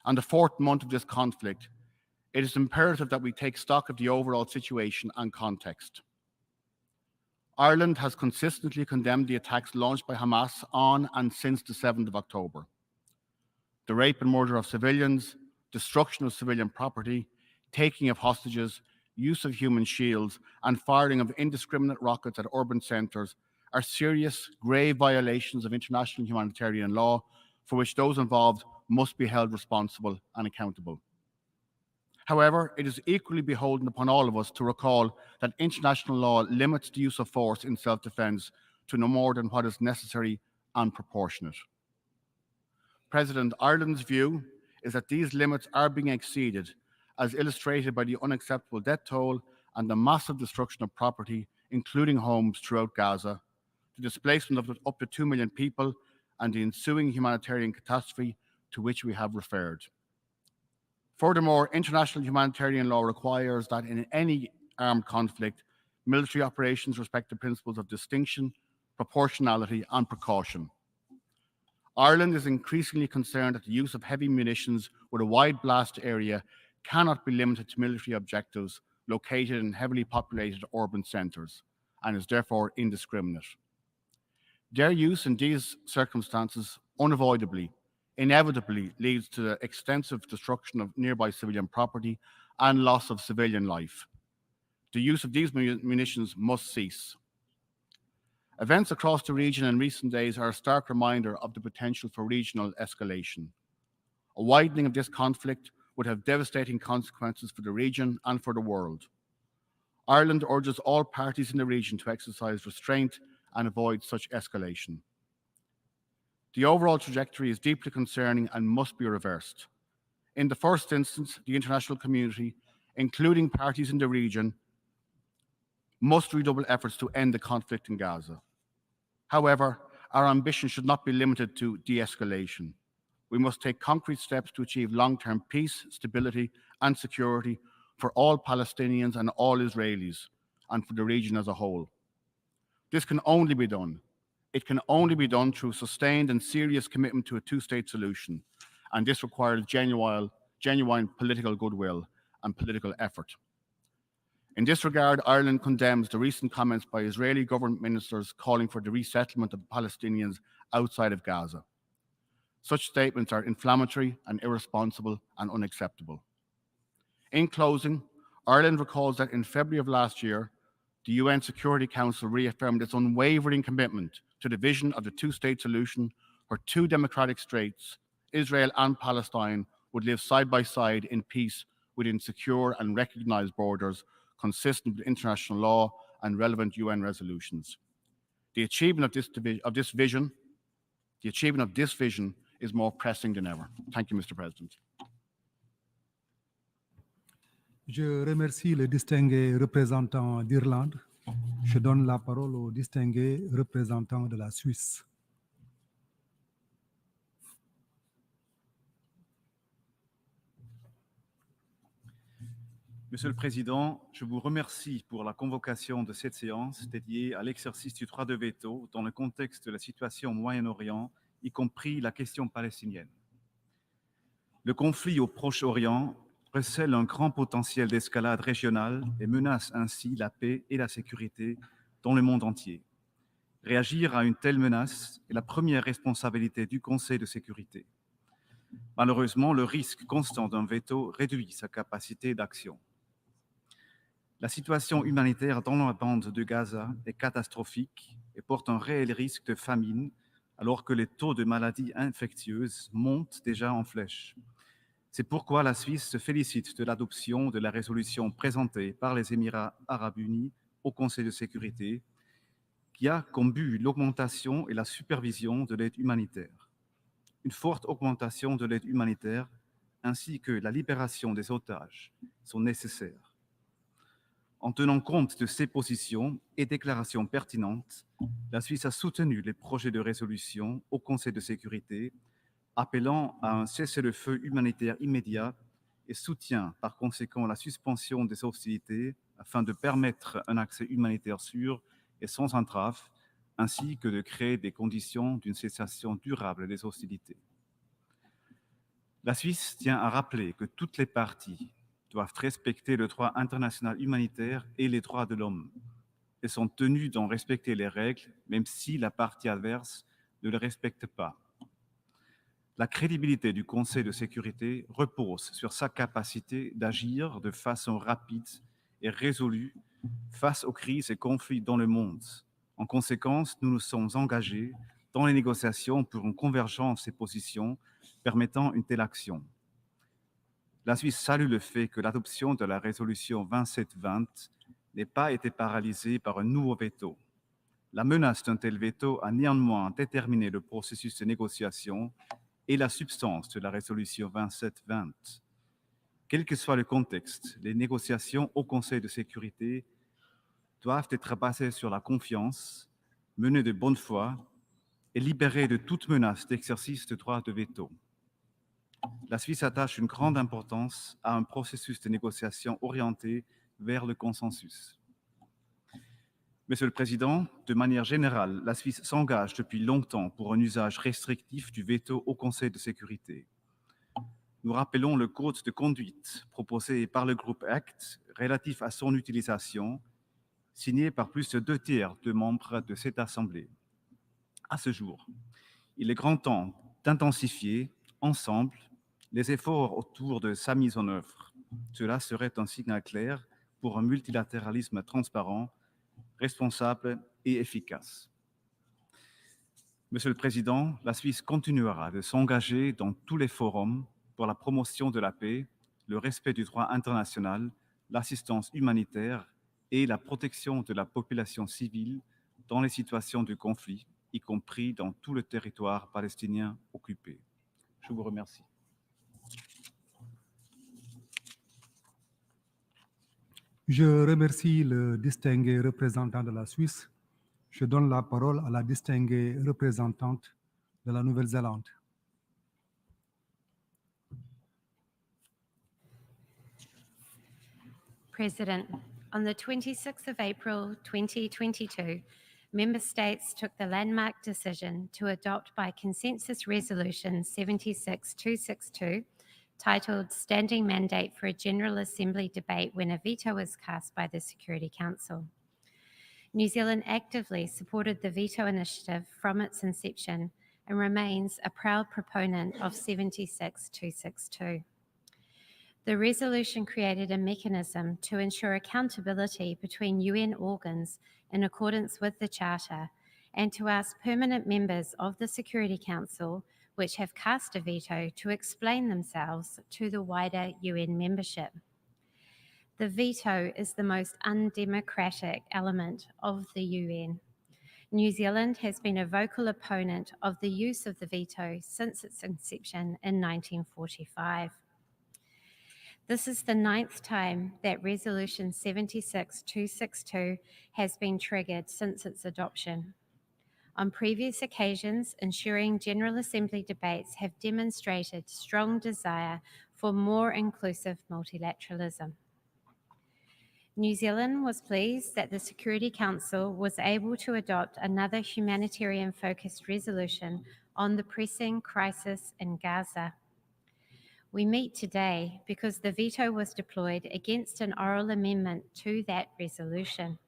and the fourth month of this conflict, it is imperative that we take stock of the overall situation and context. Ireland has consistently condemned the attacks launched by Hamas on and since the 7th of October. The rape and murder of civilians, destruction of civilian property, taking of hostages, use of human shields, and firing of indiscriminate rockets at urban centres are serious, grave violations of international humanitarian law for which those involved must be held responsible and accountable. However, it is equally beholden upon all of us to recall that international law limits the use of force in self-defence to no more than what is necessary and proportionate. President, Ireland's view is that these limits are being exceeded, as illustrated by the unacceptable death toll and the massive destruction of property, including homes throughout Gaza, the displacement of up to 2 million people, and the ensuing humanitarian catastrophe to which we have referred. Furthermore, international humanitarian law requires that in any armed conflict, military operations respect the principles of distinction, proportionality, and precaution. Ireland is increasingly concerned that the use of heavy munitions with a wide blast area cannot be limited to military objectives located in heavily populated urban centres, and is therefore indiscriminate. Their use in these circumstances unavoidably, inevitably leads to the extensive destruction of nearby civilian property and loss of civilian life. The use of these munitions must cease. Events across the region in recent days are a stark reminder of the potential for regional escalation. A widening of this conflict would have devastating consequences for the region and for the world. Ireland urges all parties in the region to exercise restraint and avoid such escalation. The overall trajectory is deeply concerning and must be reversed. In the first instance, the international community, including parties in the region, must redouble efforts to end the conflict in Gaza. However, our ambition should not be limited to de-escalation. We must take concrete steps to achieve long-term peace, stability, and security for all Palestinians and all Israelis, and for the region as a whole. This can only be done. It can only be done through sustained and serious commitment to a two-state solution, and this requires genuine political goodwill and political effort. In this regard, Ireland condemns the recent comments by Israeli government ministers calling for the resettlement of Palestinians outside of Gaza. Such statements are inflammatory and irresponsible and unacceptable. In closing, Ireland recalls that in February of last year, the UN Security Council reaffirmed its unwavering commitment to the vision of the two-state solution where two democratic states, Israel and Palestine, would live side by side in peace within secure and recognized borders consistent with international law and relevant UN resolutions. The achievement of this vision is more pressing than ever. Thank you, Mr. President. Je remercie le distingué représentant d'Irlande. Je donne la parole au distingué représentant de la Suisse. Monsieur le Président, je vous remercie pour la convocation de cette séance dédiée à l'exercice du droit de veto dans le contexte de la situation au Moyen-Orient, y compris la question palestinienne. Le conflit au Proche-Orient recèle un grand potentiel d'escalade régionale et menace ainsi la paix et la sécurité dans le monde entier. Réagir à une telle menace est la première responsabilité du Conseil de sécurité. Malheureusement, le risque constant d'un veto réduit sa capacité d'action. La situation humanitaire dans la bande de Gaza est catastrophique et porte un réel risque de famine alors que les taux de maladies infectieuses montent déjà en flèche. C'est pourquoi la Suisse se félicite de l'adoption de la résolution présentée par les Émirats arabes unis au Conseil de sécurité, qui a comme but l'augmentation et la supervision de l'aide humanitaire. Une forte augmentation de l'aide humanitaire ainsi que la libération des otages sont nécessaires. En tenant compte de ces positions et déclarations pertinentes, la Suisse a soutenu les projets de résolution au Conseil de sécurité, appelant à un cessez-le-feu humanitaire immédiat et soutient par conséquent la suspension des hostilités afin de permettre un accès humanitaire sûr et sans entrave, ainsi que de créer des conditions d'une cessation durable des hostilités. La Suisse tient à rappeler que toutes les parties doivent respecter le droit international humanitaire et les droits de l'homme et sont tenues d'en respecter les règles, même si la partie adverse ne les respecte pas. La crédibilité du Conseil de sécurité repose sur sa capacité d'agir de façon rapide et résolue face aux crises et conflits dans le monde. En conséquence, nous nous sommes engagés dans les négociations pour une convergence des positions permettant une telle action. La Suisse salue le fait que l'adoption de la résolution 2720 n'ait pas été paralysée par un nouveau veto. La menace d'un tel veto a néanmoins déterminé le processus de négociation et la substance de la résolution 2720. Quel que soit le contexte, les négociations au Conseil de sécurité doivent être basées sur la confiance, menées de bonne foi et libérées de toute menace d'exercice de droit de veto. La Suisse attache une grande importance à un processus de négociation orienté vers le consensus. Monsieur le Président, de manière générale, la Suisse s'engage depuis longtemps pour un usage restrictif du veto au Conseil de sécurité. Nous rappelons le code de conduite proposé par le groupe ACT relatif à son utilisation, signé par plus de 2/3 de membres de cette Assemblée. À ce jour, il est grand temps d'intensifier ensemble les efforts autour de sa mise en œuvre. Cela serait un signal clair pour un multilatéralisme transparent, responsable et efficace. Monsieur le Président, la Suisse continuera de s'engager dans tous les forums pour la promotion de la paix, le respect du droit international, l'assistance humanitaire et la protection de la population civile dans les situations de conflit, y compris dans tout le territoire palestinien occupé. Je vous remercie. Je remercie le distingué représentant de la Suisse. Je donne la parole à la distinguée représentante de la Nouvelle-Zélande. President, on the 26th of April 2022, Member States took the landmark decision to adopt by consensus resolution 76262, titled Standing Mandate for a General Assembly Debate when a veto is cast by the Security Council. New Zealand actively supported the veto initiative from its inception and remains a proud proponent of 76262. The resolution created a mechanism to ensure accountability between UN organs in accordance with the Charter and to ask permanent members of the Security Council, which have cast a veto, to explain themselves to the wider UN membership. The veto is the most undemocratic element of the UN. New Zealand has been a vocal opponent of the use of the veto since its inception in 1945. This is the 9th time that Resolution 76262 has been triggered since its adoption. On previous occasions, ensuring General Assembly debates have demonstrated strong desire for more inclusive multilateralism. New Zealand was pleased that the Security Council was able to adopt another humanitarian-focused resolution on the pressing crisis in Gaza. We meet today because the veto was deployed against an oral amendment to that resolution.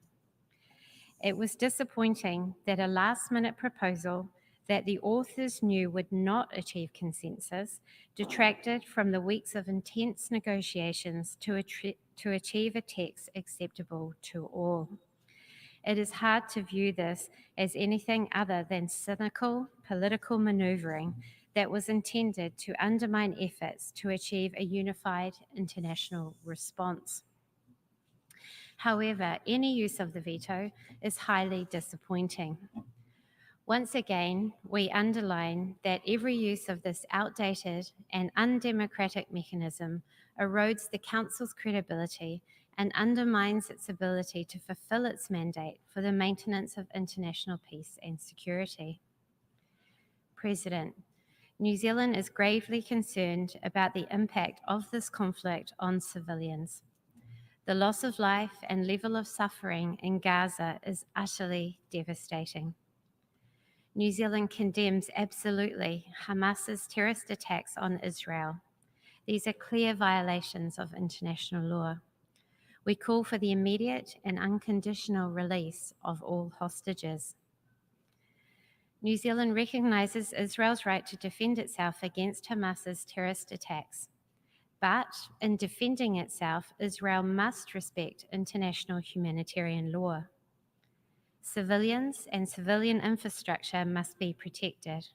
It was disappointing that a last-minute proposal that the authors knew would not achieve consensus detracted from the weeks of intense negotiations to achieve a text acceptable to all. It is hard to view this as anything other than cynical political maneuvering that was intended to undermine efforts to achieve a unified international response. However, any use of the veto is highly disappointing. Once again, we underline that every use of this outdated and undemocratic mechanism erodes the Council's credibility and undermines its ability to fulfill its mandate for the maintenance of international peace and security. President, New Zealand is gravely concerned about the impact of this conflict on civilians. The loss of life and level of suffering in Gaza is utterly devastating. New Zealand condemns absolutely Hamas's terrorist attacks on Israel. These are clear violations of international law. We call for the immediate and unconditional release of all hostages. New Zealand recognises Israel's right to defend itself against Hamas's terrorist attacks. But in defending itself, Israel must respect international humanitarian law. Civilians and civilian infrastructure must be protected.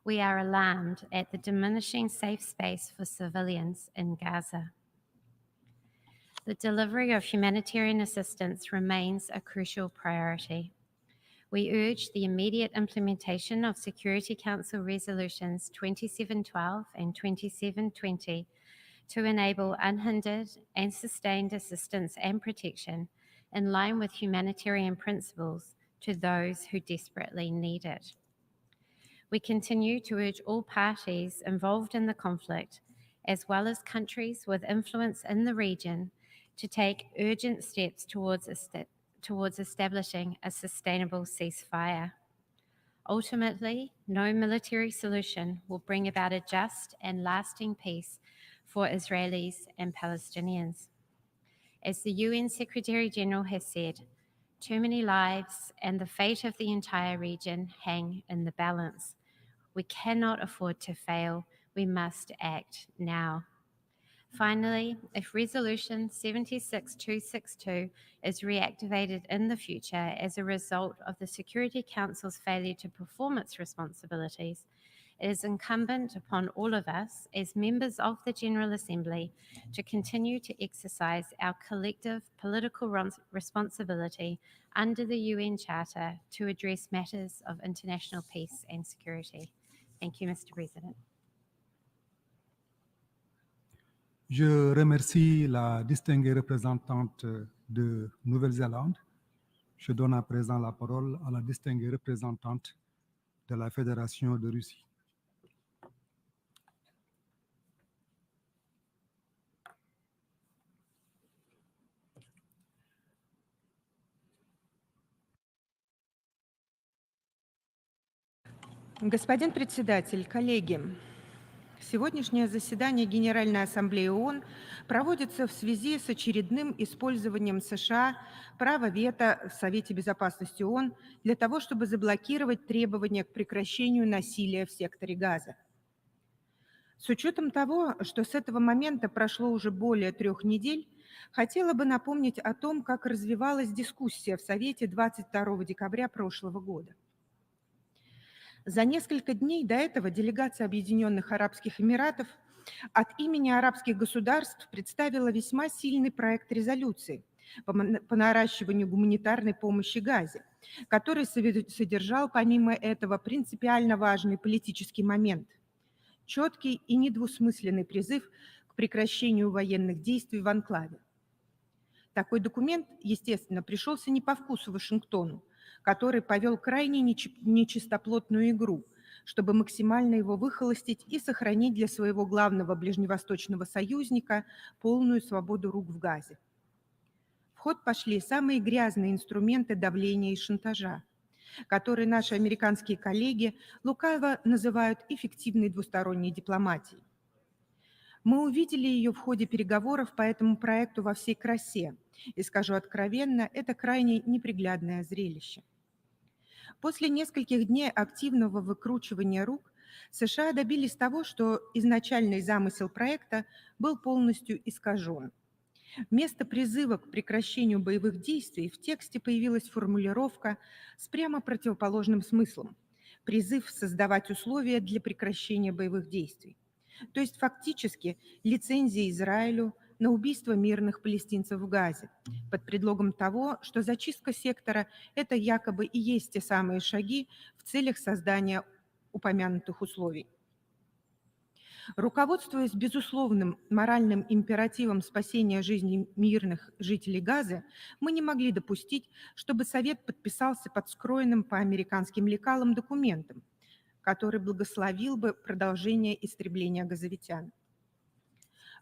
We are alarmed at the diminishing safe space for civilians in Gaza. The delivery of humanitarian assistance remains a crucial priority. We urge the immediate implementation of Security Council Resolutions 2712 and 2720 to enable unhindered and sustained assistance and protection in line with humanitarian principles to those who desperately need it. We continue to urge all parties involved in the conflict, as well as countries with influence in the region, to take urgent steps towards establishing a sustainable ceasefire. Ultimately, no military solution will bring about a just and lasting peace for Israelis and Palestinians. As the UN Secretary-General has said, too many lives and the fate of the entire region hang in the balance. We cannot afford to fail. We must act now. Finally, if Resolution 76262 is reactivated in the future as a result of the Security Council's failure to perform its responsibilities, it is incumbent upon all of us as members of the General Assembly to continue to exercise our collective political responsibility under the UN Charter to address matters of international peace and security. Thank you, Mr. President. Je remercie la distinguée représentante de Nouvelle-Zélande. Je donne à présent la parole à la distinguée représentante de la Fédération de Russie. Господин председатель, коллеги, сегодняшнее заседание Генеральной Ассамблеи ООН проводится в связи с очередным использованием США права вето в Совете Безопасности ООН для того, чтобы заблокировать требования к прекращению насилия в секторе Газа. С учетом того, что с этого момента прошло уже более 3 недель, хотела бы напомнить о том, как развивалась дискуссия в Совете 22 декабря прошлого года. За несколько дней до этого делегация Объединенных Арабских Эмиратов от имени арабских государств представила весьма сильный проект резолюции по наращиванию гуманитарной помощи Газе, который содержал помимо этого принципиально важный политический момент – четкий и недвусмысленный призыв к прекращению военных действий в анклаве. Такой документ, естественно, пришелся не по вкусу Вашингтону, который повел крайне нечистоплотную игру, чтобы максимально его выхолостить и сохранить для своего главного ближневосточного союзника полную свободу рук в Газе. В ход пошли самые грязные инструменты давления и шантажа, которые наши американские коллеги лукаво называют эффективной двусторонней дипломатией. Мы увидели ее в ходе переговоров по этому проекту во всей красе, и, скажу откровенно, это крайне неприглядное зрелище. После нескольких дней активного выкручивания рук США добились того, что изначальный замысел проекта был полностью искажен. Вместо призыва к прекращению боевых действий в тексте появилась формулировка с прямо противоположным смыслом – призыв создавать условия для прекращения боевых действий. То есть фактически лицензия Израилю на убийство мирных палестинцев в Газе под предлогом того, что зачистка сектора – это якобы и есть те самые шаги в целях создания упомянутых условий. Руководствуясь безусловным моральным императивом спасения жизни мирных жителей Газы, мы не могли допустить, чтобы Совет подписался под скроенным по американским лекалам документом, который благословил бы продолжение истребления газовитян.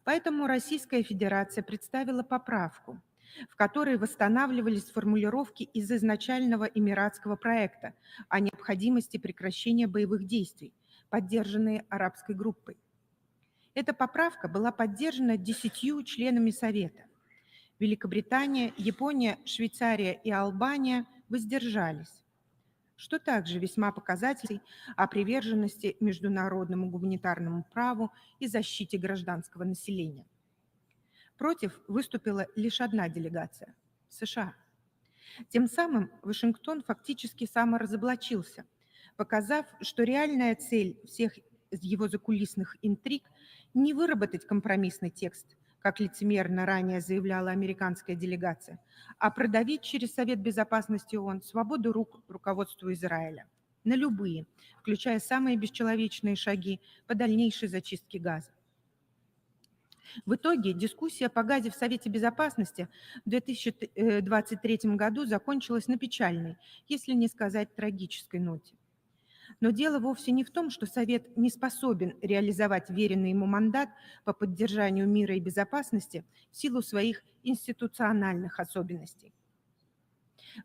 Поэтому Российская Федерация представила поправку, в которой восстанавливались формулировки из изначального эмиратского проекта о необходимости прекращения боевых действий, поддержанные арабской группой. Эта поправка была поддержана 10 членами Совета. Великобритания, Япония, Швейцария и Албания воздержались, что также весьма показательно о приверженности международному гуманитарному праву и защите гражданского населения. Против выступила лишь одна делегация – США. Тем самым Вашингтон фактически саморазоблачился, показав, что реальная цель всех его закулисных интриг – не выработать компромиссный текст, как лицемерно ранее заявляла американская делегация, а продавить через Совет Безопасности ООН свободу рук руководству Израиля на любые, включая самые бесчеловечные шаги по дальнейшей зачистке Газа. В итоге дискуссия по Газе в Совете Безопасности в 2023 году закончилась на печальной, если не сказать трагической ноте. Но дело вовсе не в том, что Совет не способен реализовать веренный ему мандат по поддержанию мира и безопасности в силу своих институциональных особенностей.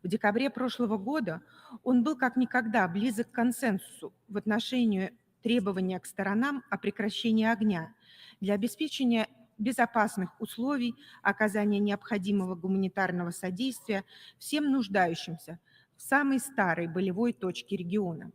В декабре прошлого года он был как никогда близок к консенсусу в отношении требования к сторонам о прекращении огня для обеспечения безопасных условий оказания необходимого гуманитарного содействия всем нуждающимся в самой старой болевой точке региона.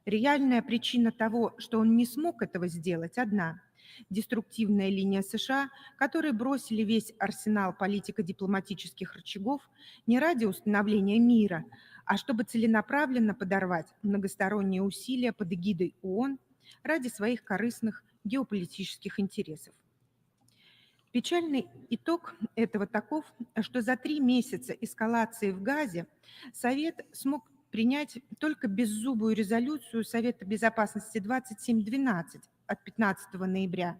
Реальная причина того, что он не смог этого сделать, одна – деструктивная линия США, которые бросили весь арсенал политико-дипломатических рычагов не ради установления мира, а чтобы целенаправленно подорвать многосторонние усилия под эгидой ООН ради своих корыстных геополитических интересов. Печальный итог этого таков, что за 3 месяца эскалации в Газе Совет смог принять только беззубую резолюцию Совета Безопасности 2712 от 15 ноября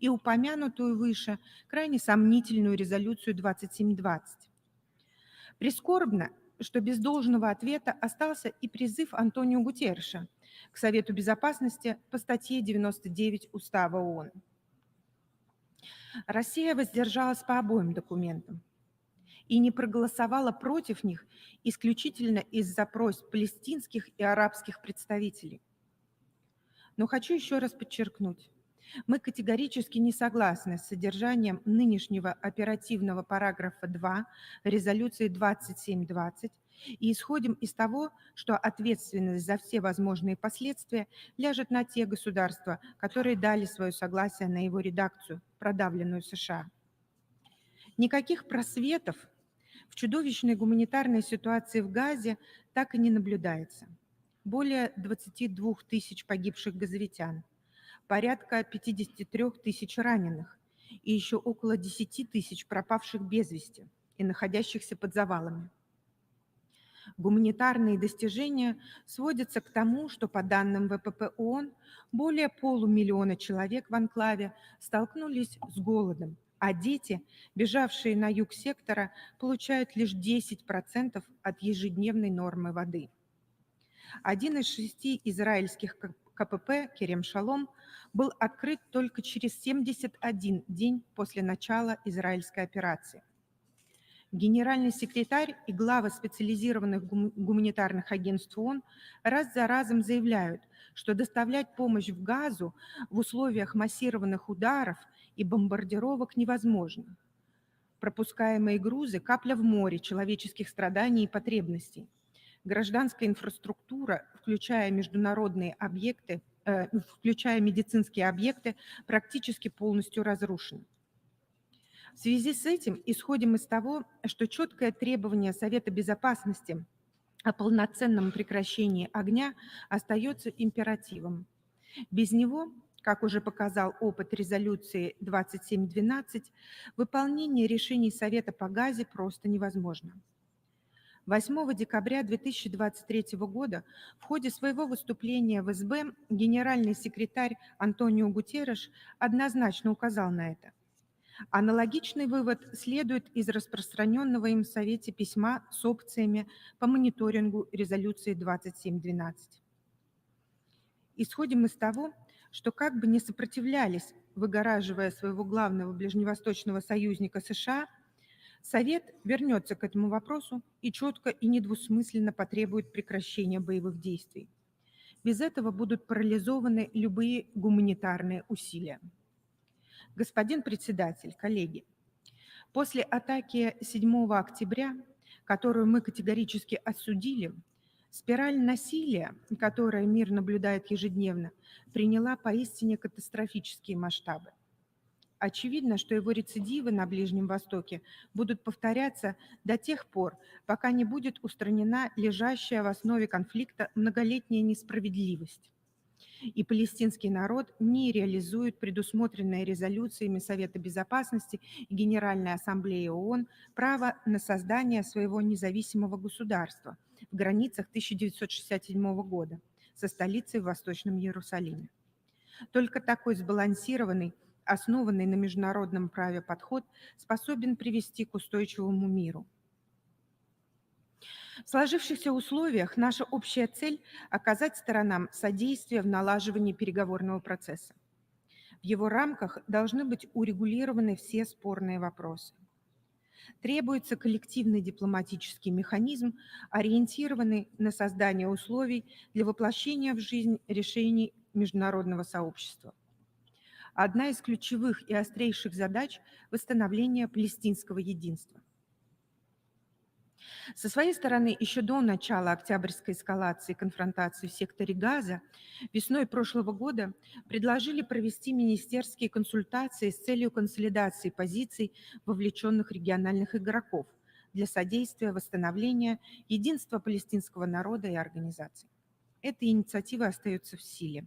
и упомянутую выше крайне сомнительную резолюцию 2720. Прискорбно, что без должного ответа остался и призыв Антонио Гутерреша к Совету Безопасности по статье 99 Устава ООН. Россия воздержалась по обоим документам. и не проголосовала против них исключительно из-за просьб палестинских и арабских представителей. Но хочу еще раз подчеркнуть, мы категорически не согласны с содержанием нынешнего оперативного параграфа 2 резолюции 2720 и исходим из того, что ответственность за все возможные последствия ляжет на те государства, которые дали свое согласие на его редакцию, продавленную США. Никаких просветов в чудовищной гуманитарной ситуации в Газе так и не наблюдается. Более 22 тысяч погибших газовитян, порядка 53 тысяч раненых и еще около 10 тысяч пропавших без вести и находящихся под завалами. Гуманитарные достижения сводятся к тому, что по данным ВПП ООН более полумиллиона человек в анклаве столкнулись с голодом, а дети, бежавшие на юг сектора, получают лишь 10% от ежедневной нормы воды. Один из 6 израильских КПП, Керем-Шалом, был открыт только через 71 день после начала израильской операции. Генеральный секретарь и главы специализированных гуманитарных агентств ООН раз за разом заявляют, что доставлять помощь в Газу в условиях массированных ударов и бомбардировок невозможно. Пропускаемые грузы – капля в море человеческих страданий и потребностей. Гражданская инфраструктура, включая международные объекты, включая медицинские объекты, практически полностью разрушена. В связи с этим исходим из того, что четкое требование Совета Безопасности о полноценном прекращении огня остается императивом. Без него, как уже показал опыт резолюции 2712, выполнение решений Совета по Газе просто невозможно. 8 декабря 2023 года в ходе своего выступления в СБ генеральный секретарь Антонио Гутерреш однозначно указал на это. Аналогичный вывод следует из распространенного им в Совете письма с опциями по мониторингу резолюции 2712. Исходим из того, что как бы ни сопротивлялись, выгораживая своего главного ближневосточного союзника США, Совет вернется к этому вопросу и четко и недвусмысленно потребует прекращения боевых действий. Без этого будут парализованы любые гуманитарные усилия. Господин председатель, коллеги, после атаки 7 октября, которую мы категорически осудили, спираль насилия, которую мир наблюдает ежедневно, приняла поистине катастрофические масштабы. Очевидно, что его рецидивы на Ближнем Востоке будут повторяться до тех пор, пока не будет устранена лежащая в основе конфликта многолетняя несправедливость, и палестинский народ не реализует предусмотренное резолюциями Совета Безопасности и Генеральной Ассамблеи ООН право на создание своего независимого государства в границах 1967 года со столицей в Восточном Иерусалиме. Только такой сбалансированный, основанный на международном праве подход способен привести к устойчивому миру. В сложившихся условиях наша общая цель – оказать сторонам содействие в налаживании переговорного процесса. В его рамках должны быть урегулированы все спорные вопросы. Требуется коллективный дипломатический механизм, ориентированный на создание условий для воплощения в жизнь решений международного сообщества. Одна из ключевых и острейших задач – восстановление палестинского единства. Со своей стороны, еще до начала октябрьской эскалации и конфронтации в секторе Газа весной прошлого года предложили провести министерские консультации с целью консолидации позиций вовлеченных региональных игроков для содействия восстановления единства палестинского народа и организаций. Эта инициатива остается в силе.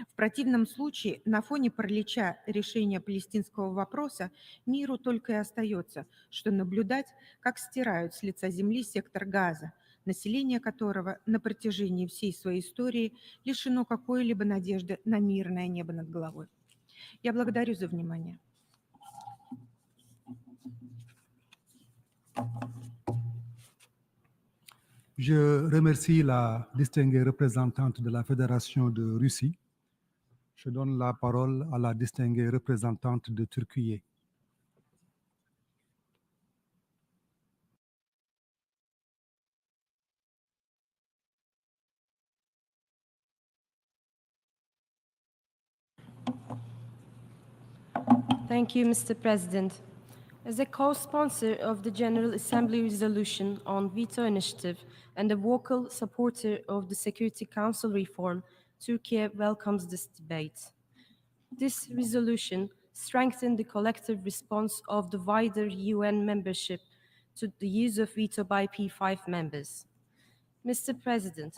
В противном случае, на фоне паралича решения палестинского вопроса, миру только и остается, что наблюдать, как стирают с лица земли сектор Газа, население которого на протяжении всей своей истории лишено какой-либо надежды на мирное небо над головой. Я благодарю за внимание. Je remercie la distinguée représentante de la Fédération de Russie. Je donne la parole à la distinguée représentante de Turquie. Thank you, Mr. President. As a co-sponsor of the General Assembly resolution on veto initiative and a vocal supporter of the Security Council reform, Turkey welcomes this debate. This resolution strengthened the collective response of the wider UN membership to the use of veto by P5 members. Mr. President,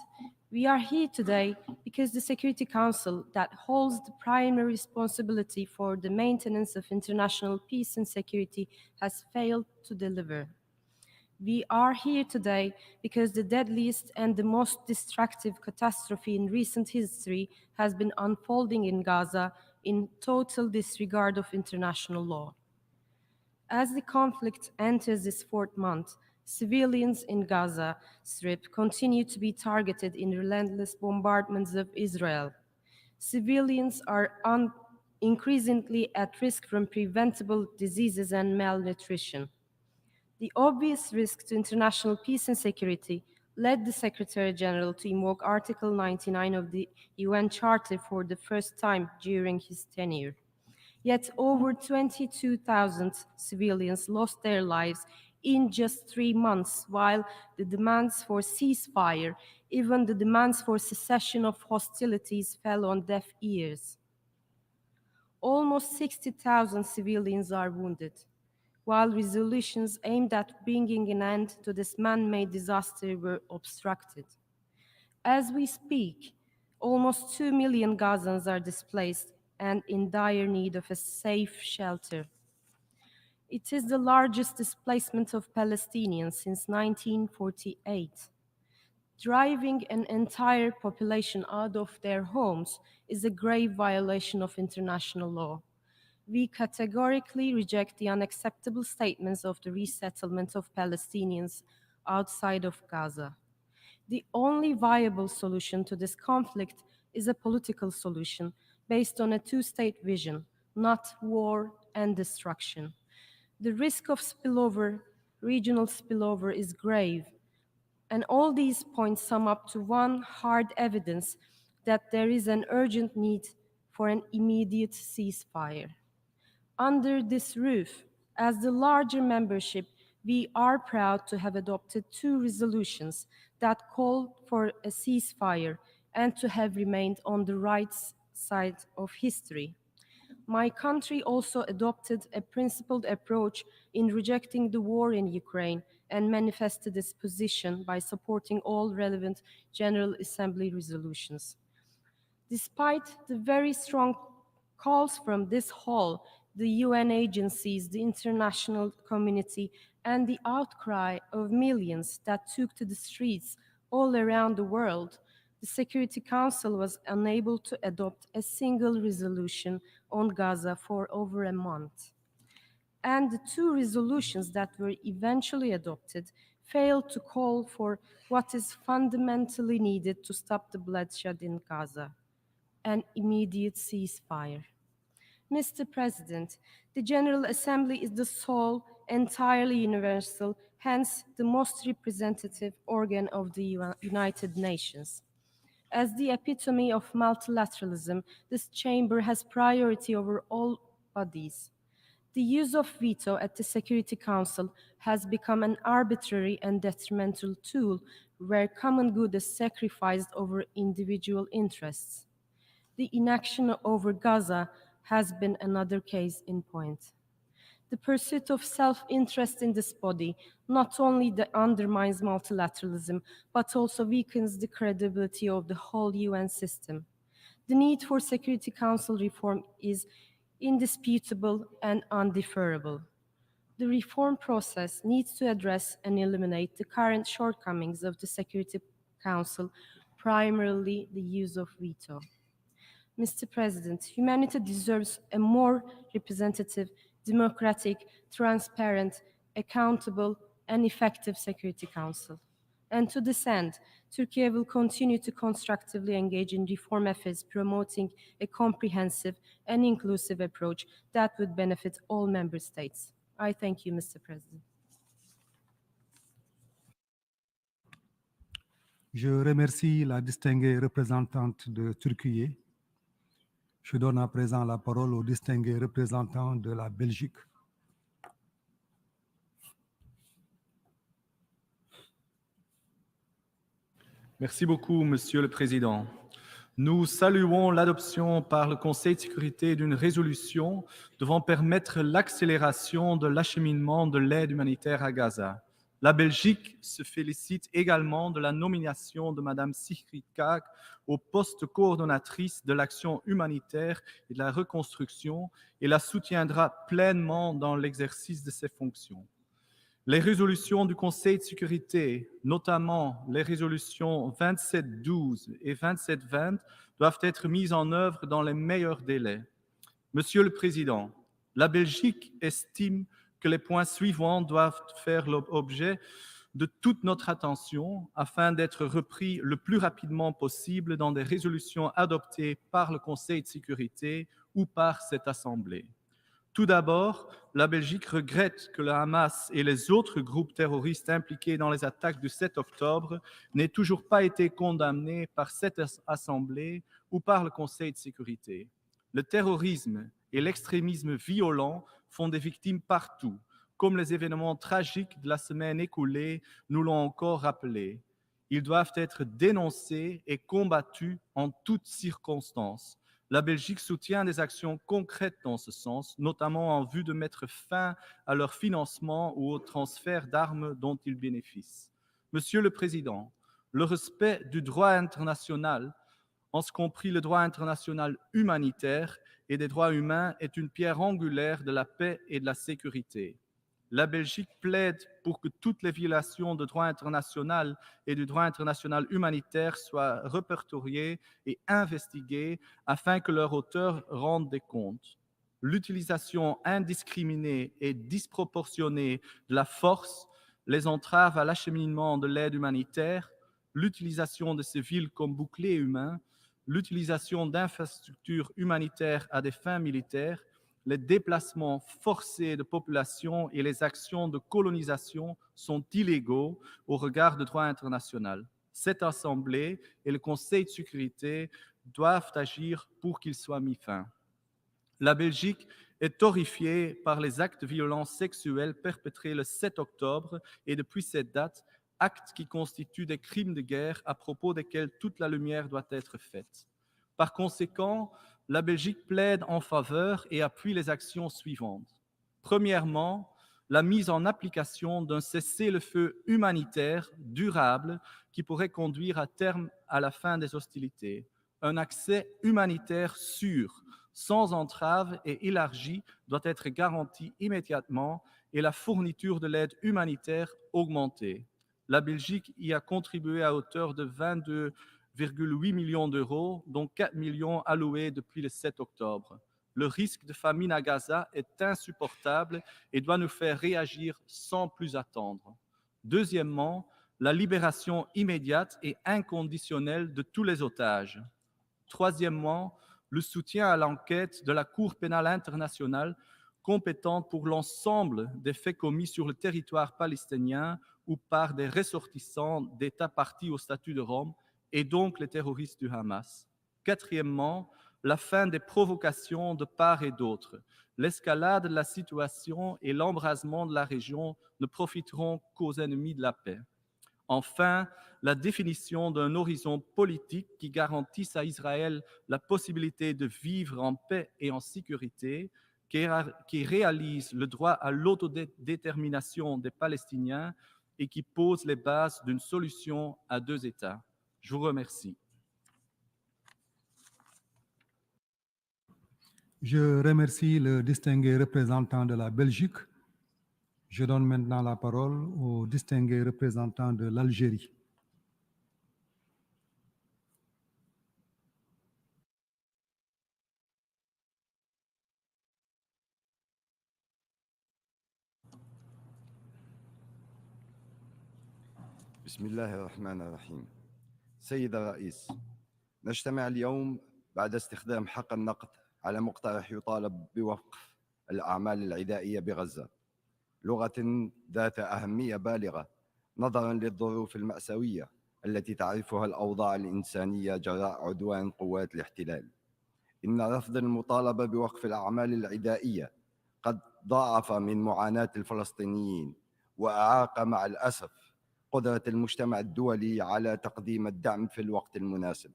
we are here today because the Security Council, that holds the primary responsibility for the maintenance of international peace and security, has failed to deliver. We are here today because the deadliest and the most destructive catastrophe in recent history has been unfolding in Gaza in total disregard of international law. As the conflict enters its fourth month, civilians in Gaza Strip continue to be targeted in relentless bombardments of Israel. Civilians are increasingly at risk from preventable diseases and malnutrition. The obvious risk to international peace and security led the Secretary General to invoke Article 99 of the UN Charter for the first time during his tenure. Yet over 22,000 civilians lost their lives in just 3 months, while the demands for ceasefire, even the demands for cessation of hostilities, fell on deaf ears. Almost 60,000 civilians are wounded, while resolutions aimed at bringing an end to this man-made disaster were obstructed. As we speak, almost 2 million Gazans are displaced and in dire need of a safe shelter. It is the largest displacement of Palestinians since 1948. Driving an entire population out of their homes is a grave violation of international law. We categorically reject the unacceptable statements of the resettlement of Palestinians outside of Gaza. The only viable solution to this conflict is a political solution based on a two-state vision, not war and destruction. The risk of spillover, regional spillover, is grave, and all these points sum up to one hard evidence that there is an urgent need for an immediate ceasefire. Under this roof, as the larger membership, we are proud to have adopted 2 resolutions that call for a ceasefire and to have remained on the right side of history. My country also adopted a principled approach in rejecting the war in Ukraine and manifested its position by supporting all relevant General Assembly resolutions. Despite the very strong calls from this hall, the UN agencies, the international community, and the outcry of millions that took to the streets all around the world, the Security Council was unable to adopt a single resolution on Gaza for over a month. And the 2 resolutions that were eventually adopted failed to call for what is fundamentally needed to stop the bloodshed in Gaza: an immediate ceasefire. Mr. President, the General Assembly is the sole, entirely universal, hence the most representative organ of the United Nations. As the epitome of multilateralism, this chamber has priority over all bodies. The use of veto at the Security Council has become an arbitrary and detrimental tool where common good is sacrificed over individual interests. The inaction over Gaza has been another case in point. The pursuit of self-interest in this body not only undermines multilateralism, but also weakens the credibility of the whole UN system. The need for Security Council reform is indisputable and undeferrable. The reform process needs to address and eliminate the current shortcomings of the Security Council, primarily the use of veto. Mr. President, humanity deserves a more representative, democratic, transparent, accountable, and effective Security Council. And to this end, Turkey will continue to constructively engage in reform efforts, promoting a comprehensive and inclusive approach that would benefit all member states. I thank you, Mr. President. Je remercie la distinguée représentante de Turquie. Je donne à présent la parole au distingué représentant de la Belgique. Merci beaucoup, Monsieur le Président. Nous saluons l'adoption par le Conseil de sécurité d'une résolution devant permettre l'accélération de l'acheminement de l'aide humanitaire à Gaza. La Belgique se félicite également de la nomination de Mme Sigrid Kaag au poste coordonnatrice de l'action humanitaire et de la reconstruction et la soutiendra pleinement dans l'exercice de ses fonctions. Les résolutions du Conseil de sécurité, notamment les résolutions 2712 et 2720, doivent être mises en œuvre dans les meilleurs délais. Monsieur le Président, la Belgique estime que les points suivants doivent faire l'objet de toute notre attention afin d'être repris le plus rapidement possible dans des résolutions adoptées par le Conseil de sécurité ou par cette Assemblée. Tout d'abord, la Belgique regrette que le Hamas et les autres groupes terroristes impliqués dans les attaques du 7 octobre n'aient toujours pas été condamnés par cette Assemblée ou par le Conseil de sécurité. Le terrorisme et l'extrémisme violent font des victimes partout, comme les événements tragiques de la semaine écoulée nous l'ont encore rappelé. Ils doivent être dénoncés et combattus en toutes circonstances. La Belgique soutient des actions concrètes dans ce sens, notamment en vue de mettre fin à leur financement ou au transfert d'armes dont ils bénéficient. Monsieur le Président, le respect du droit international, en ce compris le droit international humanitaire et des droits humains, est une pierre angulaire de la paix et de la sécurité. La Belgique plaide pour que toutes les violations de droit international et du droit international humanitaire soient répertoriées et investiguées afin que leurs auteurs rendent des comptes. L'utilisation indiscriminée et disproportionnée de la force, les entraves à l'acheminement de l'aide humanitaire, l'utilisation de civils comme boucliers humains, l'utilisation d'infrastructures humanitaires à des fins militaires, les déplacements forcés de population et les actions de colonisation sont illégaux au regard du droit international. Cette Assemblée et le Conseil de sécurité doivent agir pour qu'il soit mis fin. La Belgique est horrifiée par les actes de violence sexuelle perpétrés le 7 octobre et depuis cette date, actes qui constituent des crimes de guerre à propos desquels toute la lumière doit être faite. Par conséquent, la Belgique plaide en faveur et appuie les actions suivantes. Premièrement, la mise en application d'un cessez-le-feu humanitaire durable qui pourrait conduire à terme à la fin des hostilités. Un accès humanitaire sûr, sans entrave et élargi doit être garanti immédiatement et la fourniture de l'aide humanitaire augmentée. La Belgique y a contribué à hauteur de 22,8 millions d'euros, dont 4 millions alloués depuis le 7 octobre. Le risque de famine à Gaza est insupportable et doit nous faire réagir sans plus attendre. Deuxièmement, la libération immédiate et inconditionnelle de tous les otages. Troisièmement, le soutien à l'enquête de la Cour pénale internationale compétente pour l'ensemble des faits commis sur le territoire palestinien ou par des ressortissants d'États partis au statut de Rome et donc les terroristes du Hamas. Quatrièmement, la fin des provocations de part et d'autre. L'escalade de la situation et l'embrasement de la région ne profiteront qu'aux ennemis de la paix. Enfin, la définition d'un horizon politique qui garantisse à Israël la possibilité de vivre en paix et en sécurité, qui réalise le droit à l'autodétermination des Palestiniens et qui pose les bases d'une solution à deux États. Je vous remercie. Je remercie le distingué représentant de la Belgique. Je donne maintenant la parole au distingué représentant de l'Algérie. بسم الله الرحمن الرحيم. سيد الرئيس، نجتمع اليوم بعد استخدام حق النقد على مقترح يطالب بوقف الأعمال العدائية بغزة، لغة ذات أهمية بالغة نظراً للظروف المأساوية التي تعرفها الأوضاع الإنسانية جراء عدوان قوات الاحتلال. إن رفض المطالبة بوقف الأعمال العدائية قد ضاعف من معاناة الفلسطينيين وأعاق مع الأسف قدرة المجتمع الدولي على تقديم الدعم في الوقت المناسب،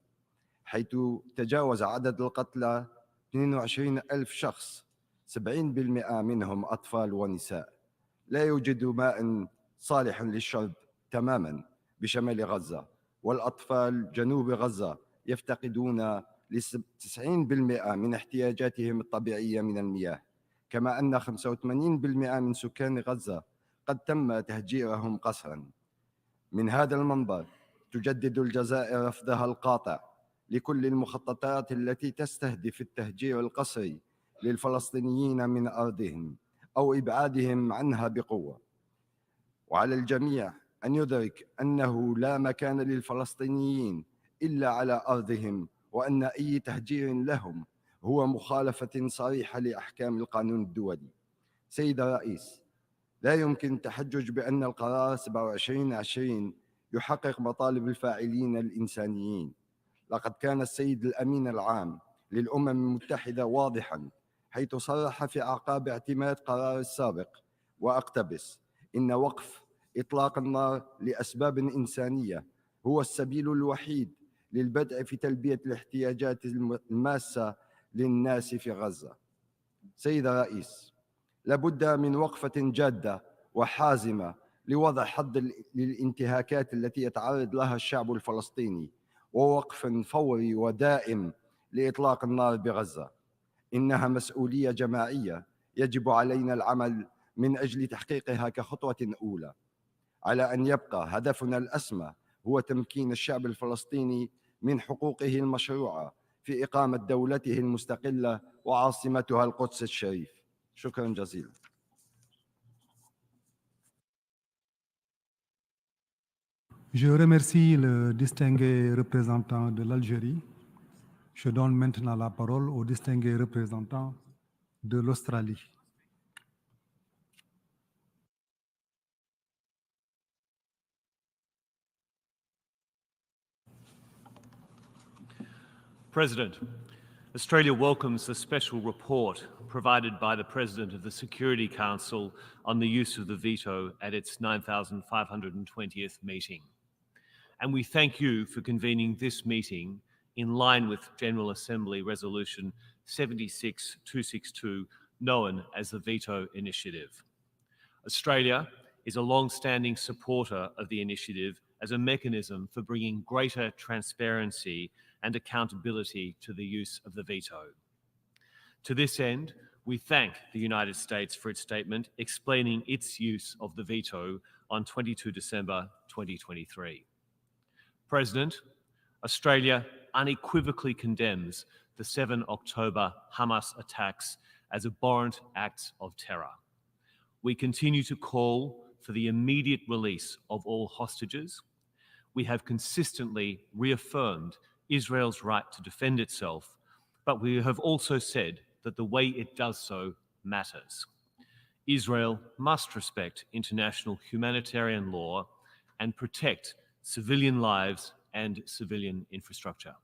حيث تجاوز عدد القتلى 22,000 شخص، 70% منهم أطفال ونساء. لا يوجد ماء صالح للشرب تماما بشمال غزة، والأطفال جنوب غزة يفتقدون 90% من احتياجاتهم الطبيعية من المياه، كما أن 85% من سكان غزة قد تم تهجيرهم قسرا. من هذا المنبر تجدد الجزائر رفضها القاطع لكل المخططات التي تستهدف التهجير القسري للفلسطينيين من أرضهم أو إبعادهم عنها بقوة. وعلى الجميع أن يدرك أنه لا مكان للفلسطينيين إلا على أرضهم، وأن أي تهجير لهم هو مخالفة صريحة لأحكام القانون الدولي. سيد الرئيس، لا يمكن التحجج بأن القرار 27/20 يحقق مطالب الفاعلين الإنسانيين. لقد كان السيد الأمين العام للأمم المتحدة واضحاً، حيث صرح في أعقاب اعتماد قرار السابق، وأقتبس: إن وقف إطلاق النار لأسباب إنسانية هو السبيل الوحيد للبدء في تلبية الاحتياجات الماسة للناس في غزة. سيد الرئيس، لابد من وقفة جادة وحازمة لوضع حد للانتهاكات التي يتعرض لها الشعب الفلسطيني، ووقف فوري ودائم لإطلاق النار بغزة. إنها مسؤولية جماعية يجب علينا العمل من أجل تحقيقها كخطوة أولى، على أن يبقى هدفنا الأسمى هو تمكين الشعب الفلسطيني من حقوقه المشروعة في إقامة دولته المستقلة وعاصمتها القدس الشريف. شكرا جزيلا. Je remercie le distingué représentant de l'Algérie. Je donne maintenant la parole au distingué représentant de l'Australie. President, Australia welcomes the special report provided by the President of the Security Council on the use of the veto at its 9,520th meeting. And we thank you for convening this meeting in line with General Assembly Resolution 76262, known as the Veto Initiative. Australia is a long-standing supporter of the initiative as a mechanism for bringing greater transparency and accountability to the use of the veto. To this end, we thank the United States for its statement explaining its use of the veto on 22 December 2023. President, Australia unequivocally condemns the 7 October Hamas attacks as abhorrent acts of terror. We continue to call for the immediate release of all hostages. We have consistently reaffirmed Israel's right to defend itself, but we have also said that the way it does so matters. Israel must respect international humanitarian law and protect civilian lives and civilian infrastructure.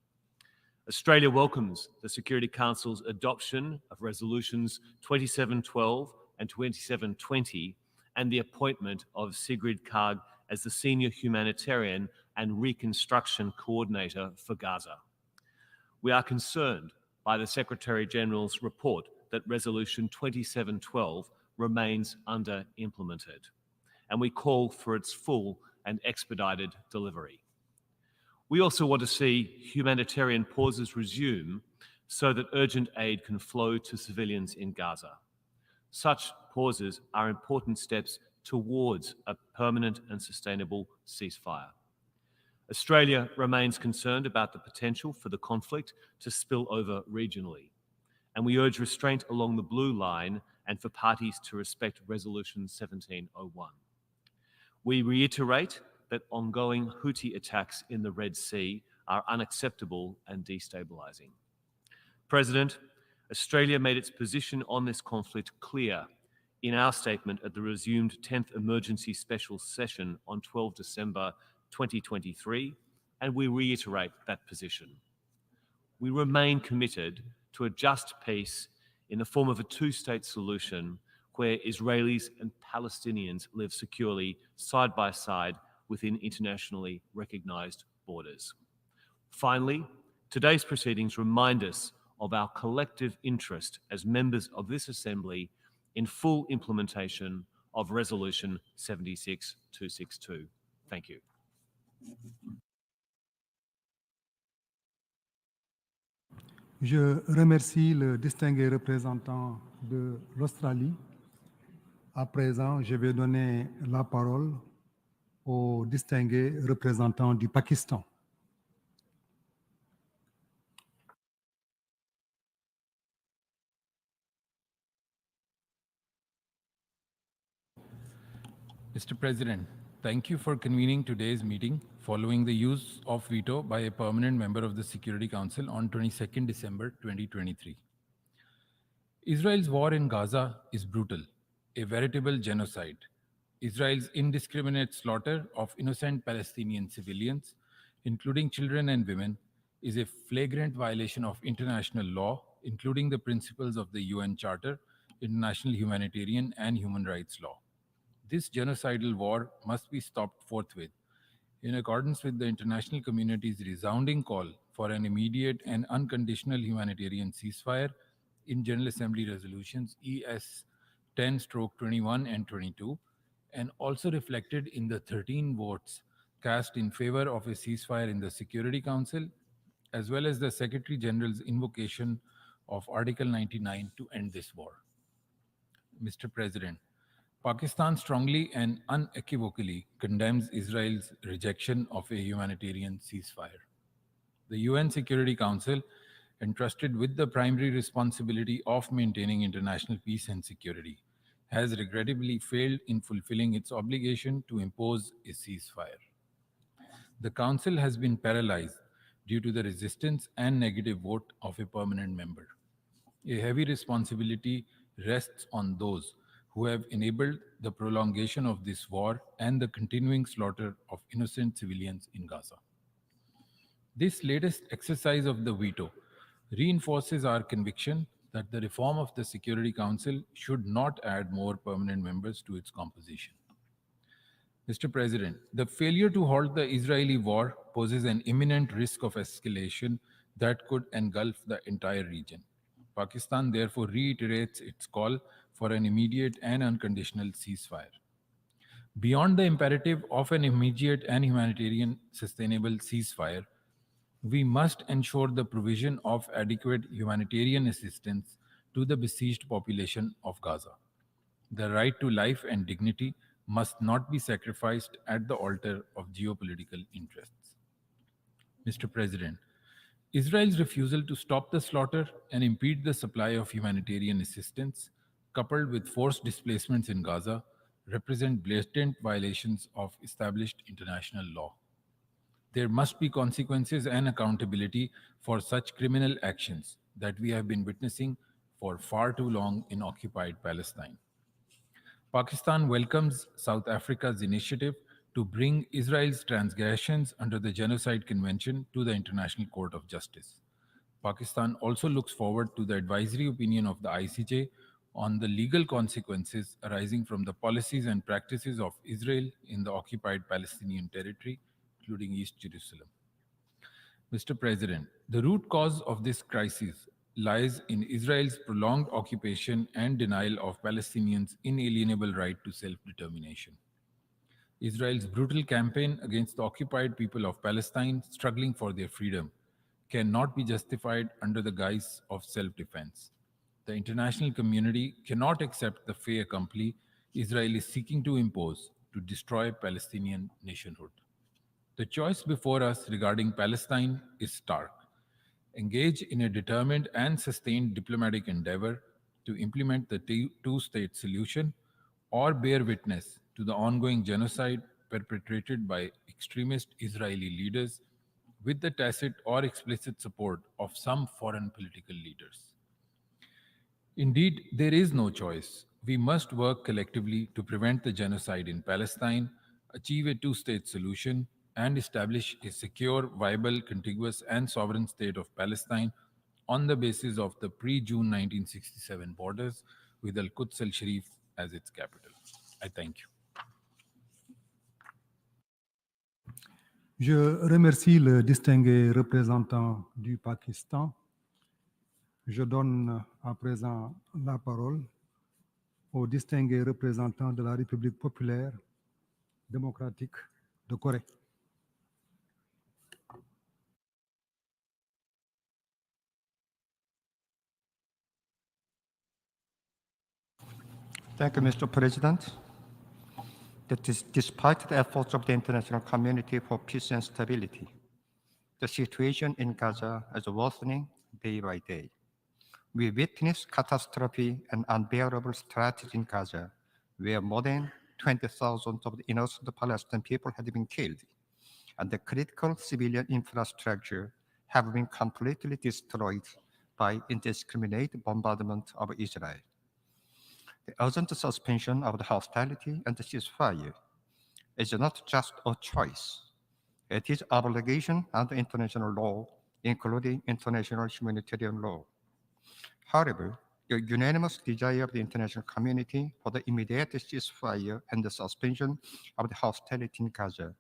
Australia welcomes the Security Council's adoption of Resolutions 2712 and 2720 and the appointment of Sigrid Kaag as the Senior Humanitarian and Reconstruction Coordinator for Gaza. We are concerned by the Secretary-General's report that Resolution 2712 remains under-implemented, and we call for its full and expedited delivery. We also want to see humanitarian pauses resume so that urgent aid can flow to civilians in Gaza. Such pauses are important steps towards a permanent and sustainable ceasefire. Australia remains concerned about the potential for the conflict to spill over regionally, and we urge restraint along the blue line and for parties to respect Resolution 1701. We reiterate that ongoing Houthi attacks in the Red Sea are unacceptable and destabilizing. President, Australia made its position on this conflict clear in our statement at the resumed 10th Emergency Special Session on 12 December 2023, and we reiterate that position. We remain committed to a just peace in the form of a two-state solution where Israelis and Palestinians live securely side by side within internationally recognized borders. Finally, today's proceedings remind us of our collective interest as members of this Assembly in full implementation of Resolution 76262. Thank you. Je remercie le distingué représentant de l'Australie. À présent, je vais donner la parole au distingué représentant du Pakistan. Mr. President, thank you for convening today's meeting following the use of veto by a permanent member of the Security Council on 22nd December 2023. Israel's war in Gaza is brutal, a veritable genocide. Israel's indiscriminate slaughter of innocent Palestinian civilians, including children and women, is a flagrant violation of international law, including the principles of the UN Charter, international humanitarian and human rights law. This genocidal war must be stopped forthwith, in accordance with the international community's resounding call for an immediate and unconditional humanitarian ceasefire in General Assembly resolutions ES 10/21 and 22, and also reflected in the 13 votes cast in favor of a ceasefire in the Security Council, as well as the Secretary General's invocation of Article 99 to end this war. Mr. President, Pakistan strongly and unequivocally condemns Israel's rejection of a humanitarian ceasefire. The UN Security Council, entrusted with the primary responsibility of maintaining international peace and security, has regrettably failed in fulfilling its obligation to impose a ceasefire. The Council has been paralyzed due to the resistance and negative vote of a permanent member. A heavy responsibility rests on those who have enabled the prolongation of this war and the continuing slaughter of innocent civilians in Gaza. This latest exercise of the veto reinforces our conviction that the reform of the Security Council should not add more permanent members to its composition. Mr. President, the failure to halt the Israeli war poses an imminent risk of escalation that could engulf the entire region. Pakistan therefore reiterates its call for an immediate and unconditional ceasefire. Beyond the imperative of an immediate and humanitarian sustainable ceasefire, we must ensure the provision of adequate humanitarian assistance to the besieged population of Gaza. The right to life and dignity must not be sacrificed at the altar of geopolitical interests. Mr. President, Israel's refusal to stop the slaughter and impede the supply of humanitarian assistance, coupled with forced displacements in Gaza, represent blatant violations of established international law. There must be consequences and accountability for such criminal actions that we have been witnessing for far too long in occupied Palestine. Pakistan welcomes South Africa's initiative to bring Israel's transgressions under the Genocide Convention to the International Court of Justice. Pakistan also looks forward to the advisory opinion of the ICJ on the legal consequences arising from the policies and practices of Israel in the occupied Palestinian territory, including East Jerusalem. Mr. President, the root cause of this crisis lies in Israel's prolonged occupation and denial of Palestinians' inalienable right to self-determination. Israel's brutal campaign against the occupied people of Palestine struggling for their freedom cannot be justified under the guise of self-defense. The international community cannot accept the fait accompli Israel is seeking to impose to destroy Palestinian nationhood. The choice before us regarding Palestine is stark. Engage in a determined and sustained diplomatic endeavor to implement the two-state solution, or bear witness to the ongoing genocide perpetrated by extremist Israeli leaders with the tacit or explicit support of some foreign political leaders. Indeed, there is no choice. We must work collectively to prevent the genocide in Palestine, achieve a two-state solution, and establish a secure, viable, contiguous, and sovereign state of Palestine on the basis of the pre-June 1967 borders with Al-Quds al-Sharif as its capital. I thank you. Je remercie le distingué représentant du Pakistan. Je donne à présent la parole au distingué représentant de la République populaire démocratique de Corée. Thank you, Mr. President. Despite the efforts of the international community for peace and stability, the situation in Gaza is worsening day by day. We witness catastrophe and unbearable tragedy in Gaza, where more than 20,000 of the innocent Palestinian people have been killed, and the critical civilian infrastructure have been completely destroyed by indiscriminate bombardment of Israel. The urgent suspension of the hostility and the ceasefire is not just a choice. It is obligation under international law, including international humanitarian law. However, the unanimous desire of the international community for the immediate ceasefire and the suspension of the hostility in Gaza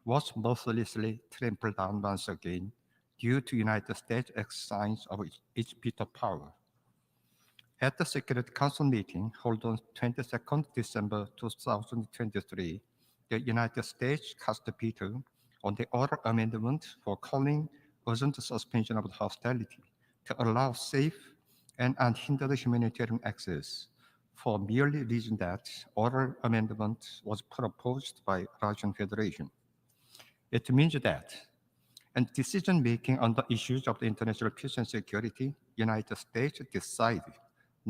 was mercilessly trampled down once again due to United States exercise of its veto power. At the Security Council meeting held on 22nd December 2023, the United States cast a veto on the oral amendment for calling urgent suspension of the hostility to allow safe and unhindered humanitarian access for merely reason that oral amendment was proposed by Russian Federation. It means that in decision-making on the issues of the international peace and security, United States decided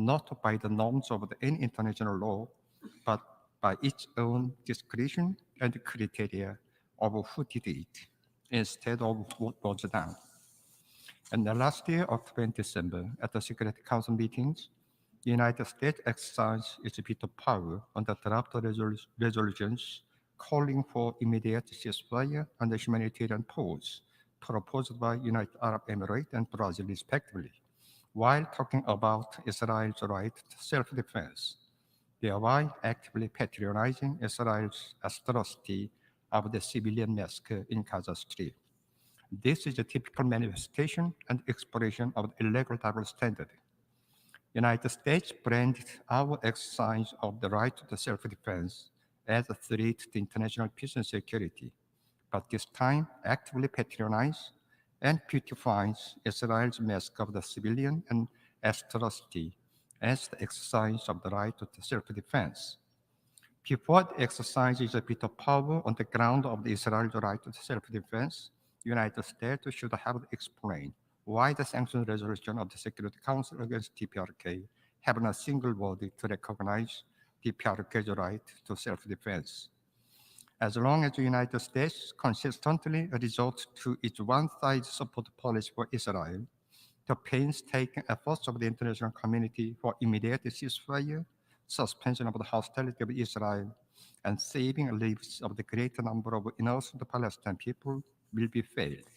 not by the norms of any international law, but by its own discretion and criteria of who did it, instead of what was done. And the last year, October and December, at the Security Council meetings, the United States exercised its veto power on the draft resolutions calling for immediate ceasefire and the humanitarian pause proposed by United Arab Emirates and Brazil, respectively, while talking about Israel's right to self-defense, thereby actively patronizing Israel's atrocity of the civilian massacre in Gaza Strip. This is a typical manifestation and expression of the illegal double standard. United States branded our exercise of the right to self-defense as a threat to international peace and security, but this time actively patronizes and beautifies Israel's massacre of the civilian and atrocity as the exercise of the right to self-defense. Before the exercise is a bit of power on the ground of the Israel's right to self-defense, the United States should have explained why the sanction resolution of the Security Council against DPRK have not a single word to recognize DPRK's right to self-defense. As long as the United States consistently resorts to its one-sided support policy for Israel, the painstaking efforts of the international community for immediate ceasefire, suspension of the hostility of Israel, and saving lives of the greater number of innocent Palestinian people will be failed.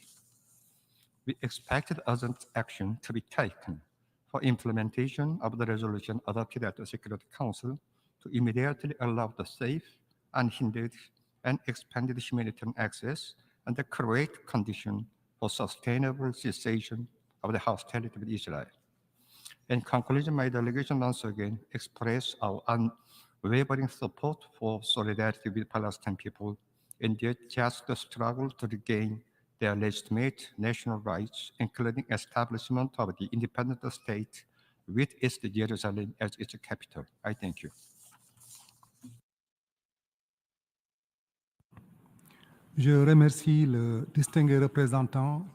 We expected urgent action to be taken for implementation of the resolution adopted at the Security Council to immediately allow the safe, unhindered, and expanded humanitarian access and the create condition for sustainable cessation of the hostility with Israel. In conclusion, my delegation once again express our unwavering support for solidarity with Palestinian people in their just struggle to regain their legitimate national rights, including establishment of the independent state with East Jerusalem as its capital. I thank you. Je remercie le distingué représentant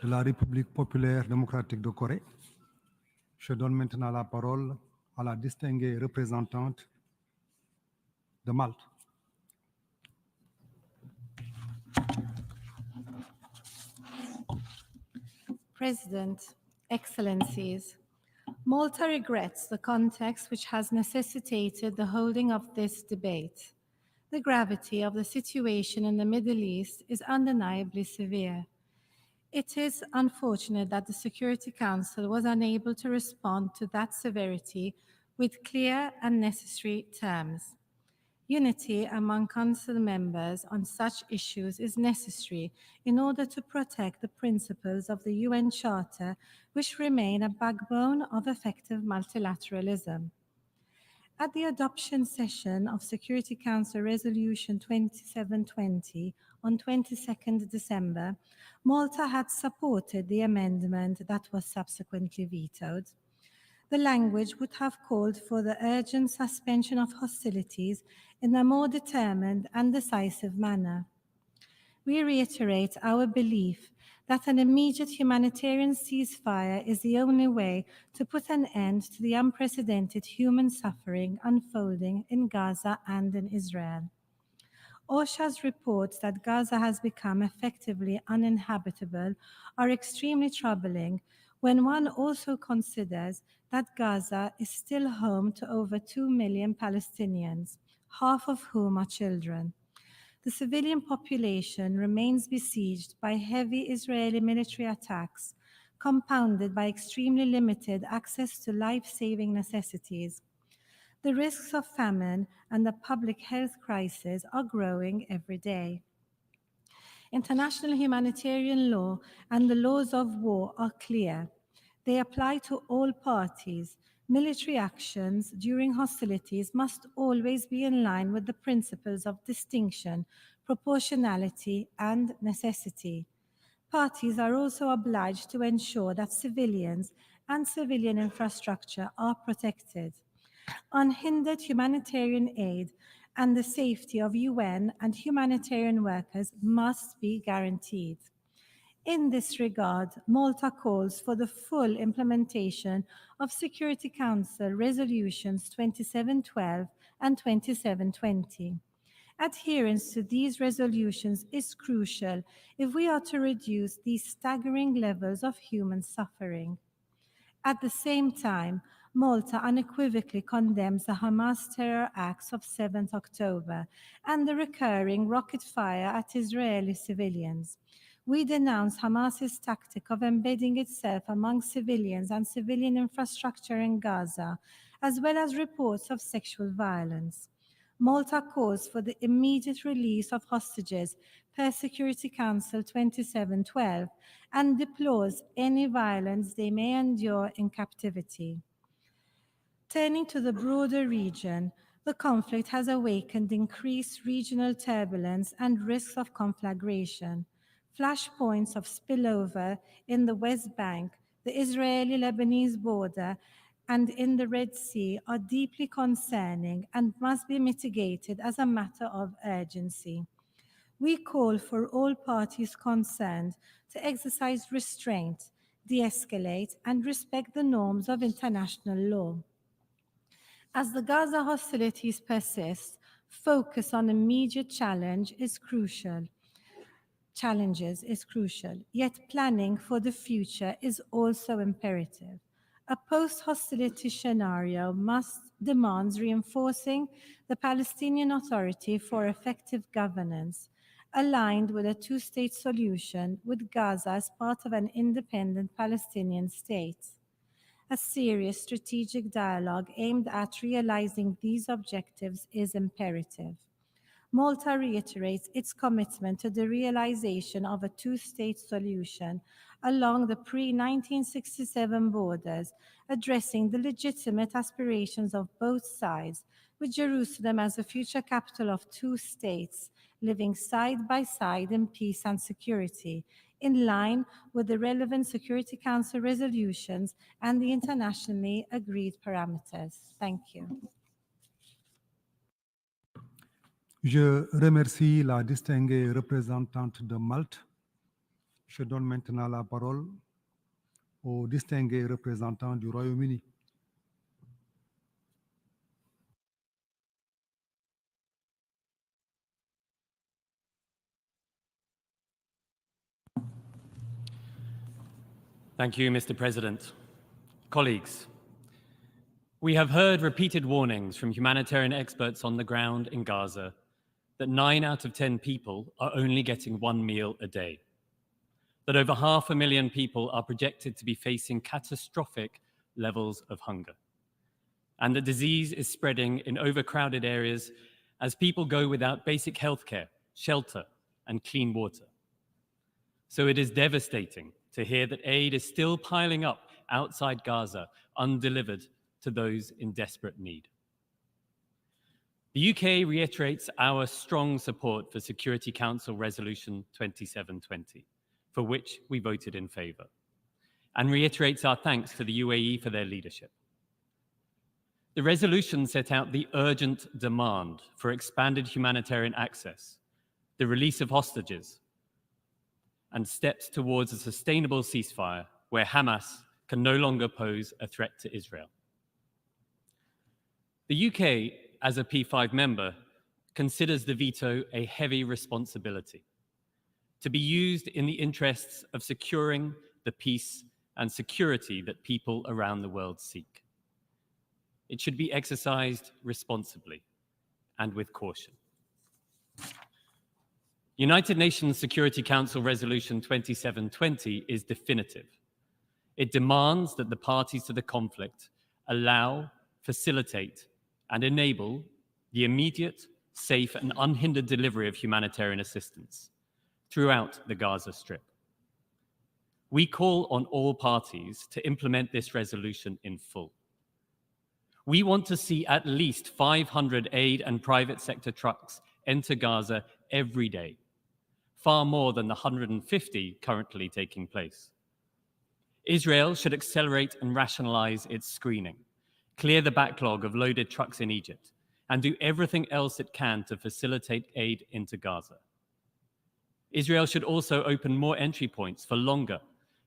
de la République populaire démocratique de Corée. Je donne maintenant la parole à la distinguée représentante de Malte. President, Excellencies, Malta regrets the context which has necessitated the holding of this debate. The gravity of the situation in the Middle East is undeniably severe. It is unfortunate that the Security Council was unable to respond to that severity with clear and necessary terms. Unity among Council members on such issues is necessary in order to protect the principles of the UN Charter, which remain a backbone of effective multilateralism. At the adoption session of Security Council Resolution 2720 on 22nd December, Malta had supported the amendment that was subsequently vetoed. The language would have called for the urgent suspension of hostilities in a more determined and decisive manner. We reiterate our belief that an immediate humanitarian ceasefire is the only way to put an end to the unprecedented human suffering unfolding in Gaza and in Israel. OSHA's reports that Gaza has become effectively uninhabitable are extremely troubling when one also considers that Gaza is still home to over 2 million Palestinians, half of whom are children. The civilian population remains besieged by heavy Israeli military attacks, compounded by extremely limited access to life-saving necessities. The risks of famine and the public health crisis are growing every day. International humanitarian law and the laws of war are clear. They apply to all parties. Military actions during hostilities must always be in line with the principles of distinction, proportionality, and necessity. Parties are also obliged to ensure that civilians and civilian infrastructure are protected. Unhindered humanitarian aid and the safety of UN and humanitarian workers must be guaranteed. In this regard, Malta calls for the full implementation of Security Council Resolutions 2712 and 2720. Adherence to these resolutions is crucial if we are to reduce these staggering levels of human suffering. At the same time, Malta unequivocally condemns the Hamas terror acts of 7th October and the recurring rocket fire at Israeli civilians. We denounce Hamas's tactic of embedding itself among civilians and civilian infrastructure in Gaza, as well as reports of sexual violence. Malta calls for the immediate release of hostages per Security Council 2712 and deplores any violence they may endure in captivity. Turning to the broader region, the conflict has awakened increased regional turbulence and risks of conflagration. Flashpoints of spillover in the West Bank, the Israeli-Lebanese border, and in the Red Sea are deeply concerning and must be mitigated as a matter of urgency. We call for all parties concerned to exercise restraint, de-escalate, and respect the norms of international law. As the Gaza hostilities persist, focus on immediate challenges is crucial, yet planning for the future is also imperative. A post-hostility scenario demands reinforcing the Palestinian Authority for effective governance, aligned with a two-state solution with Gaza as part of an independent Palestinian state. A serious strategic dialogue aimed at realizing these objectives is imperative. Malta reiterates its commitment to the realization of a two-state solution along the pre-1967 borders, addressing the legitimate aspirations of both sides, with Jerusalem as the future capital of two states, living side by side in peace and security, in line with the relevant Security Council resolutions and the internationally agreed parameters. Thank you. Je remercie la distinguée représentante de Malte. Je donne maintenant la parole au distingué représentant du Royaume-Uni. Thank you, Mr. President. Colleagues, we have heard repeated warnings from humanitarian experts on the ground in Gaza that 9 out of 10 people are only getting 1 meal a day. that over 500,000 people are projected to be facing catastrophic levels of hunger, and the disease is spreading in overcrowded areas as people go without basic healthcare, shelter, and clean water. So it is devastating to hear that aid is still piling up outside Gaza, undelivered to those in desperate need. The UK reiterates our strong support for Security Council Resolution 2720, for which we voted in favour, and reiterates our thanks to the UAE for their leadership. The resolution set out the urgent demand for expanded humanitarian access, the release of hostages, and steps towards a sustainable ceasefire where Hamas can no longer pose a threat to Israel. The UK, as a P5 member, considers the veto a heavy responsibility to be used in the interests of securing the peace and security that people around the world seek. It should be exercised responsibly and with caution. United Nations Security Council Resolution 2720 is definitive. It demands that the parties to the conflict allow, facilitate, and enable the immediate, safe, and unhindered delivery of humanitarian assistance throughout the Gaza Strip. We call on all parties to implement this resolution in full. We want to see at least 500 aid and private sector trucks enter Gaza every day, far more than the 150 currently taking place. Israel should accelerate and rationalize its screening, clear the backlog of loaded trucks in Egypt, and do everything else it can to facilitate aid into Gaza. Israel should also open more entry points for longer,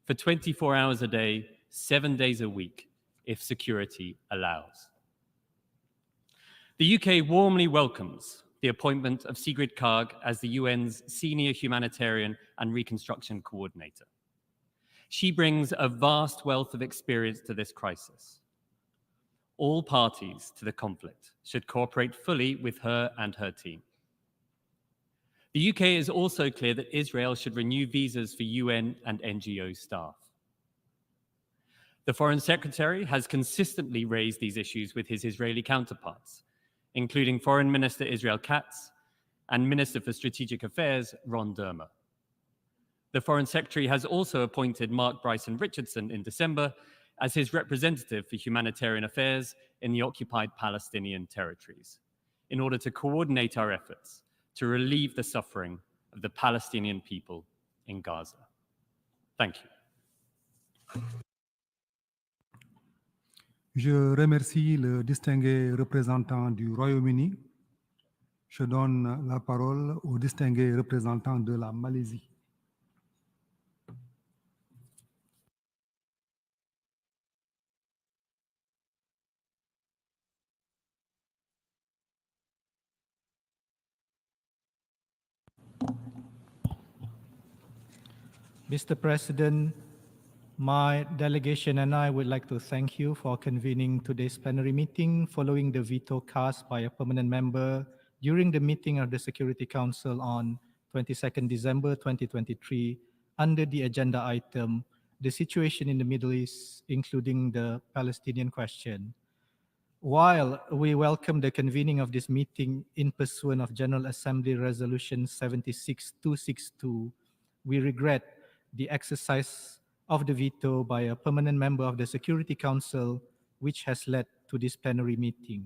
for 24 hours a day, 7 days a week, if security allows. The UK warmly welcomes the appointment of Sigrid Kaag as the UN's Senior Humanitarian and Reconstruction Coordinator. She brings a vast wealth of experience to this crisis. All parties to the conflict should cooperate fully with her and her team. The UK is also clear that Israel should renew visas for UN and NGO staff. The Foreign Secretary has consistently raised these issues with his Israeli counterparts, including Foreign Minister Israel Katz and Minister for Strategic Affairs Ron Dermer. The Foreign Secretary has also appointed Mark Bryson Richardson in December as his representative for humanitarian affairs in the occupied Palestinian territories, in order to coordinate our efforts to relieve the suffering of the Palestinian people in Gaza. Thank you. Je remercie le distingué représentant du Royaume-Uni. Je donne la parole au distingué représentant de la Malaisie. Mr. President, my delegation and I would like to thank you for convening today's plenary meeting following the veto cast by a permanent member during the meeting of the Security Council on 22nd December 2023 under the agenda item, the situation in the Middle East, including the Palestinian question. While we welcome the convening of this meeting in pursuant of General Assembly Resolution 76262, we regret the exercise of the veto by a permanent member of the Security Council, which has led to this plenary meeting.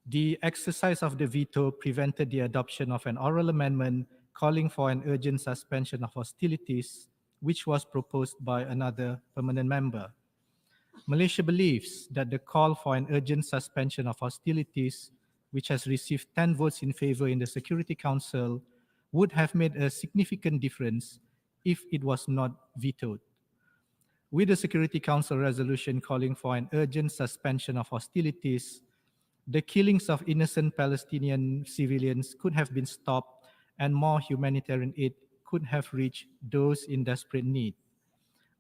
The exercise of the veto prevented the adoption of an oral amendment calling for an urgent suspension of hostilities, which was proposed by another permanent member. Malaysia believes that the call for an urgent suspension of hostilities, which has received 10 votes in favor in the Security Council, would have made a significant difference if it was not vetoed. With the Security Council resolution calling for an urgent suspension of hostilities, the killings of innocent Palestinian civilians could have been stopped and more humanitarian aid could have reached those in desperate need.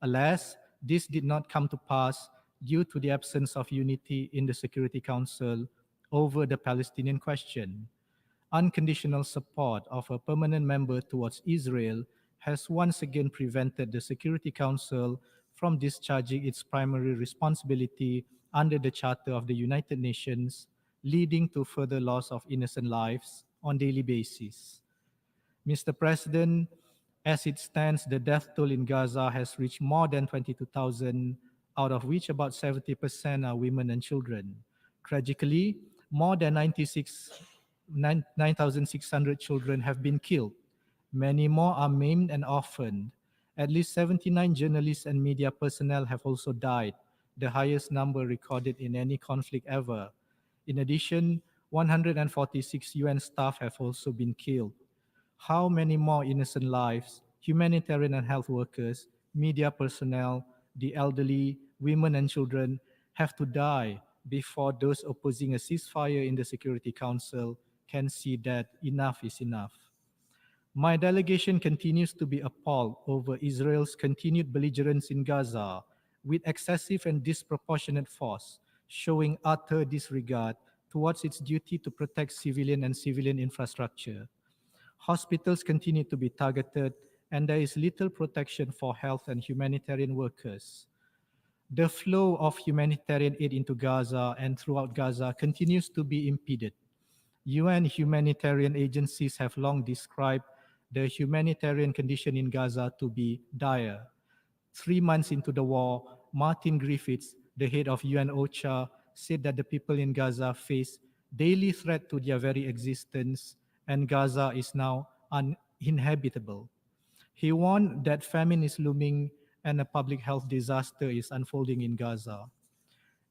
Alas, this did not come to pass due to the absence of unity in the Security Council over the Palestinian question. Unconditional support of a permanent member towards Israel has once again prevented the Security Council from discharging its primary responsibility under the Charter of the United Nations, leading to further loss of innocent lives on a daily basis. Mr. President, as it stands, the death toll in Gaza has reached more than 22,000, out of which about 70% are women and children. Tragically, more than 9,600 children have been killed. Many more are maimed and orphaned. At least 79 journalists and media personnel have also died, the highest number recorded in any conflict ever. In addition, 146 UN staff have also been killed. How many more innocent lives, humanitarian and health workers, media personnel, the elderly, women and children have to die before those opposing a ceasefire in the Security Council can see that enough is enough? My delegation continues to be appalled over Israel's continued belligerence in Gaza with excessive and disproportionate force, showing utter disregard towards its duty to protect civilian and civilian infrastructure. Hospitals continue to be targeted, and there is little protection for health and humanitarian workers. The flow of humanitarian aid into Gaza and throughout Gaza continues to be impeded. UN humanitarian agencies have long described the humanitarian condition in Gaza to be dire. 3 months into the war, Martin Griffiths, the head of UN OCHA, said that the people in Gaza face daily threat to their very existence, and Gaza is now uninhabitable. He warned that famine is looming and a public health disaster is unfolding in Gaza.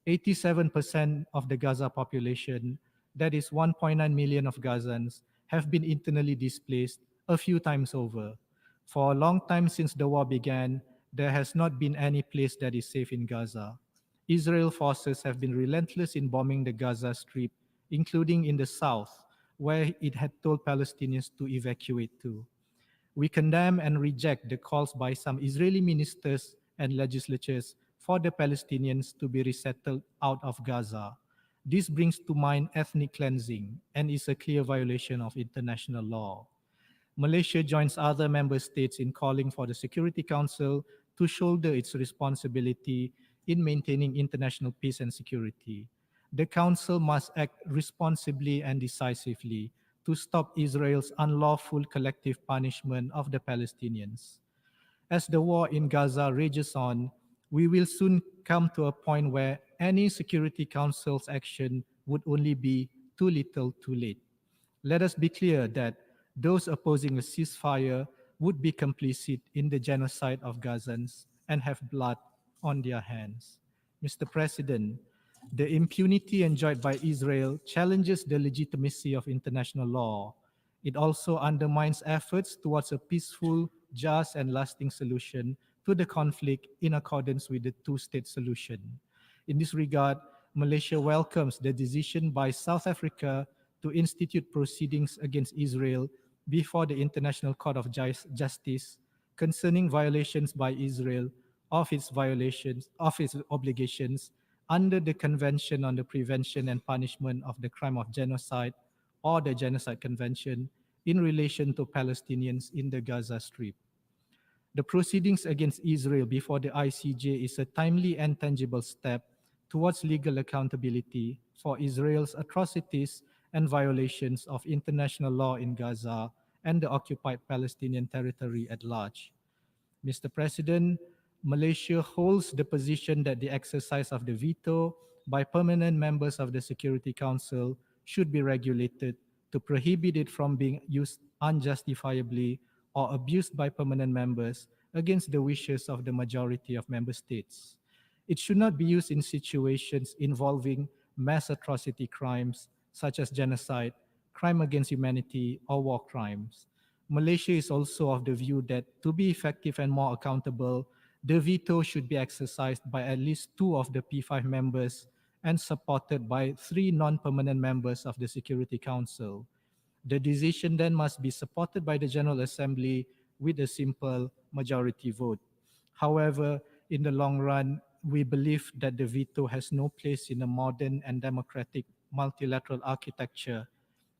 87% of the Gaza population, that is 1.9 million of Gazans, have been internally displaced a few times over. For a long time since the war began, there has not been any place that is safe in Gaza. Israel forces have been relentless in bombing the Gaza Strip, including in the south, where it had told Palestinians to evacuate to. We condemn and reject the calls by some Israeli ministers and legislatures for the Palestinians to be resettled out of Gaza. This brings to mind ethnic cleansing and is a clear violation of international law. Malaysia joins other member states in calling for the Security Council to shoulder its responsibility in maintaining international peace and security. The Council must act responsibly and decisively to stop Israel's unlawful collective punishment of the Palestinians. As the war in Gaza rages on, we will soon come to a point where any Security Council's action would only be too little too late. Let us be clear that those opposing a ceasefire would be complicit in the genocide of Gazans and have blood on their hands. Mr. President, the impunity enjoyed by Israel challenges the legitimacy of international law. It also undermines efforts towards a peaceful, just, and lasting solution to the conflict in accordance with the two-state solution. In this regard, Malaysia welcomes the decision by South Africa to institute proceedings against Israel before the International Court of Justice concerning violations by Israel of its obligations under the Convention on the Prevention and Punishment of the Crime of Genocide, or the Genocide Convention, in relation to Palestinians in the Gaza Strip. The proceedings against Israel before the ICJ is a timely and tangible step towards legal accountability for Israel's atrocities and violations of international law in Gaza and the occupied Palestinian territory at large. Mr. President, Malaysia holds the position that the exercise of the veto by permanent members of the Security Council should be regulated to prohibit it from being used unjustifiably or abused by permanent members against the wishes of the majority of member states. It should not be used in situations involving mass atrocity crimes such as genocide, crime against humanity, or war crimes. Malaysia is also of the view that to be effective and more accountable, the veto should be exercised by at least 2 of the P5 members and supported by 3 non-permanent members of the Security Council. The decision then must be supported by the General Assembly with a simple majority vote. However, in the long run, we believe that the veto has no place in a modern and democratic multilateral architecture.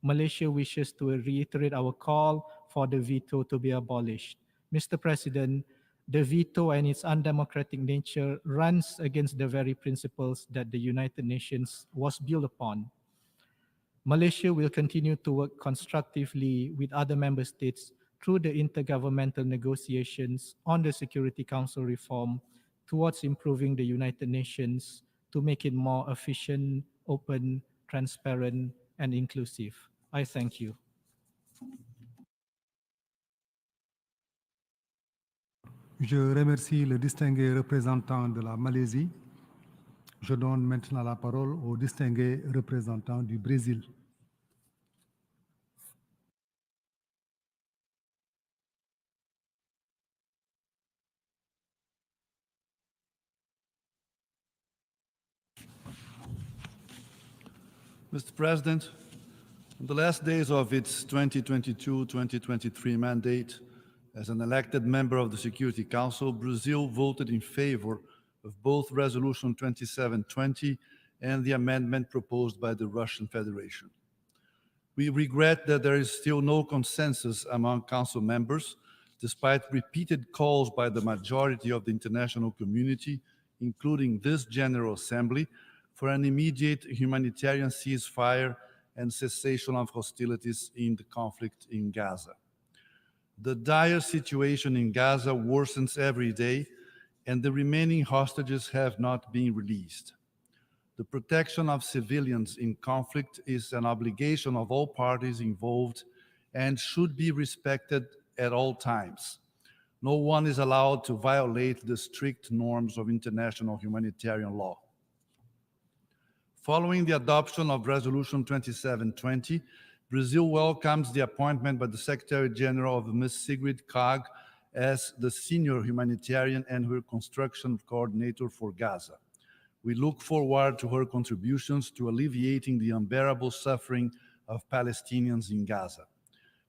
Malaysia wishes to reiterate our call for the veto to be abolished. Mr. President, the veto and its undemocratic nature runs against the very principles that the United Nations was built upon. Malaysia will continue to work constructively with other member states through the intergovernmental negotiations on the Security Council reform towards improving the United Nations to make it more efficient, open, transparent, and inclusive. I thank you. Je remercie le distingué représentant de la Malaisie. Je donne maintenant la parole au distingué représentant du Brésil. Mr. President, in the last days of its 2022-2023 mandate, as an elected member of the Security Council, Brazil voted in favor of both Resolution 2720 and the amendment proposed by the Russian Federation. We regret that there is still no consensus among Council members, despite repeated calls by the majority of the international community, including this General Assembly, for an immediate humanitarian ceasefire and cessation of hostilities in the conflict in Gaza. The dire situation in Gaza worsens every day, and the remaining hostages have not been released. The protection of civilians in conflict is an obligation of all parties involved and should be respected at all times. No one is allowed to violate the strict norms of international humanitarian law. Following the adoption of Resolution 2720, Brazil welcomes the appointment by the Secretary General of Ms. Sigrid Kaag as the senior humanitarian and reconstruction coordinator for Gaza. We look forward to her contributions to alleviating the unbearable suffering of Palestinians in Gaza.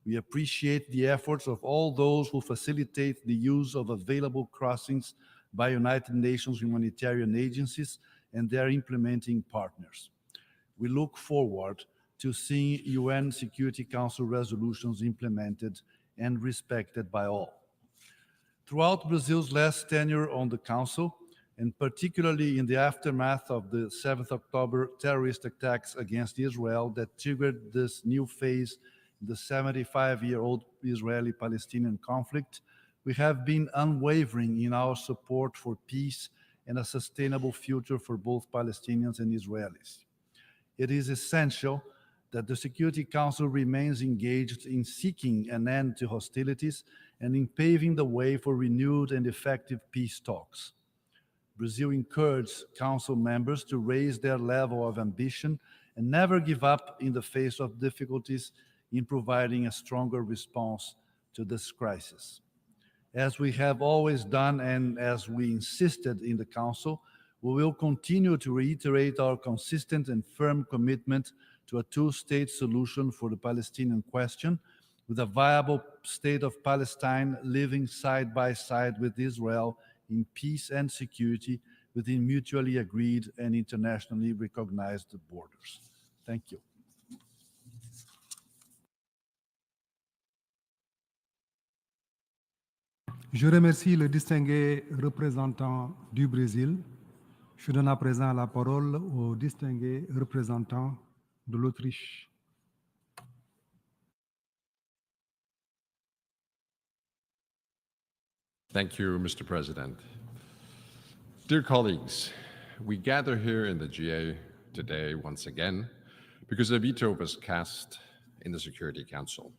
We appreciate the efforts of all those who facilitate the use of available crossings by United Nations humanitarian agencies and their implementing partners. We look forward to seeing UN Security Council resolutions implemented and respected by all. Throughout Brazil's last tenure on the Council, and particularly in the aftermath of the 7th October terrorist attacks against Israel that triggered this new phase in the 75-year-old Israeli-Palestinian conflict, we have been unwavering in our support for peace and a sustainable future for both Palestinians and Israelis. It is essential that the Security Council remains engaged in seeking an end to hostilities and in paving the way for renewed and effective peace talks. Brazil encourages Council members to raise their level of ambition and never give up in the face of difficulties in providing a stronger response to this crisis. As we have always done and as we insisted in the Council, we will continue to reiterate our consistent and firm commitment to a two-state solution for the Palestinian question, with a viable state of Palestine living side by side with Israel in peace and security within mutually agreed and internationally recognized borders. Thank you. Je remercie le distingué représentant du Brésil. Je donne à présent la parole au distingué représentant de l'Autriche. Thank you, Mr. President. Dear colleagues, we gather here in the GA today once again because a veto was cast in the Security Council.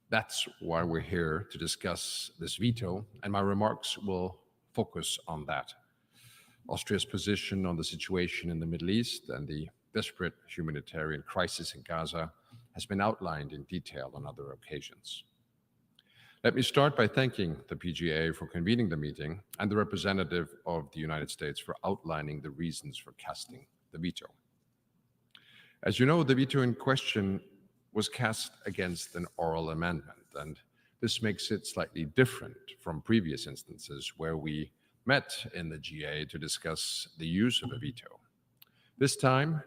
That's why we're here to discuss this veto, and my remarks will focus on that. Austria's position on the situation in the Middle East and the desperate humanitarian crisis in Gaza has been outlined in detail on other occasions. Let me start by thanking the PGA for convening the meeting and the representative of the United States for outlining the reasons for casting the veto. As you know, the veto in question was cast against an oral amendment, and this makes it slightly different from previous instances where we met in the GA to discuss the use of a veto. This time,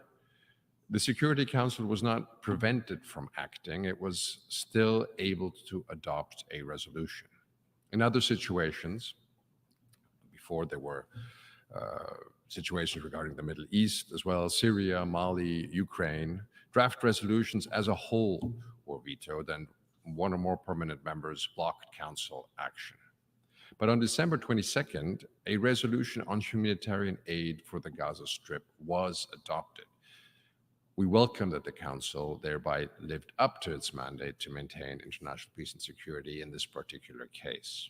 the Security Council was not prevented from acting. It was still able to adopt a resolution. In other situations, before there were situations regarding the Middle East as well, Syria, Mali, Ukraine, draft resolutions as a whole were vetoed and one or more permanent members blocked council action. But on December 22nd, a resolution on humanitarian aid for the Gaza Strip was adopted. We welcome that the Council thereby lived up to its mandate to maintain international peace and security in this particular case.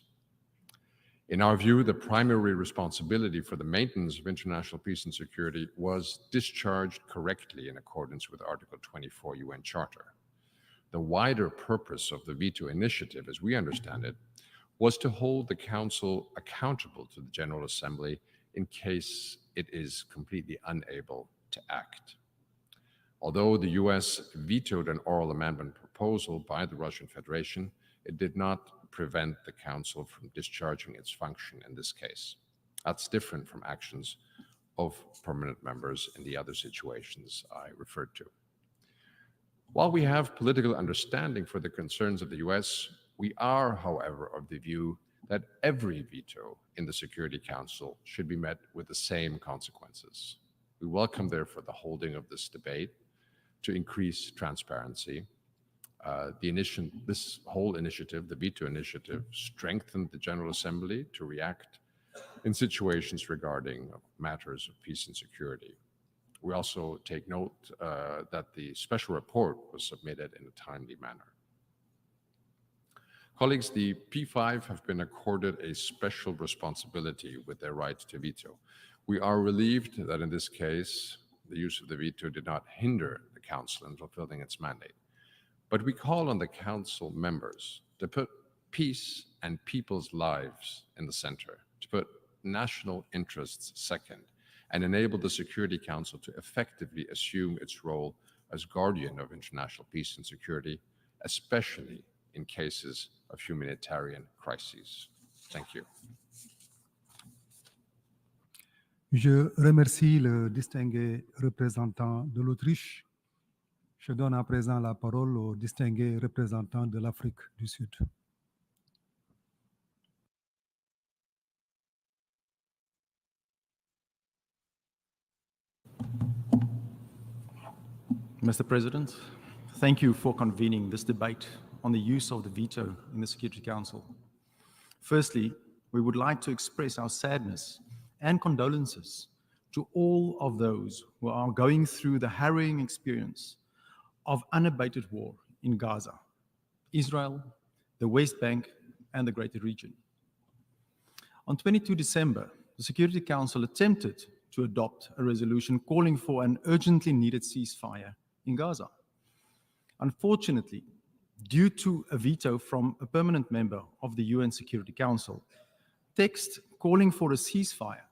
In our view, the primary responsibility for the maintenance of international peace and security was discharged correctly in accordance with Article 24 UN Charter. The wider purpose of the veto initiative, as we understand it, was to hold the Council accountable to the General Assembly in case it is completely unable to act. Although the US vetoed an oral amendment proposal by the Russian Federation, it did not prevent the Council from discharging its function in this case. That's different from actions of permanent members in the other situations I referred to. While we have political understanding for the concerns of the US, we are, however, of the view that every veto in the Security Council should be met with the same consequences. We welcome, therefore, the holding of this debate to increase transparency. This whole initiative, the veto initiative, strengthened the General Assembly to react in situations regarding matters of peace and security. We also take note that the special report was submitted in a timely manner. Colleagues, the P5 have been accorded a special responsibility with their right to veto. We are relieved that in this case, the use of the veto did not hinder the Council in fulfilling its mandate. But we call on the Council members to put peace and people's lives in the center, to put national interests second, and enable the Security Council to effectively assume its role as guardian of international peace and security, especially in cases of humanitarian crises. Thank you. Je remercie le distingué représentant de l'Autriche. Je donne à présent la parole au distingué représentant de l'Afrique du Sud. Mr. President, thank you for convening this debate on the use of the veto in the Security Council. Firstly, we would like to express our sadness and condolences to all of those who are going through the harrowing experience of unabated war in Gaza, Israel, the West Bank, and the greater region. On 22 December, the Security Council attempted to adopt a resolution calling for an urgently needed ceasefire in Gaza. Unfortunately, due to a veto from a permanent member of the UN Security Council, text calling for a ceasefire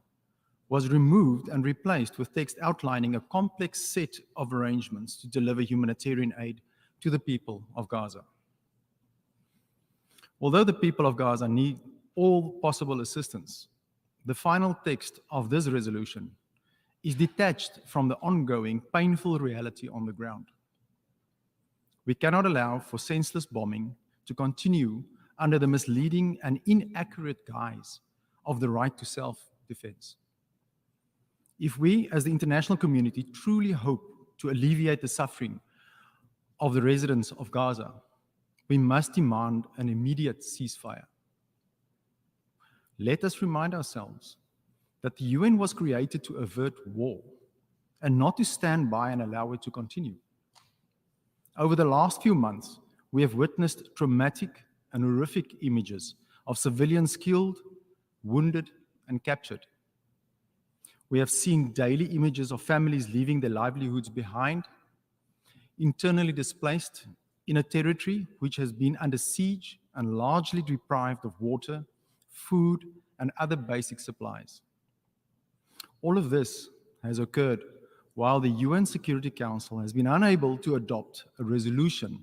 was removed and replaced with text outlining a complex set of arrangements to deliver humanitarian aid to the people of Gaza. Although the people of Gaza need all possible assistance, the final text of this resolution is detached from the ongoing painful reality on the ground. We cannot allow for senseless bombing to continue under the misleading and inaccurate guise of the right to self-defense. If we, as the international community, truly hope to alleviate the suffering of the residents of Gaza, we must demand an immediate ceasefire. Let us remind ourselves that the UN was created to avert war and not to stand by and allow it to continue. Over the last few months, we have witnessed traumatic and horrific images of civilians killed, wounded, and captured. We have seen daily images of families leaving their livelihoods behind, internally displaced in a territory which has been under siege and largely deprived of water, food, and other basic supplies. All of this has occurred while the UN Security Council has been unable to adopt a resolution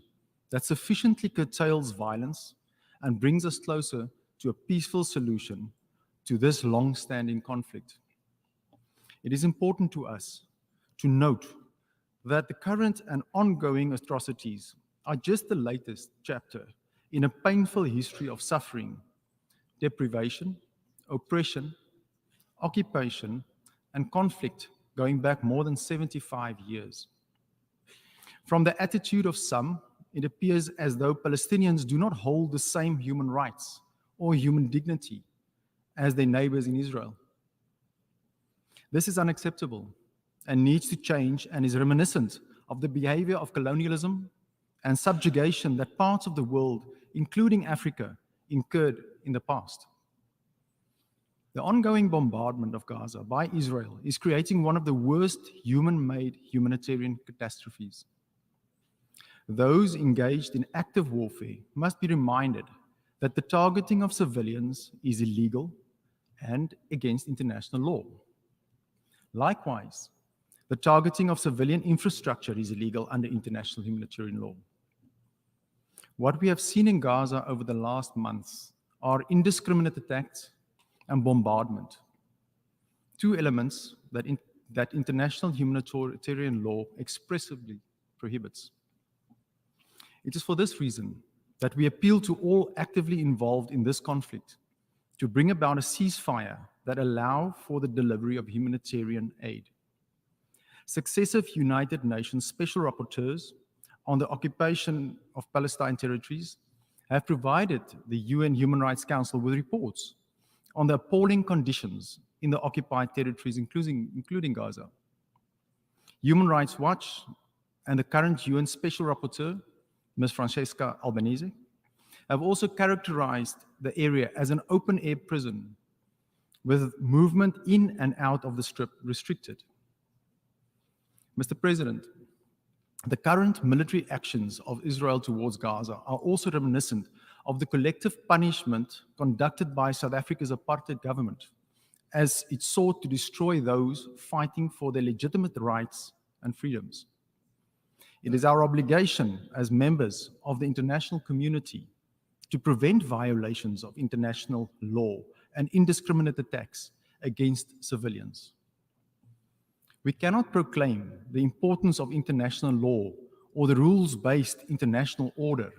that sufficiently curtails violence and brings us closer to a peaceful solution to this long-standing conflict. It is important to us to note that the current and ongoing atrocities are just the latest chapter in a painful history of suffering deprivation, oppression, occupation, and conflict going back more than 75 years. From the attitude of some, it appears as though Palestinians do not hold the same human rights or human dignity as their neighbors in Israel. This is unacceptable and needs to change, and is reminiscent of the behavior of colonialism and subjugation that parts of the world, including Africa, incurred in the past. The ongoing bombardment of Gaza by Israel is creating one of the worst human-made humanitarian catastrophes. Those engaged in active warfare must be reminded that the targeting of civilians is illegal and against international law. Likewise, the targeting of civilian infrastructure is illegal under international humanitarian law. What we have seen in Gaza over the last months are indiscriminate attacks and bombardment, two elements that international humanitarian law expressly prohibits. It is for this reason that we appeal to all actively involved in this conflict to bring about a ceasefire that allow for the delivery of humanitarian aid. Successive United Nations special rapporteurs on the occupation of Palestine territories have provided the UN Human Rights Council with reports on the appalling conditions in the occupied territories, including Gaza. Human Rights Watch and the current UN Special Rapporteur, Ms. Francesca Albanese, have also characterized the area as an open-air prison with movement in and out of the strip restricted. Mr. President, the current military actions of Israel towards Gaza are also reminiscent of the collective punishment conducted by South Africa's apartheid government as it sought to destroy those fighting for their legitimate rights and freedoms. It is our obligation as members of the international community to prevent violations of international law and indiscriminate attacks against civilians. We cannot proclaim the importance of international law or the rules-based international order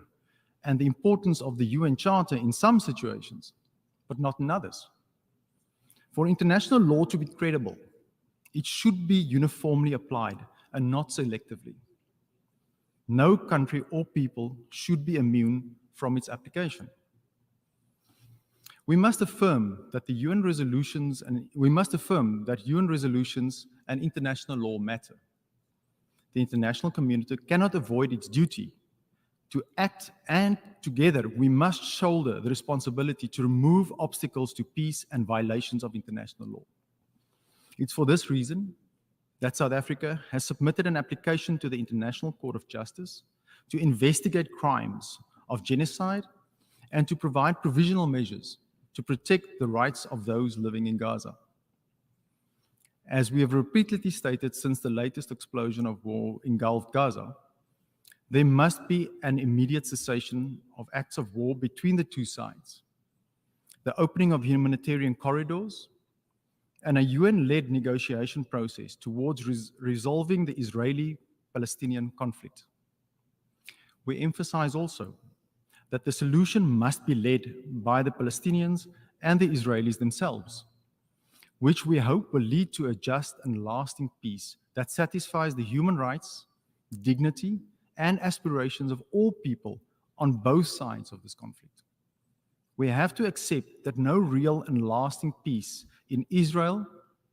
and the importance of the UN Charter in some situations, but not in others. For international law to be credible, it should be uniformly applied and not selectively. No country or people should be immune from its application. We must affirm that UN resolutions and international law matter. The international community cannot avoid its duty to act, and together we must shoulder the responsibility to remove obstacles to peace and violations of international law. It's for this reason that South Africa has submitted an application to the International Court of Justice to investigate crimes of genocide and to provide provisional measures to protect the rights of those living in Gaza. As we have repeatedly stated since the latest explosion of war engulfed Gaza, there must be an immediate cessation of acts of war between the two sides, the opening of humanitarian corridors, and a UN-led negotiation process towards resolving the Israeli-Palestinian conflict. We emphasize also that the solution must be led by the Palestinians and the Israelis themselves, which we hope will lead to a just and lasting peace that satisfies the human rights, dignity, and aspirations of all people on both sides of this conflict. We have to accept that no real and lasting peace in Israel,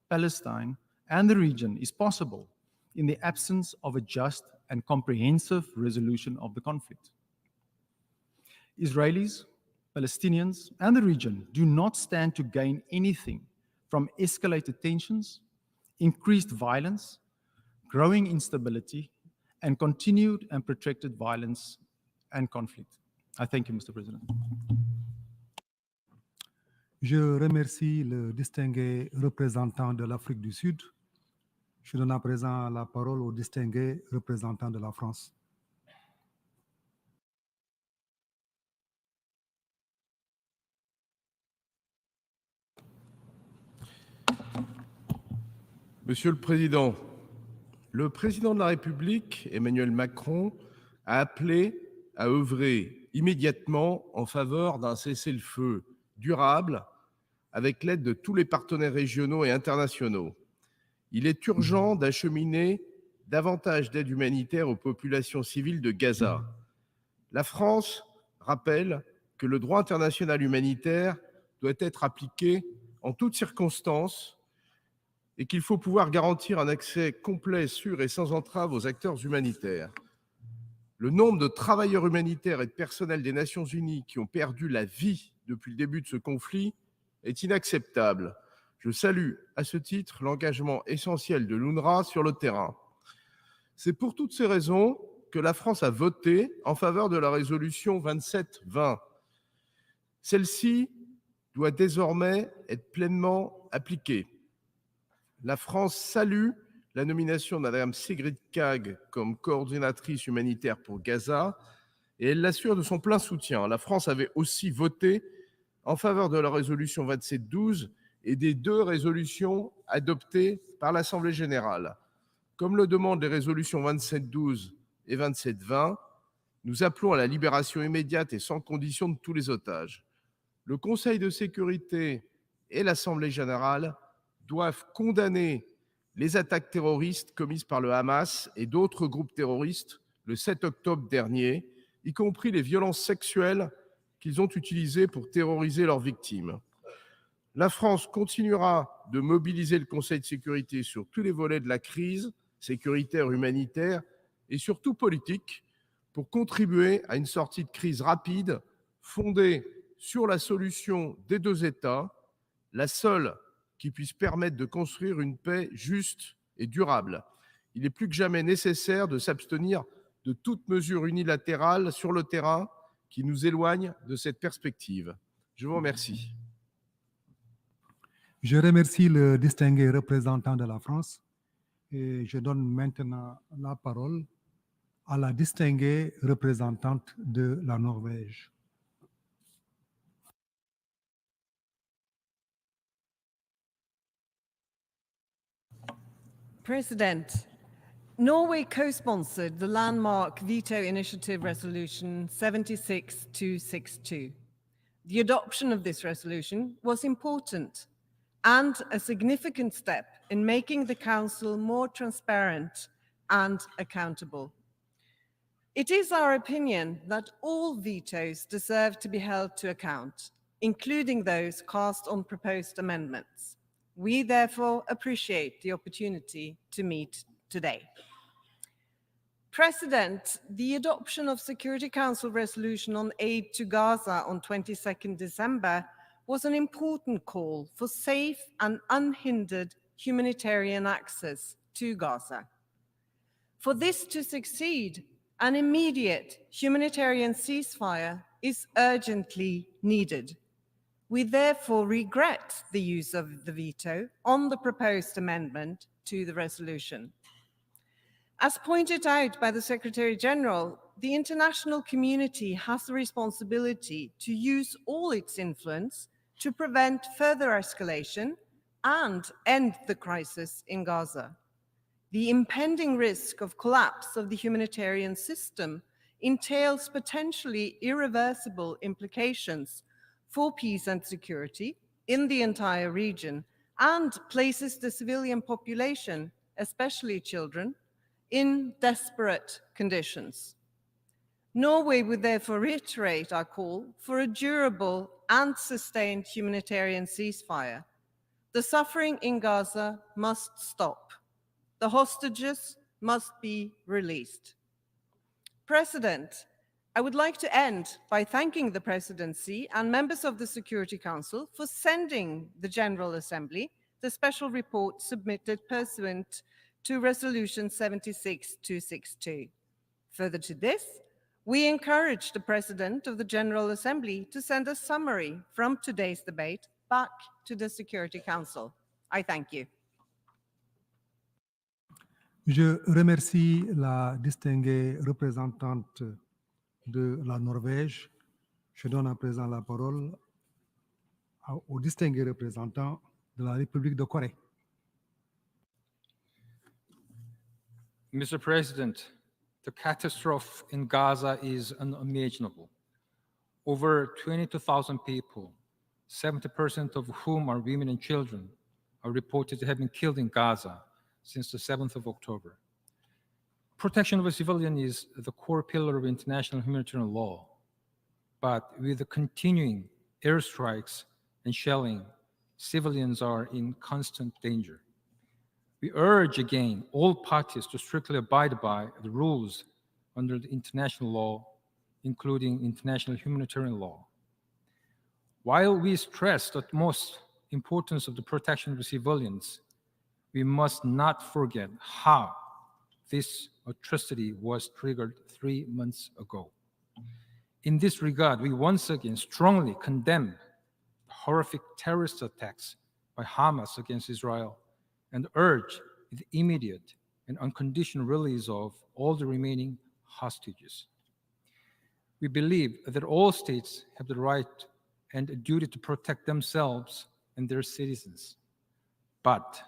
Palestine, and the region is possible in the absence of a just and comprehensive resolution of the conflict. Israelis, Palestinians, and the region do not stand to gain anything from escalated tensions, increased violence, growing instability, and continued and protracted violence and conflict. I thank you, Mr. President. Je remercie le distingué représentant de l'Afrique du Sud. Je donne à présent la parole au distingué représentant de la France. Monsieur le Président de la République, Emmanuel Macron, a appelé à œuvrer immédiatement en faveur d'un cessez-le-feu durable avec l'aide de tous les partenaires régionaux et internationaux. Il est urgent d'acheminer davantage d'aide humanitaire aux populations civiles de Gaza. La France rappelle que le droit international humanitaire doit être appliqué en toutes circonstances et qu'il faut pouvoir garantir un accès complet, sûr et sans entrave aux acteurs humanitaires. Le nombre de travailleurs humanitaires et de personnel des Nations Unies qui ont perdu la vie depuis le début de ce conflit est inacceptable. Je salue à ce titre l'engagement essentiel de l'UNRWA sur le terrain. C'est pour toutes ces raisons que la France a voté en faveur de la résolution 2720. Celle-ci doit désormais être pleinement appliquée. La France salue la nomination de Mme Sigrid Kaag comme coordinatrice humanitaire pour Gaza et elle l'assure de son plein soutien. La France avait aussi voté en faveur de la résolution 2712 et des 2 résolutions adoptées par l'Assemblée générale. Comme le demandent les résolutions 2712 et 2720, nous appelons à la libération immédiate et sans condition de tous les otages. Le Conseil de sécurité et l'Assemblée générale doivent condamner les attaques terroristes commises par le Hamas et d'autres groupes terroristes le 7 octobre dernier, y compris les violences sexuelles qu'ils ont utilisées pour terroriser leurs victimes. La France continuera de mobiliser le Conseil de sécurité sur tous les volets de la crise, sécuritaire, humanitaire et surtout politique, pour contribuer à une sortie de crise rapide, fondée sur la solution des 2 États, la seule qui puisse permettre de construire une paix juste et durable. Il est plus que jamais nécessaire de s'abstenir de toute mesure unilatérale sur le terrain qui nous éloigne de cette perspective. Je vous remercie. Je remercie le distingué représentant de la France et je donne maintenant la parole à la distinguée représentante de la Norvège. President, Norway co-sponsored the landmark veto initiative resolution 76262. The adoption of this resolution was important and a significant step in making the Council more transparent and accountable. It is our opinion that all vetoes deserve to be held to account, including those cast on proposed amendments. We therefore appreciate the opportunity to meet today. President, the adoption of Security Council resolution on aid to Gaza on 22nd December was an important call for safe and unhindered humanitarian access to Gaza. For this to succeed, an immediate humanitarian ceasefire is urgently needed. We therefore regret the use of the veto on the proposed amendment to the resolution. As pointed out by the Secretary General, the international community has the responsibility to use all its influence to prevent further escalation and end the crisis in Gaza. The impending risk of collapse of the humanitarian system entails potentially irreversible implications for peace and security in the entire region and places the civilian population, especially children, in desperate conditions. Norway would therefore reiterate our call for a durable and sustained humanitarian ceasefire. The suffering in Gaza must stop. The hostages must be released. President, I would like to end by thanking the Presidency and members of the Security Council for sending the General Assembly the special report submitted pursuant to Resolution 76262. Further to this, we encourage the President of the General Assembly to send a summary from today's debate back to the Security Council. I thank you. Je remercie la distinguée représentante de la Norvège. Je donne à présent la parole au distingué représentant de la République de Corée. Mr. President, the catastrophe in Gaza is unimaginable. Over 22,000 people, 70% of whom are women and children, are reported to have been killed in Gaza since the 7th of October. Protection of a civilian is the core pillar of international humanitarian law, but with the continuing airstrikes and shelling, civilians are in constant danger. We urge again all parties to strictly abide by the rules under the international law, including international humanitarian law. While we stress the utmost importance of the protection of the civilians, we must not forget how this atrocity was triggered 3 months ago. In this regard, we once again strongly condemn horrific terrorist attacks by Hamas against Israel and urge the immediate and unconditional release of all the remaining hostages. We believe that all states have the right and a duty to protect themselves and their citizens. But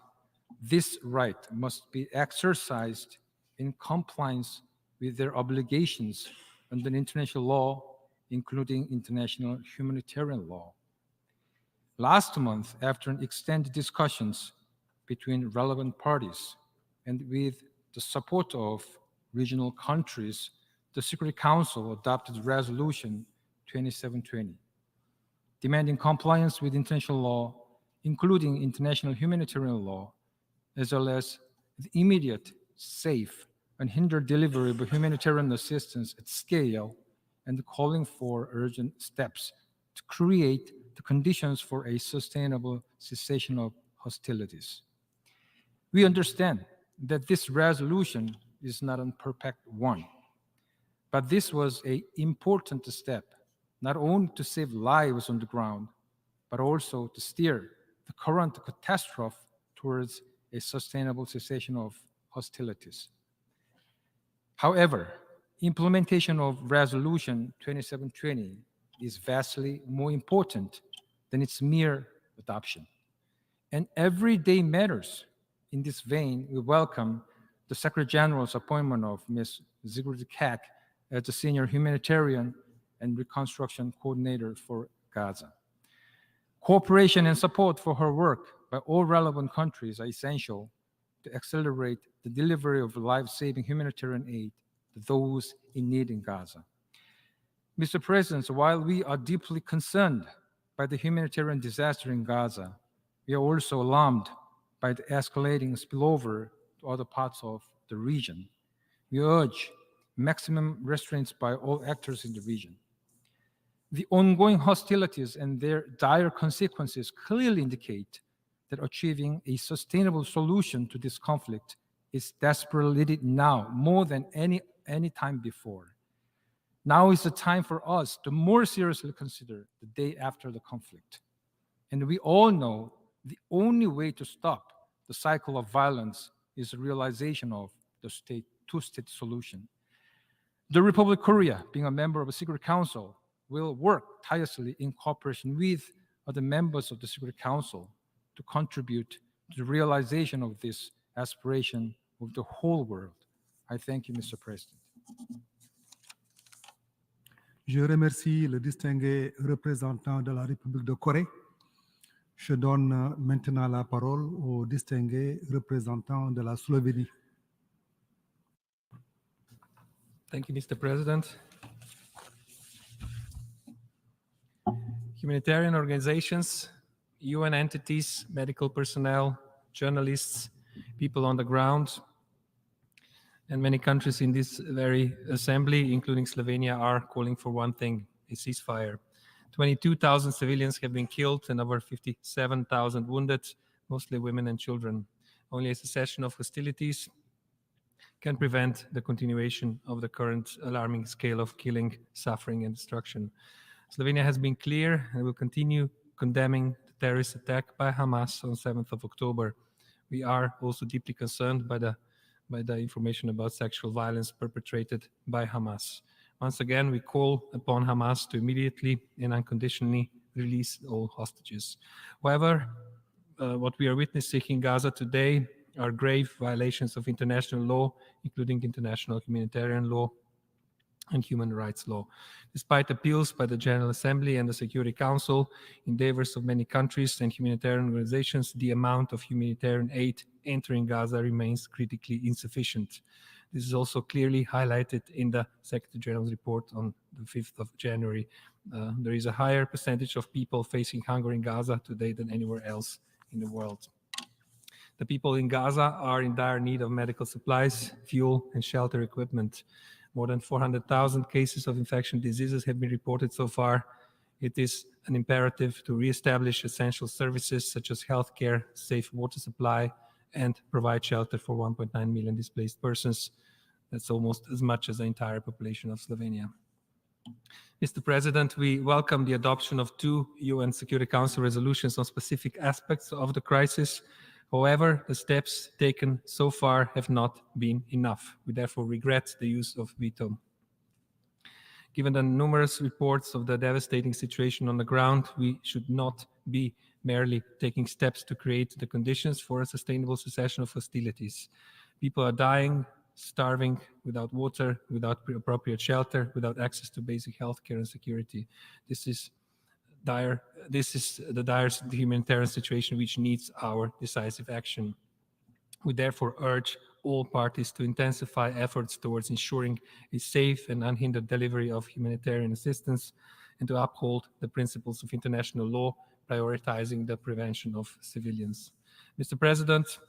this right must be exercised in compliance with their obligations under international law, including international humanitarian law. Last month, after an extended discussions between relevant parties and with the support of regional countries, the Security Council adopted Resolution 2720, demanding compliance with international law, including international humanitarian law, as well as the immediate, safe, unhindered delivery of humanitarian assistance at scale, and calling for urgent steps to create the conditions for a sustainable cessation of hostilities. We understand that this resolution is not a perfect one, but this was an important step, not only to save lives on the ground, but also to steer the current catastrophe towards a sustainable cessation of hostilities. However, implementation of Resolution 2720 is vastly more important than its mere adoption. And every day matters. In this vein, we welcome the Secretary General's appointment of Ms. Sigrid Kaag as the Senior Humanitarian and Reconstruction Coordinator for Gaza. Cooperation and support for her work by all relevant countries are essential to accelerate the delivery of life-saving humanitarian aid to those in need in Gaza. Mr. President, while we are deeply concerned by the humanitarian disaster in Gaza, we are also alarmed by the escalating spillover to other parts of the region. We urge maximum restraints by all actors in the region. The ongoing hostilities and their dire consequences clearly indicate that achieving a sustainable solution to this conflict is desperately needed now more than any time before. Now is the time for us to more seriously consider the day after the conflict. And we all know the only way to stop the cycle of violence is the realization of the two-state solution. The Republic of Korea, being a member of the Security Council, will work tirelessly in cooperation with other members of the Security Council to contribute to the realization of this aspiration of the whole world. I thank you, Mr. President. Je remercie le distingué représentant de la République de Corée. Je donne maintenant la parole au distingué représentant de la Slovénie. Thank you, Mr. President. Humanitarian organizations, UN entities, medical personnel, journalists, people on the ground, and many countries in this very assembly, including Slovenia, are calling for one thing, a ceasefire. 22,000 civilians have been killed and over 57,000 wounded, mostly women and children. Only a cessation of hostilities can prevent the continuation of the current alarming scale of killing, suffering, and destruction. Slovenia has been clear and will continue condemning the terrorist attack by Hamas on 7th of October. We are also deeply concerned by the information about sexual violence perpetrated by Hamas. Once again, we call upon Hamas to immediately and unconditionally release all hostages. However, what we are witnessing in Gaza today are grave violations of international law, including international humanitarian law. and human rights law. Despite appeals by the General Assembly and the Security Council, endeavors of many countries and humanitarian organizations, the amount of humanitarian aid entering Gaza remains critically insufficient. This is also clearly highlighted in the Secretary General's report on the 5th of January. There is a higher percentage of people facing hunger in Gaza today than anywhere else in the world. The people in Gaza are in dire need of medical supplies, fuel, and shelter equipment. More than 400,000 cases of infectious diseases have been reported so far. It is an imperative to reestablish essential services such as healthcare, safe water supply, and provide shelter for 1.9 million displaced persons. That's almost as much as the entire population of Slovenia. Mr. President, we welcome the adoption of 2 UN Security Council resolutions on specific aspects of the crisis. However, the steps taken so far have not been enough. We therefore regret the use of veto. Given the numerous reports of the devastating situation on the ground, we should not be merely taking steps to create the conditions for a sustainable cessation of hostilities. People are dying, starving, without water, without appropriate shelter, without access to basic health care and security. This is dire. This is the dire humanitarian situation which needs our decisive action. We therefore urge all parties to intensify efforts towards ensuring a safe and unhindered delivery of humanitarian assistance and to uphold the principles of international law, prioritizing the prevention of civilians. Mr. President,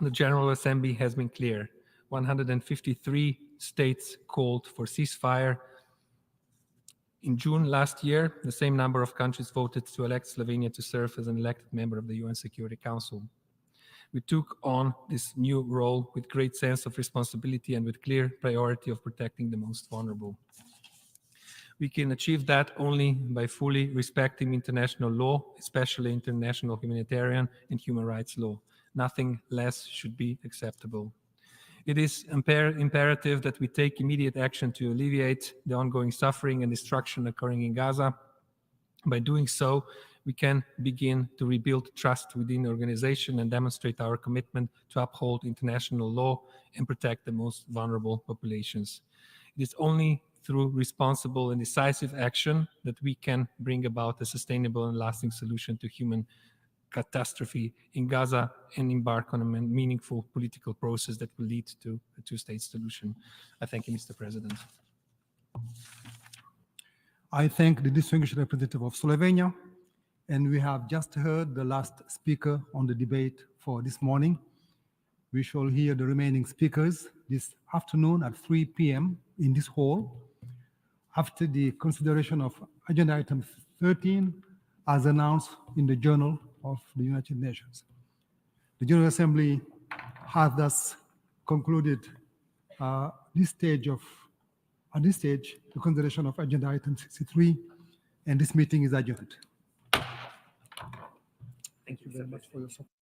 the General Assembly has been clear. 153 states called for ceasefire. In June last year, the same number of countries voted to elect Slovenia to serve as an elected member of the UN Security Council. We took on this new role with great sense of responsibility and with clear priority of protecting the most vulnerable. We can achieve that only by fully respecting international law, especially international humanitarian and human rights law. Nothing less should be acceptable. It is imperative that we take immediate action to alleviate the ongoing suffering and destruction occurring in Gaza. By doing so, we can begin to rebuild trust within the organization and demonstrate our commitment to uphold international law and protect the most vulnerable populations. It is only through responsible and decisive action that we can bring about a sustainable and lasting solution to human catastrophe in Gaza and embark on a meaningful political process that will lead to a two-state solution. I thank you, Mr. President. I thank the distinguished representative of Slovenia, and we have just heard the last speaker on the debate for this morning. We shall hear the remaining speakers this afternoon at 3 p.m. in this hall after the consideration of agenda item 13 as announced in the Journal of the United Nations. The General Assembly has thus concluded at this stage, the consideration of agenda item 63, and this meeting is adjourned. Thank you very much for your support.